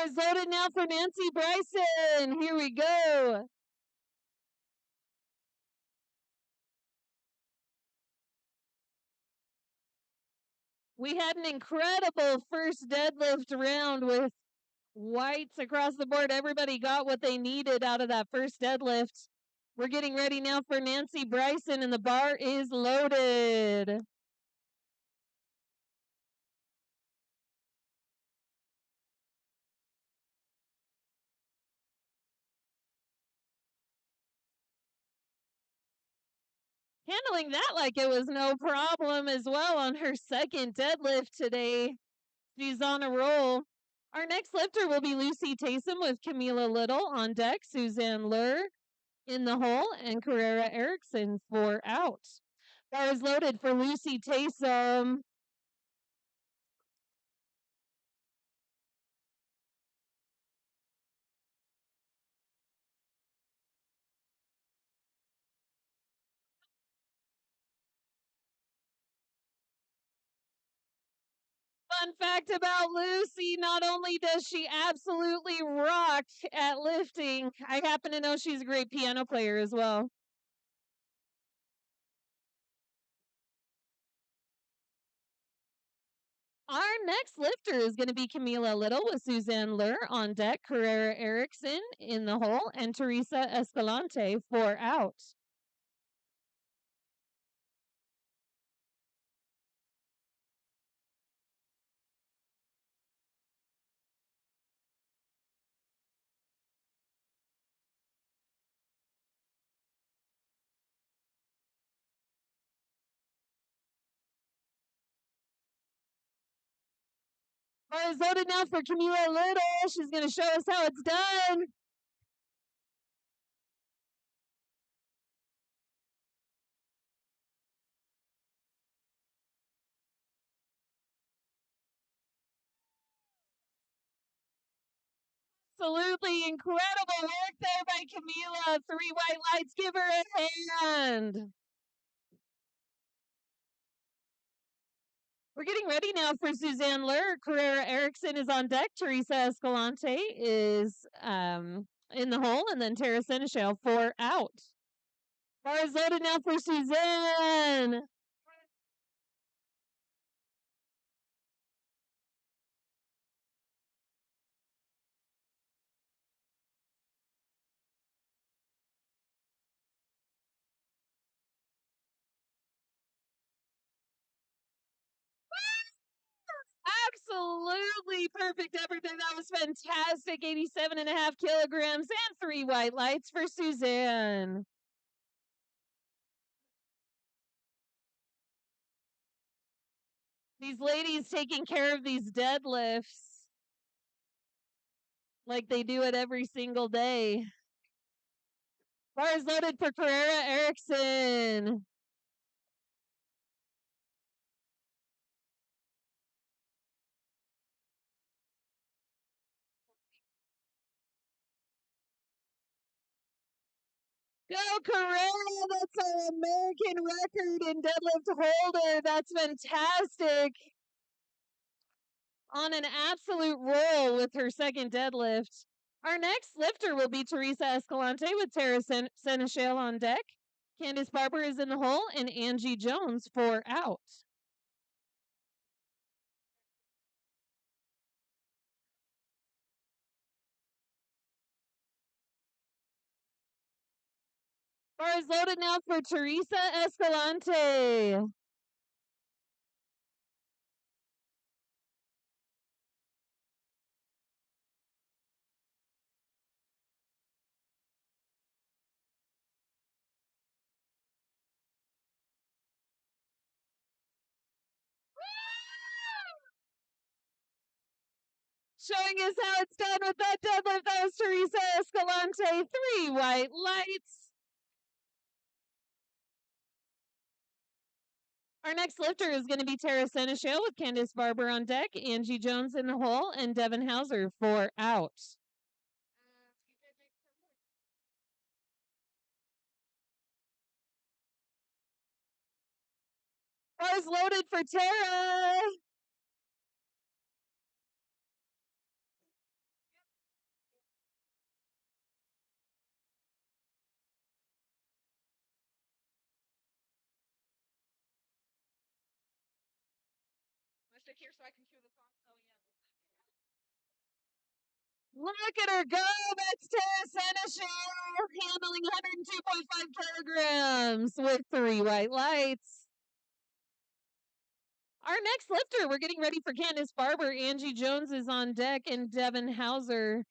Is loaded now for Nancy Bryson. Here we go. We had an incredible first deadlift round with whites across the board. Everybody got what they needed out of that first deadlift. We're getting ready now for Nancy Bryson, and the bar is loaded. Handling that like it was no problem as well on her second deadlift today. She's on a roll. Our next lifter will be Lucy Taysom with Camila Little on deck, Suzanne Lur in the hole, and Carrera Erickson for out. Bar is loaded for Lucy Taysom. Fun fact about Lucy, not only does she absolutely rock at lifting, I happen to know she's a great piano player as well. Our next lifter is going to be Camila Little with Suzanne Lur on deck, Carrera Erickson in the hole, and Teresa Escalante for out. Bar is loaded now for Camila Little. She's going to show us how it's done. Absolutely incredible work there by Camila. 3 white lights. Give her a hand. We're getting ready now for Suzanne Lur. Carrera Erickson is on deck. Teresa Escalante is in the hole. And then Tara Seneschal 4 out. Bar is loaded now for Suzanne. Absolutely perfect everything. That was fantastic. 87.5 kilograms and 3 white lights for Suzanne. These ladies taking care of these deadlifts like they do it every single day. Bar is loaded for Carrera Erickson. Go Carrera! That's an American record in deadlift holder. That's fantastic. On an absolute roll with her second deadlift. Our next lifter will be Teresa Escalante with Tara Seneschal on deck. Candace Barber is in the hole, and Angie Jones 4 out. Bar is loaded now for Teresa Escalante. Showing us how it's done with that deadlift. That was Teresa Escalante. 3 white lights. Our next lifter is going to be Tara Seneschal with Candace Barber on deck, Angie Jones in the hole, and Devin Hauser 4 out. Bars loaded for Tara. Let's stick here so I can cue the song. Oh yeah. Look at her go. That's Tara Seneschal handling 102.5 kilograms with 3 white lights. Our next lifter, we're getting ready for Candace Barber. Angie Jones is on deck, and Devin Hauser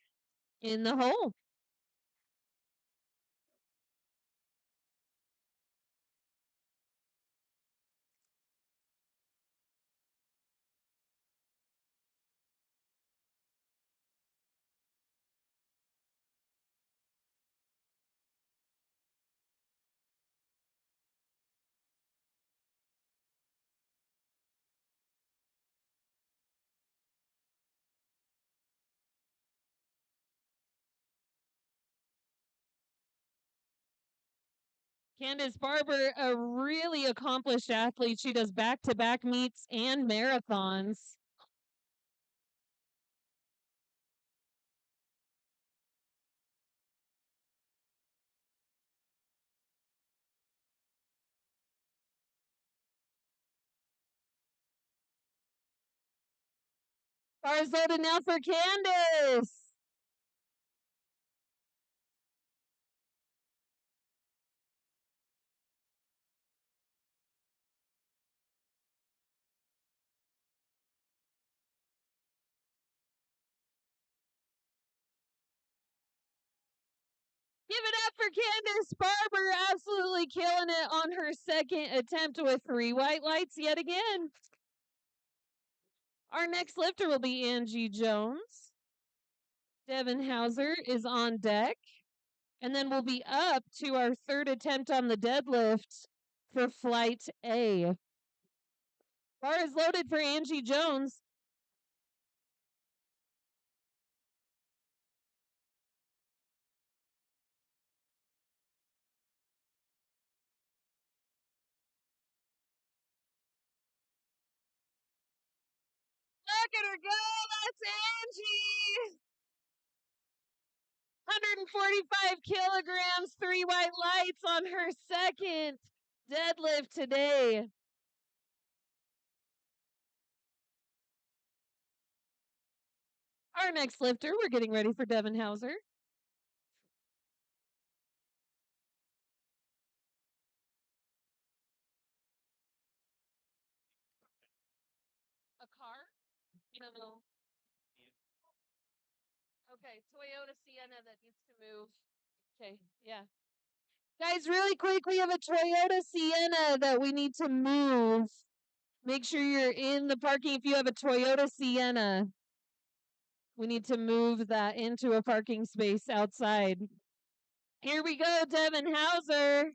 in the hole. Candace Barber, a really accomplished athlete. She does back-to-back meets and marathons. Bars loaded now for Candace. Give it up for Candace Barber, absolutely killing it on her second attempt with 3 white lights yet again. Our next lifter will be Angie Jones. Devin Hauser is on deck. And then we'll be up to our third attempt on the deadlift for flight A. Bar is loaded for Angie Jones. Look at her go. That's Angie. 145 kilograms, 3 white lights on her second deadlift today. Our next lifter, we're getting ready for Devin Hauser. A car? No. Okay, Toyota Sienna that needs to move. Okay, yeah. Guys, really quick, we have a Toyota Sienna that we need to move. Make sure you're in the parking if you have a Toyota Sienna. We need to move that into a parking space outside. Here we go, Devin Hauser.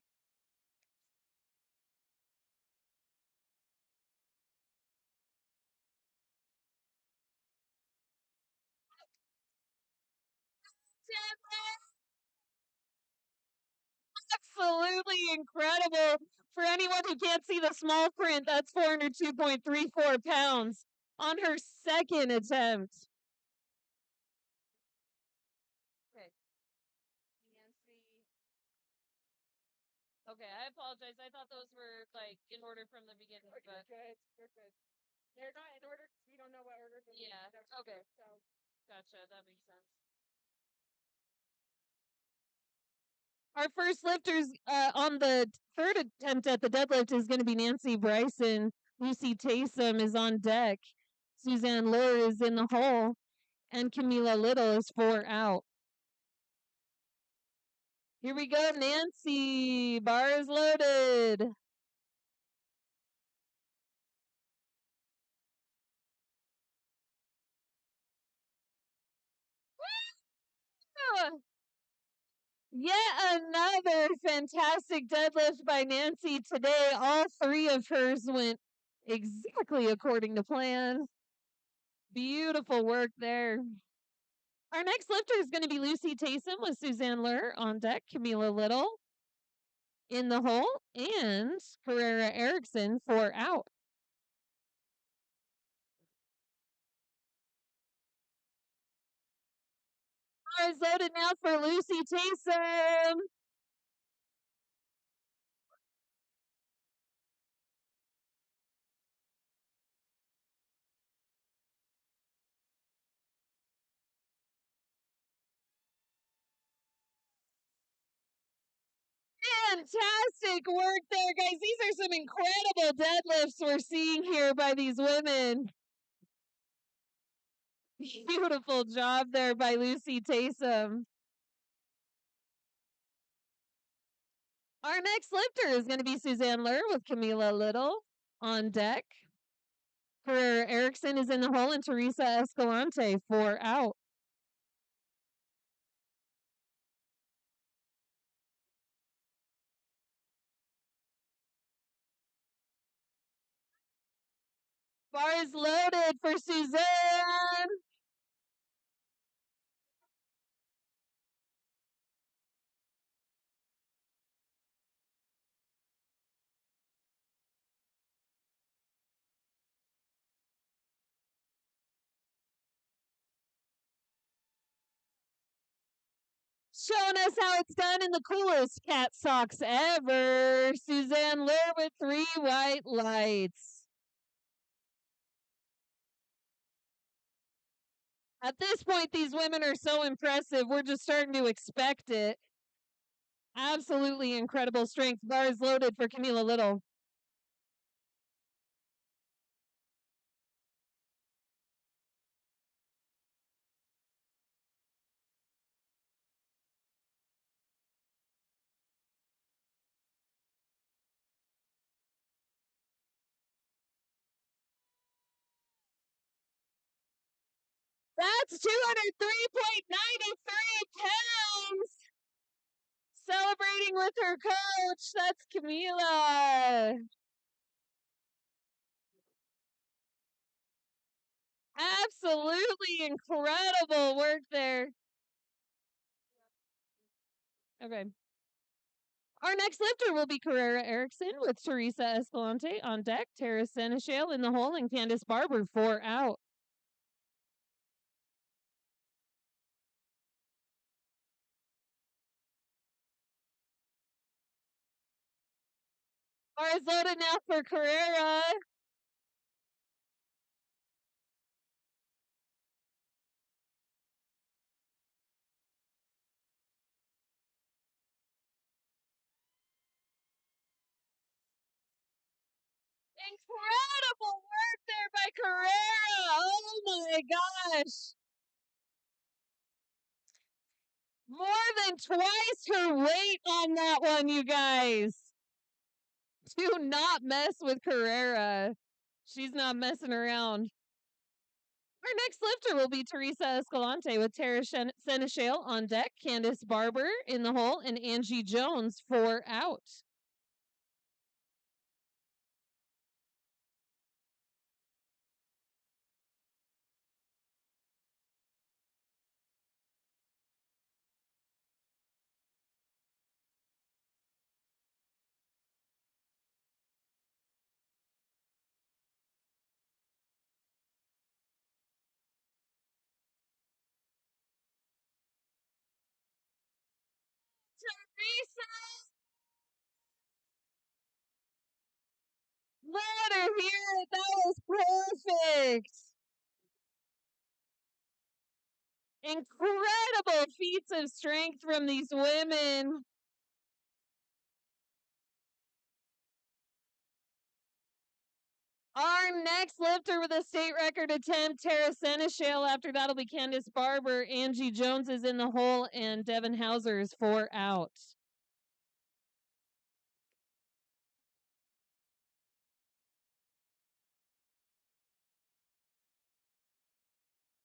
Absolutely incredible. For anyone who can't see the small print, that's 402.34 pounds on her second attempt. Okay. Nancy. Okay, I apologize. I thought those were like in order from the beginning, but Good. You're good. They're not in order because we don't know what order they're in. yeah. Okay. So Gotcha. That makes sense. Our first lifters on the third attempt at the deadlift is going to be Nancy Bryson. Lucy Taysom is on deck. Suzanne Lure is in the hole. And Camila Little is 4 out. Here we go, Nancy. Bar is loaded. Woo! Yet another fantastic deadlift by Nancy today. All three of hers went exactly according to plan. Beautiful work there. Our next lifter is going to be Lucy Taysom with Suzanne Lure on deck, Camila Little in the hole, and Herrera Erickson 4 out. Bar is loaded now for Lucy Taysom. Fantastic work there, guys. These are some incredible deadlifts we're seeing here by these women. Beautiful job there by Lucy Taysom. Our next lifter is going to be Suzanne Lure with Camila Little on deck. Herrera Erickson is in the hole, and Teresa Escalante 4 out. Bar is loaded for Suzanne. Showing us how it's done in the coolest cat socks ever. Suzanne Lure with 3 white lights. At this point, these women are so impressive. We're just starting to expect it. Absolutely incredible strength. Bars loaded for Camila Little. That's 203.93 pounds. Celebrating with her coach. That's Camila. Absolutely incredible work there. Okay. Our next lifter will be Carrera Erickson with Teresa Escalante on deck, Tara Seneschal in the hole, and Candace Barber 4 out. Bar is loaded now for Carrera. Incredible work there by Carrera. Oh my gosh. More than twice her weight on that one, you guys. Do not mess with Carrera. She's not messing around. Our next lifter will be Teresa Escalante with Tara Seneschal on deck, Candace Barber in the hole, and Angie Jones 4 out. Teresa! Let her hear it. That was perfect. Incredible feats of strength from these women. Our next lifter with a state record attempt, Tara Seneschal. After that'll be Candace Barber. Angie Jones is in the hole, and Devin Hauser is 4 out.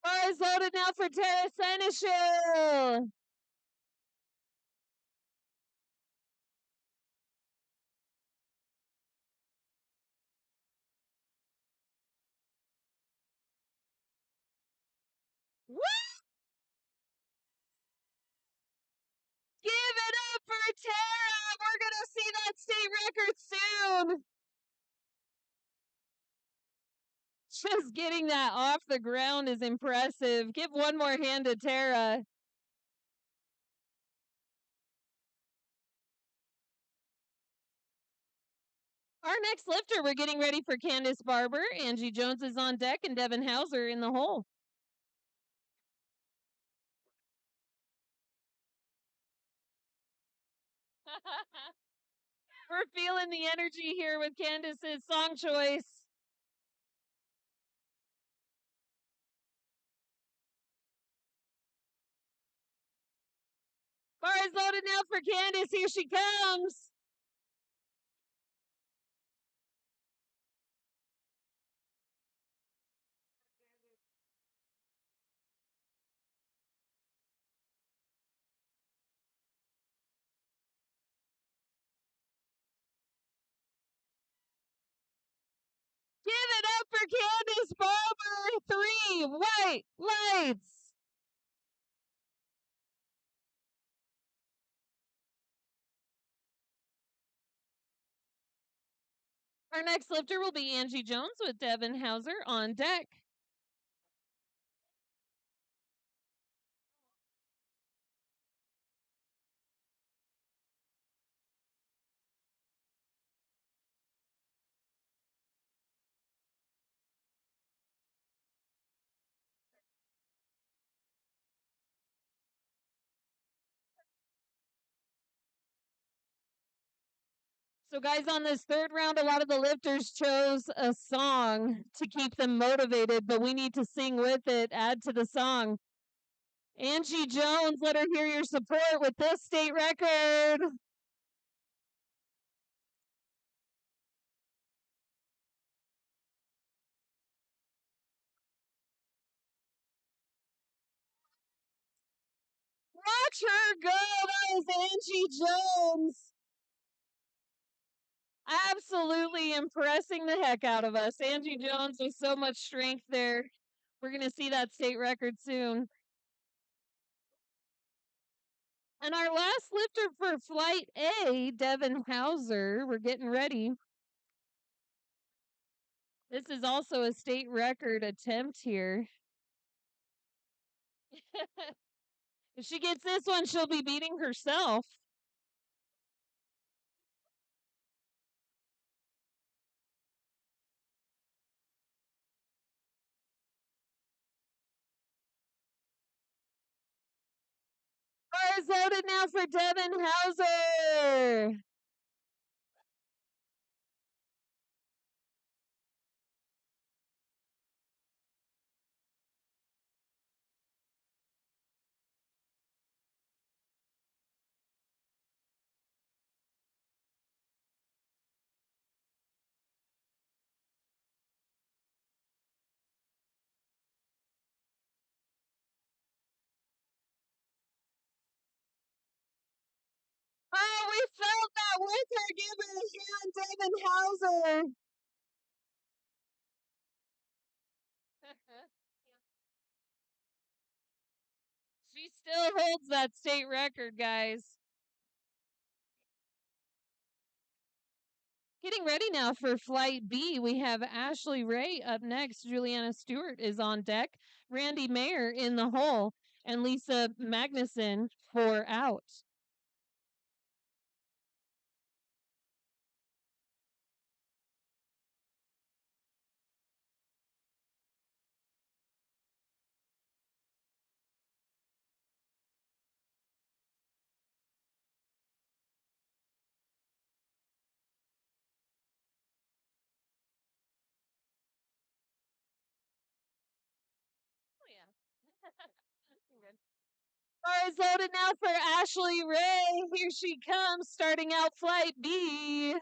Bar is loaded now for Tara Seneschal. Woo! Give it up for Tara. We're going to see that state record soon. Just getting that off the ground is impressive. Give one more hand to Tara. Our next lifter, we're getting ready for Candace Barber. Angie Jones is on deck, and Devin Hauser in the hole. We're feeling the energy here with Candace's song choice. Bar is loaded now for Candace. Here she comes. Give it up for Candace Barber. 3 white lights. Our next lifter will be Angie Jones with Devin Hauser on deck. So, guys, on this third round, a lot of the lifters chose a song to keep them motivated, but we need to sing with it, add to the song. Angie Jones, let her hear your support with this state record. Watch her go. That was Angie Jones. Absolutely impressing the heck out of us. Angie Jones with so much strength there. We're going to see that state record soon. And our last lifter for Flight A, Devin Hauser, we're getting ready. This is also a state record attempt here. If she gets this one, she'll be beating herself. Bar is loaded now for Devin Hauser. Oh, we felt that with her. Give it a hand, Devin Hauser. She still holds that state record, guys. Getting ready now for Flight B, we have Ashley Ray up next. Juliana Stewart is on deck. Randy Mayer in the hole. And Lisa Magnuson for out. Bar is loaded now for Ashley Ray. Here she comes, starting out Flight B.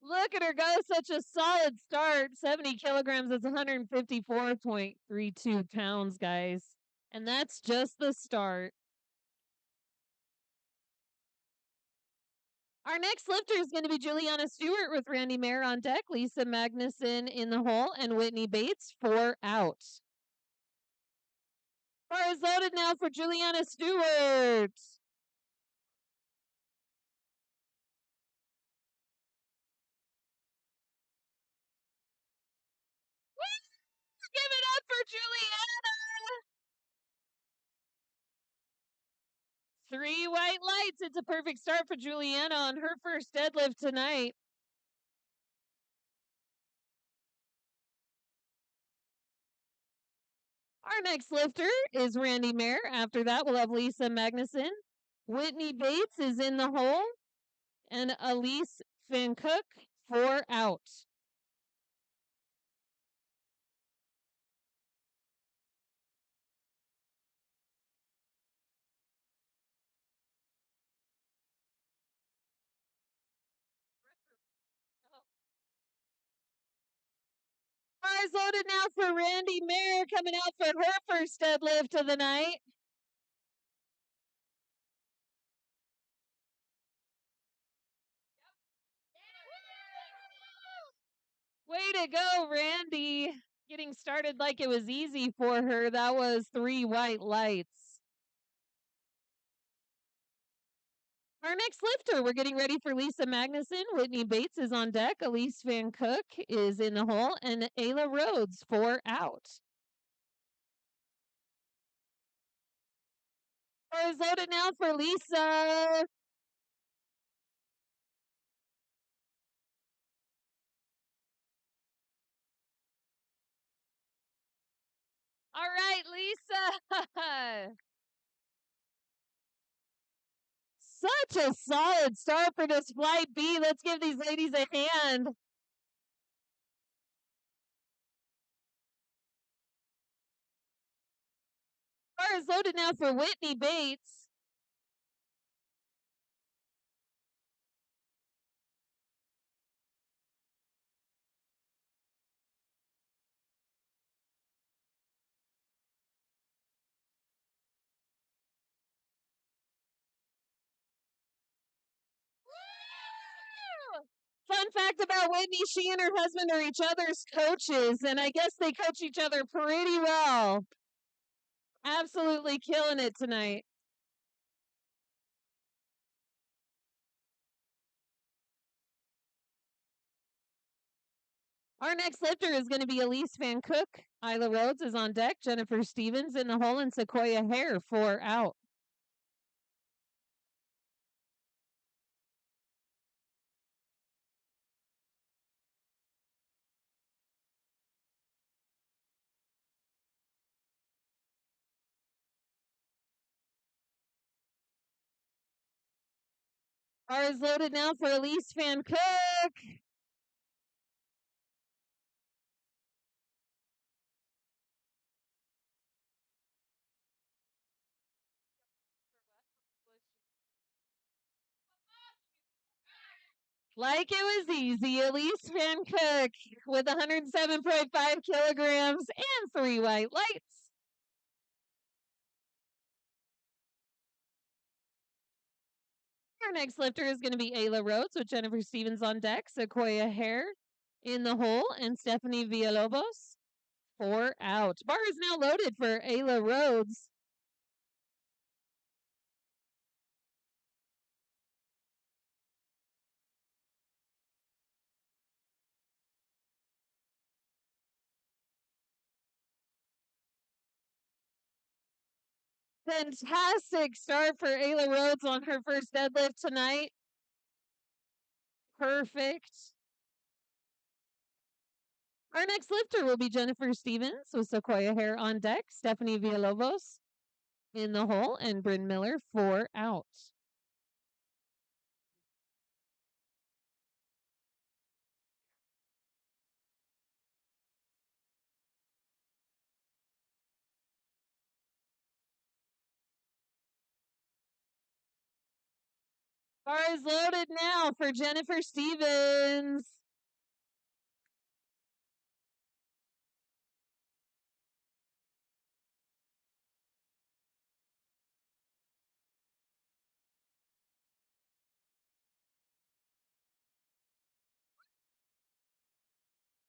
Look at her go. Such a solid start. 70 kilograms. That's 154.32 pounds, guys. And that's just the start. Our next lifter is going to be Juliana Stewart with Randy Mayer on deck, Lisa Magnuson in the hole, and Whitney Bates for out. Bar is loaded now for Juliana Stewart. Give it up for Juliana. 3 white lights. It's a perfect start for Juliana on her first deadlift tonight. Our next lifter is Randy Mayer. After that, we'll have Lisa Magnuson. Whitney Bates is in the hole. And Elise Van Cook for out. Bars loaded now for Randy Mayer coming out for her first deadlift of the night. Way to go, Randy. Getting started like it was easy for her. That was 3 white lights. Our next lifter, we're getting ready for Lisa Magnuson. Whitney Bates is on deck. Elise Van Cook is in the hole. And Ayla Rhodes for out. Is loaded now for Lisa. All right, Lisa. Such a solid start for this Flight B. Let's give these ladies a hand. Bar is loaded now for Whitney Bates. Fun fact about Whitney, she and her husband are each other's coaches, and I guess they coach each other pretty well. Absolutely killing it tonight. Our next lifter is going to be Elise Van Cook. Isla Rhodes is on deck. Jennifer Stevens in the hole, and Sequoia Hare 4 out. Bar is loaded now for Elise Van Cook. Like it was easy, Elise Van Cook with 107.5 kilograms and 3 white lights. Our next lifter is going to be Ayla Rhodes with Jennifer Stevens on deck, Sequoia Hare in the hole, and Stephanie Villalobos 4 out. Bar is now loaded for Ayla Rhodes. Fantastic start for Ayla Rhodes on her first deadlift tonight. Perfect. Our next lifter will be Jennifer Stevens with Sequoia Hare on deck, Stephanie Villalobos in the hole, and Bryn Miller 4 out. Bar is loaded now for Jennifer Stevens.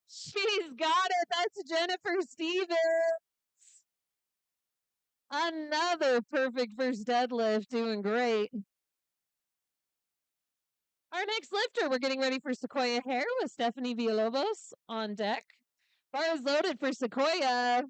She's got it. That's Jennifer Stevens. Another perfect first deadlift, doing great. Our next lifter, we're getting ready for Sequoia Hare with Stephanie Villalobos on deck. Bar is loaded for Sequoia.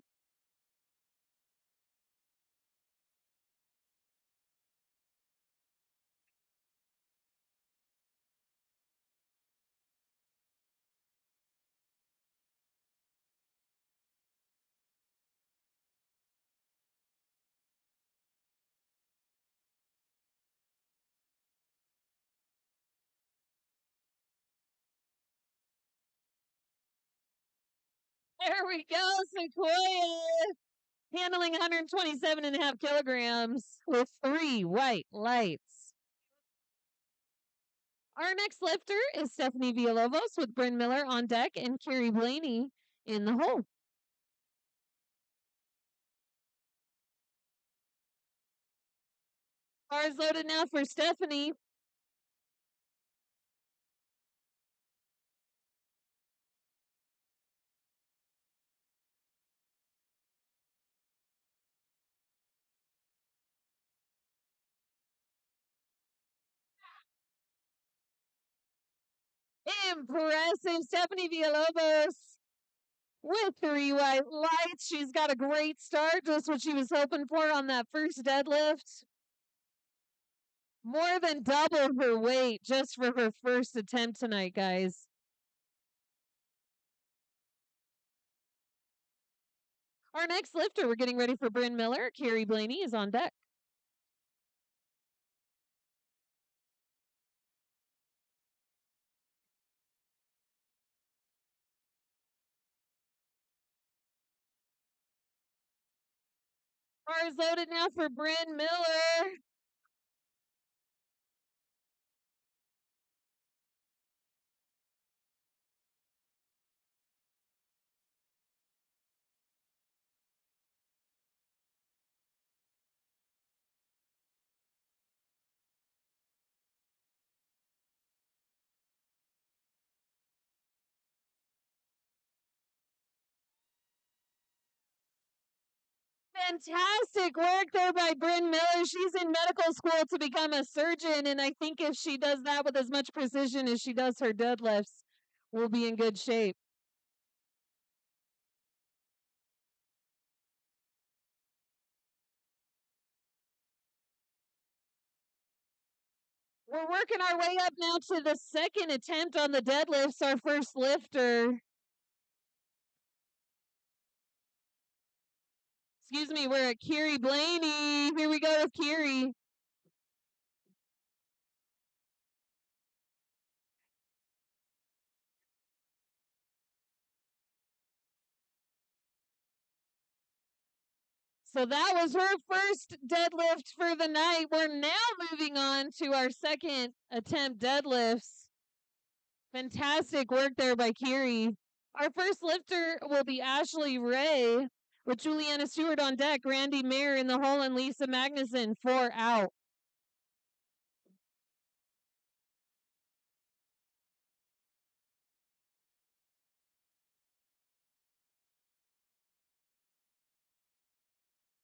There we go, Sequoia. Handling 127.5 kilograms with 3 white lights. Our next lifter is Stephanie Villalobos with Bryn Miller on deck and Carrie Blaney in the hole. Bars loaded now for Stephanie. Impressive, Stephanie Villalobos with 3 white lights. She's got a great start, just what she was hoping for on that first deadlift. More than double her weight just for her first attempt tonight, guys. Our next lifter, we're getting ready for Bryn Miller. Carrie Blaney is on deck. Bar is loaded now for Bryn Miller. Fantastic work there by Bryn Miller. She's in medical school to become a surgeon, and I think if she does that with as much precision as she does her deadlifts, we'll be in good shape. We're working our way up now to the second attempt on the deadlifts, our first lifter. Excuse me, we're at Kiri Blaney. Here we go with Kiri. So that was her first deadlift for the night. We're now moving on to our second attempt deadlifts. Fantastic work there by Kiri. Our first lifter will be Ashley Ray with Juliana Stewart on deck, Randy Mayer in the hole, and Lisa Magnuson 4 out.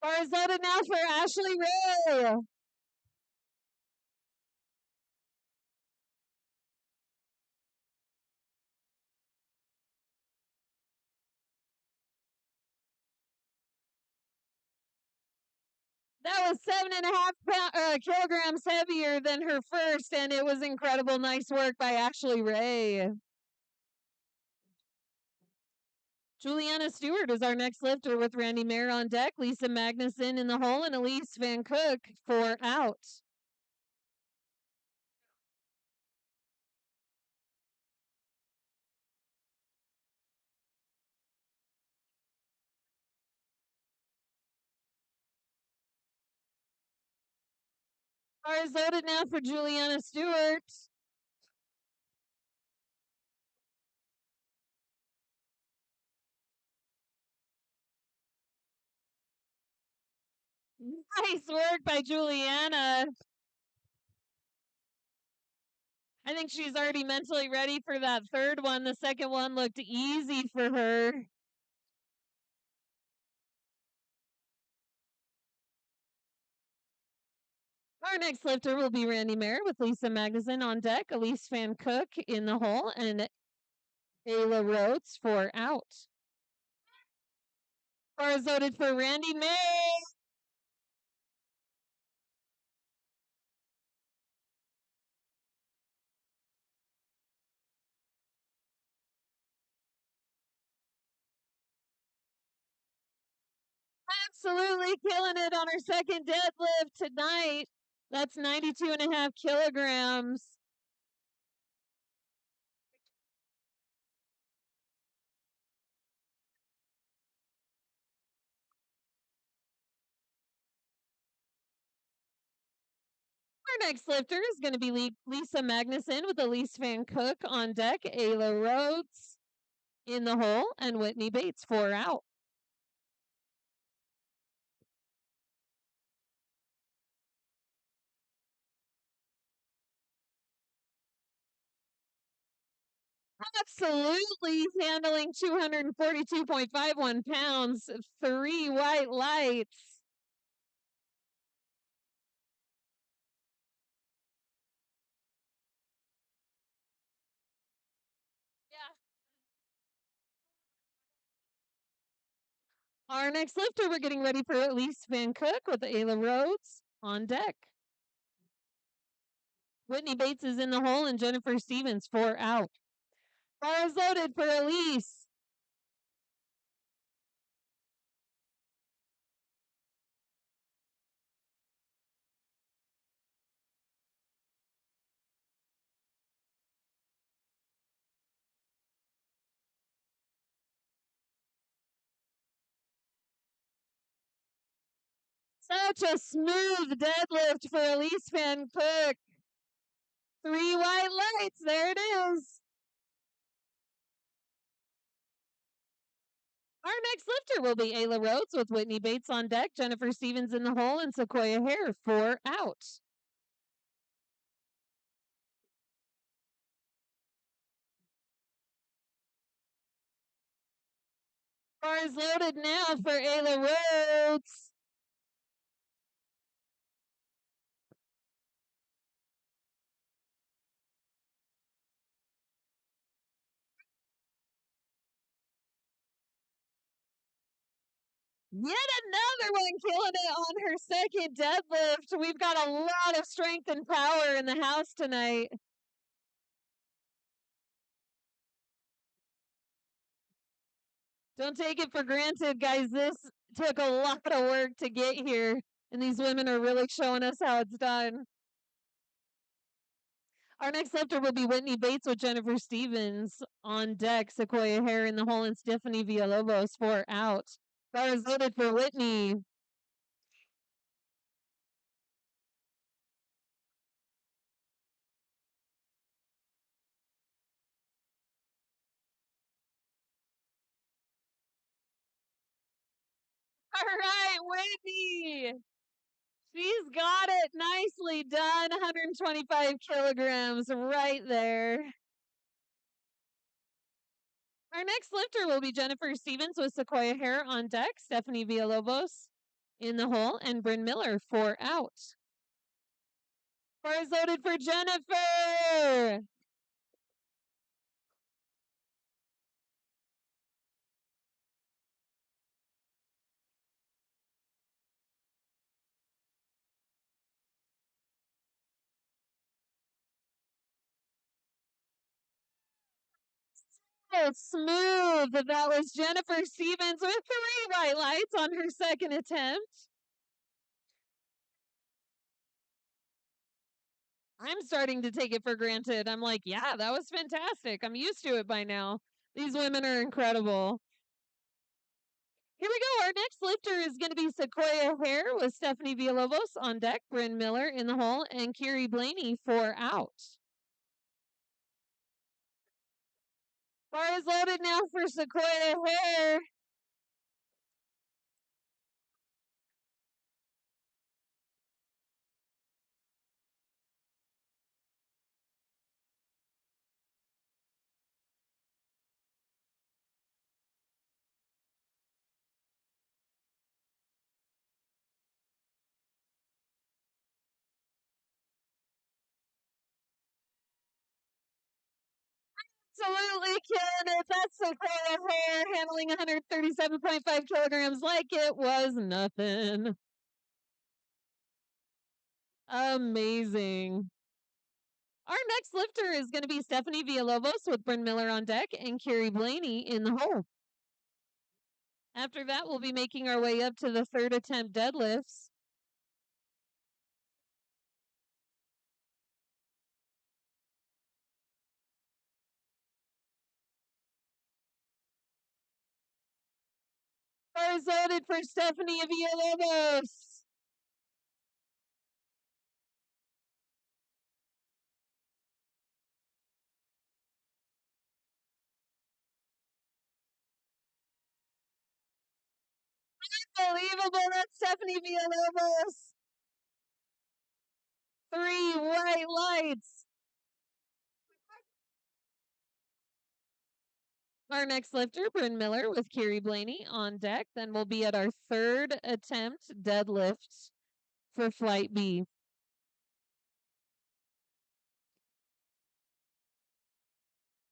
Bars loaded now for Ashley Ray. That was 7.5 kilograms heavier than her first, and it was incredible. Nice work by Ashley Ray. Juliana Stewart is our next lifter with Randy Mayer on deck, Lisa Magnuson in the hole, and Elise Van Cook 4 out. Bars loaded now for Juliana Stewart. Nice work by Juliana. I think she's already mentally ready for that third one. The second one looked easy for her. Our next lifter will be Randy Mayer with Lisa Magnuson on deck, Elise Van Cook in the hole, and Ayla Rhodes 4 out. Bars loaded for Randy Mayer. Absolutely killing it on her second deadlift tonight. That's 92.5 kilograms. Our next lifter is going to be Lisa Magnuson with Elise Van Cook on deck, Ayla Rhodes in the hole, and Whitney Bates 4 out. Absolutely handling 242.51 pounds, 3 white lights. Yeah. Our next lifter, we're getting ready for Elise Van Cook with Ayla Rhodes on deck. Whitney Bates is in the hole, and Jennifer Stevens 4 out. Bars loaded for Elise. Such a smooth deadlift for Elise Van Cook. 3 white lights. There it is. Our next lifter will be Ayla Rhodes with Whitney Bates on deck, Jennifer Stevens in the hole, and Sequoia Hare 4 out. Bars loaded now for Ayla Rhodes. Yet another one killing it on her second deadlift. We've got a lot of strength and power in the house tonight. Don't take it for granted, guys. This took a lot of work to get here, and these women are really showing us how it's done. Our next lifter will be Whitney Bates with Jennifer Stevens on deck. Sequoia Hare in the hole and Stephanie Villalobos 4 out. Bars loaded for Whitney. All right, Whitney. She's got it. Nicely done. 125 kilograms right there. Our next lifter will be Jennifer Stevens with Sequoia Hare on deck. Stephanie Villalobos in the hole and Bryn Miller 4 out. Bars loaded for Jennifer. So smooth. That was Jennifer Stevens with 3 white lights on her second attempt. I'm starting to take it for granted. I'm like, yeah, that was fantastic. I'm used to it by now. These women are incredible. Here we go. Our next lifter is going to be Sequoia Hare with Stephanie Villalobos on deck, Bryn Miller in the hole, and Kiri Blaney 4 out. Bar is loaded now for Sequoia Hare. Absolutely killing it. That's Sequoia Hare handling 137.5 kilograms like it was nothing. Amazing. Our next lifter is going to be Stephanie Villalobos with Bryn Miller on deck and Kiri Blaney in the hole. After that, we'll be making our way up to the third attempt deadlifts. Bars loaded for Stephanie Villalobos. Unbelievable. That's Stephanie Villalobos. 3 white lights. Our next lifter, Bryn Miller with Kiri Blaney on deck. Then we'll be at our third attempt deadlift for Flight B.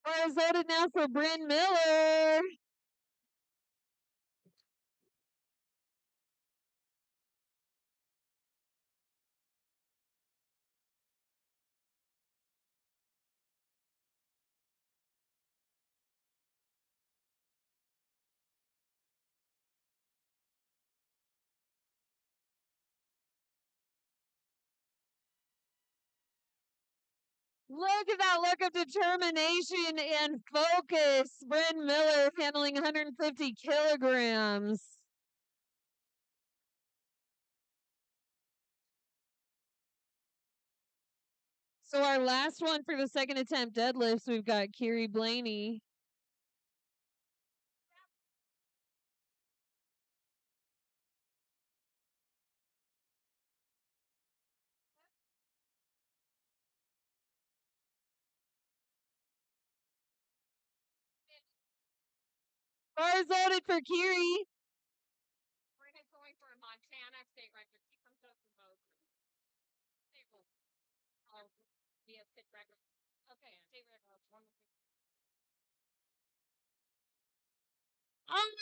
Bars loaded now for Bryn Miller. Look at that look of determination and focus. Bryn Miller handling 150 kilograms. So our last one for the second attempt deadlifts, we've got Kiri Blaney. Bars loaded for Kiri. We're going for a Montana state record. He comes up with both. We have state record. Okay, state record.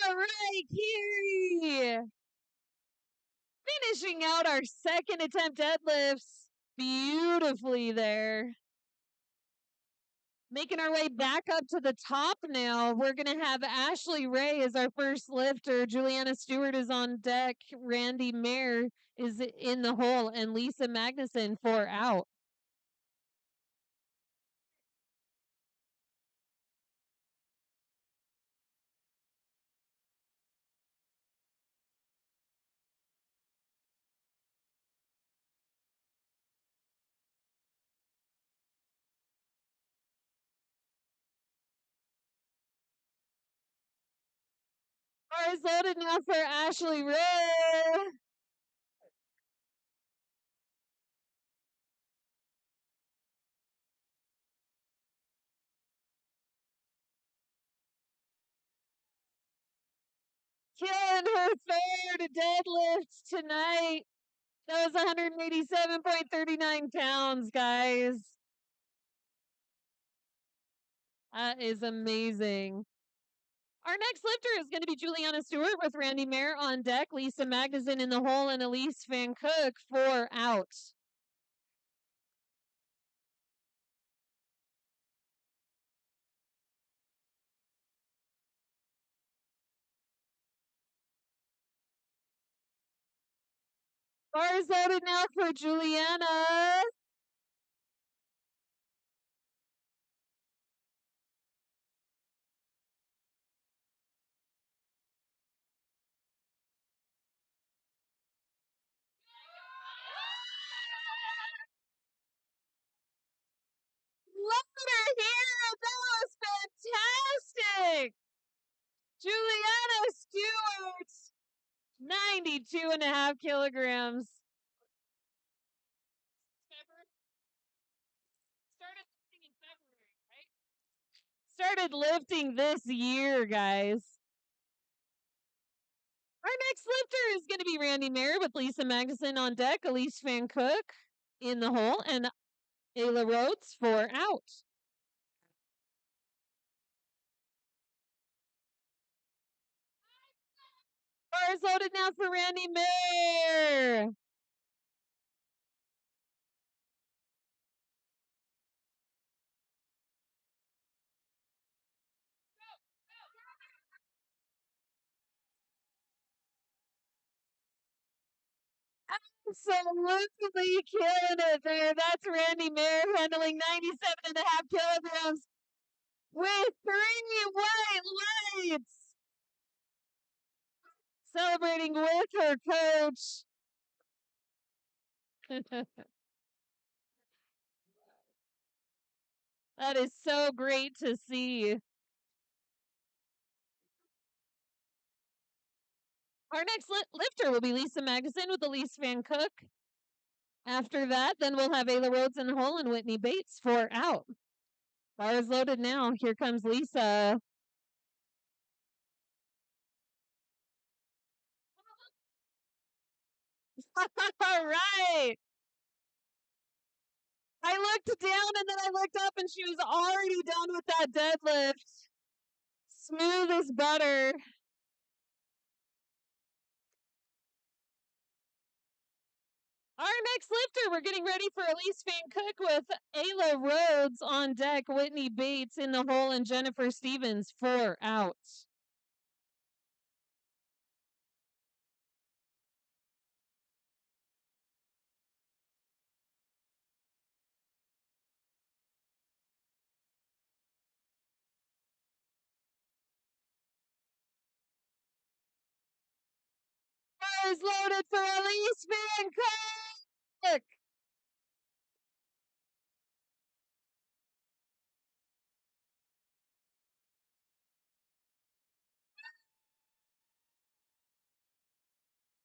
All right, Kiri. Finishing out our second attempt deadlifts beautifully there. Making our way back up to the top now. We're going to have Ashley Ray as our first lifter. Juliana Stewart is on deck. Randy Mayer is in the hole. And Lisa Magnuson for out. Bars loaded now for Ashley Ray. Killing her third deadlift tonight. That was 187.39 pounds, guys. That is amazing. Our next lifter is going to be Juliana Stewart with Randy Mayer on deck, Lisa Magnuson in the hole, and Elise Van Cook for out. Bars loaded now for Juliana. Look at her here. That was fantastic. Juliana Stewart, 92.5 kilograms. Started lifting this year, guys. Our next lifter is going to be Randy Mayer with Lisa Magnuson on deck, Elise Van Cook in the hole, and Ayla Rhodes for out. Bars loaded now for Randy Mayer. Absolutely killing it there. That's Randy Mayer handling 97.5 kilograms with 3 white lights. Celebrating with her coach. That is so great to see. Our next lifter will be Lisa Magnuson with Elise Van Cook. After that, then we'll have Ayla Rhodes in the hole and Whitney Bates for out. Bars loaded now. Here comes Lisa. All right. I looked down and then I looked up and she was already done with that deadlift. Smooth as butter. Our next lifter, we're getting ready for Elise Van Cook with Ayla Rhodes on deck, Whitney Bates in the hole, and Jennifer Stevens for out. Bars loaded for Elise Van Cook.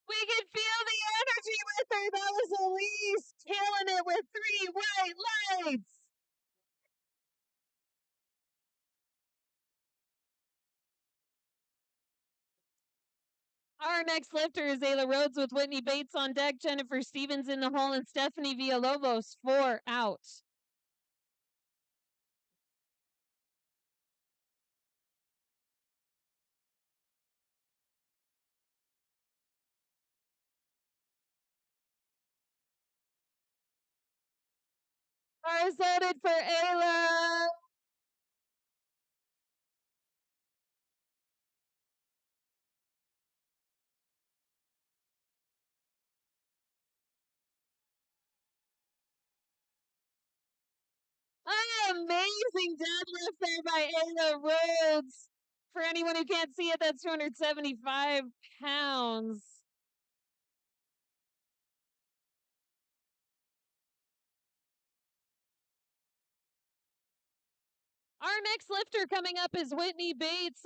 We can feel the energy with her. That was Elise killing it with 3 white lights. Our next lifter is Ayla Rhodes with Whitney Bates on deck, Jennifer Stevens in the hole, and Stephanie Villalobos 4 out. Bars loaded for Ayla. Amazing deadlift there by Ayla Rhodes. For anyone who can't see it, that's 275 pounds. Our next lifter coming up is Whitney Bates.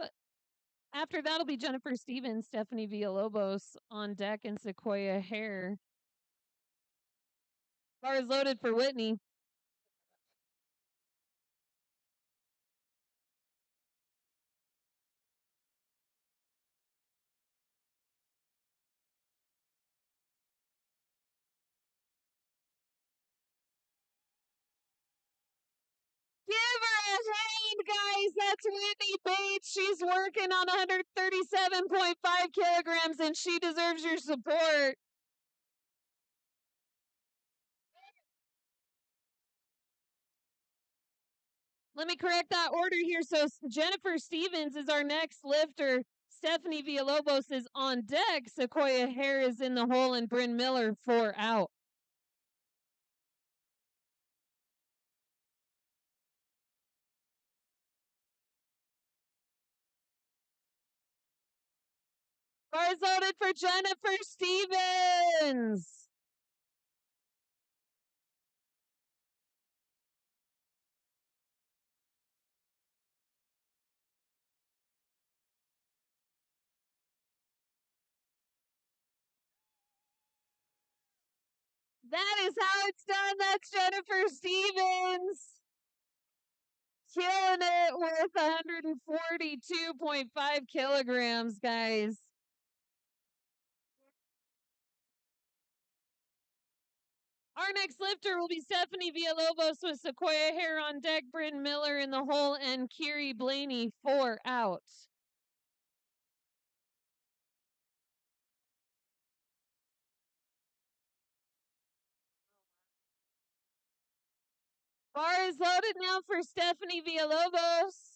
After that'll be Jennifer Stevens, Stephanie Villalobos on deck, and Sequoia Hare. Bars loaded for Whitney. Give her a hand, guys. That's Whitney Bates. She's working on 137.5 kilograms, and she deserves your support. Let me correct that order here. So Jennifer Stevens is our next lifter. Stephanie Villalobos is on deck. Sequoia Hare is in the hole, and Bryn Miller 4 out. Bars loaded for Jennifer Stevens. That is how it's done. That's Jennifer Stevens. Killing it with 142.5 kilograms, guys. Our next lifter will be Stephanie Villalobos with Sequoia Hare on deck, Bryn Miller in the hole, and Kiri Blaney 4 out. Bar is loaded now for Stephanie Villalobos.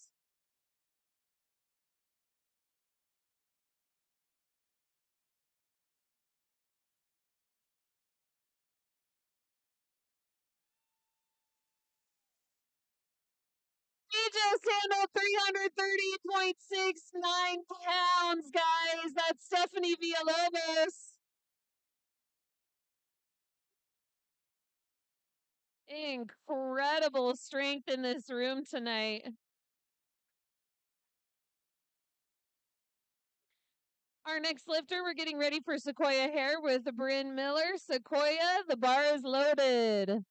She just handled 330.69 pounds, guys. That's Stephanie Villalobos. Incredible strength in this room tonight. Our next lifter, we're getting ready for Sequoia Hare with Bryn Miller. Sequoia, the bar is loaded.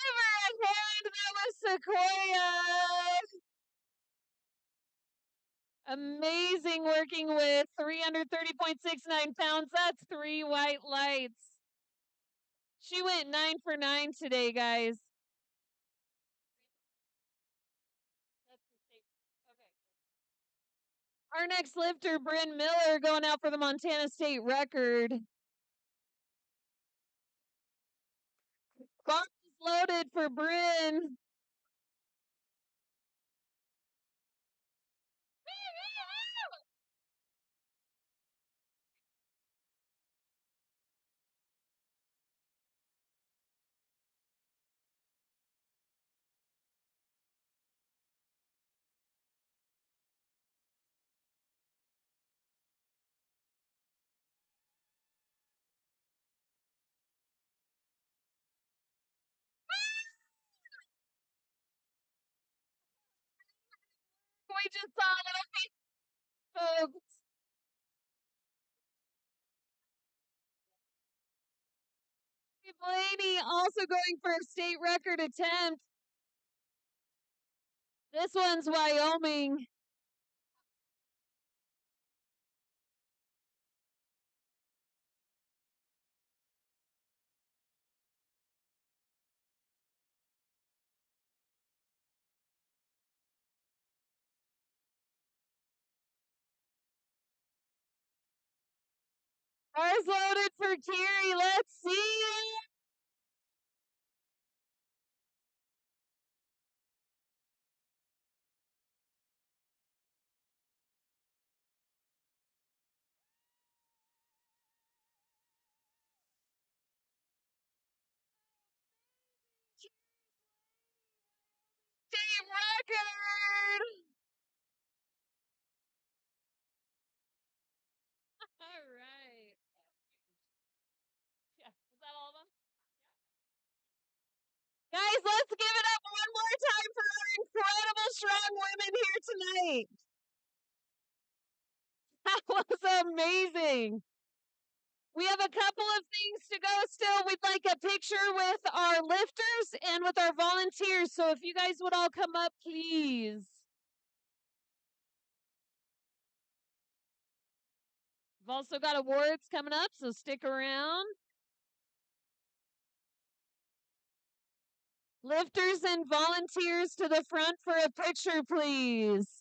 Give her a hand, that was Sequoia. Amazing working with 330.69 pounds. That's 3 white lights. She went 9 for 9 today, guys. Our next lifter, Bryn Miller, going out for the Montana State record. Bar is loaded for Bryn. just saw that, folks. Blaney also going for a state record attempt. This one's Wyoming. Bars loaded for Kiri. Let's see it. State record. All right. Yeah. Is that all of them? Guys, let's give it up one more time for our incredible strong women here tonight. That was amazing. We have a couple of things to go still. We'd like a picture with our lifters and with our volunteers. So if you guys would all come up, please. We've also got awards coming up, so stick around. Lifters and volunteers to the front for a picture, please.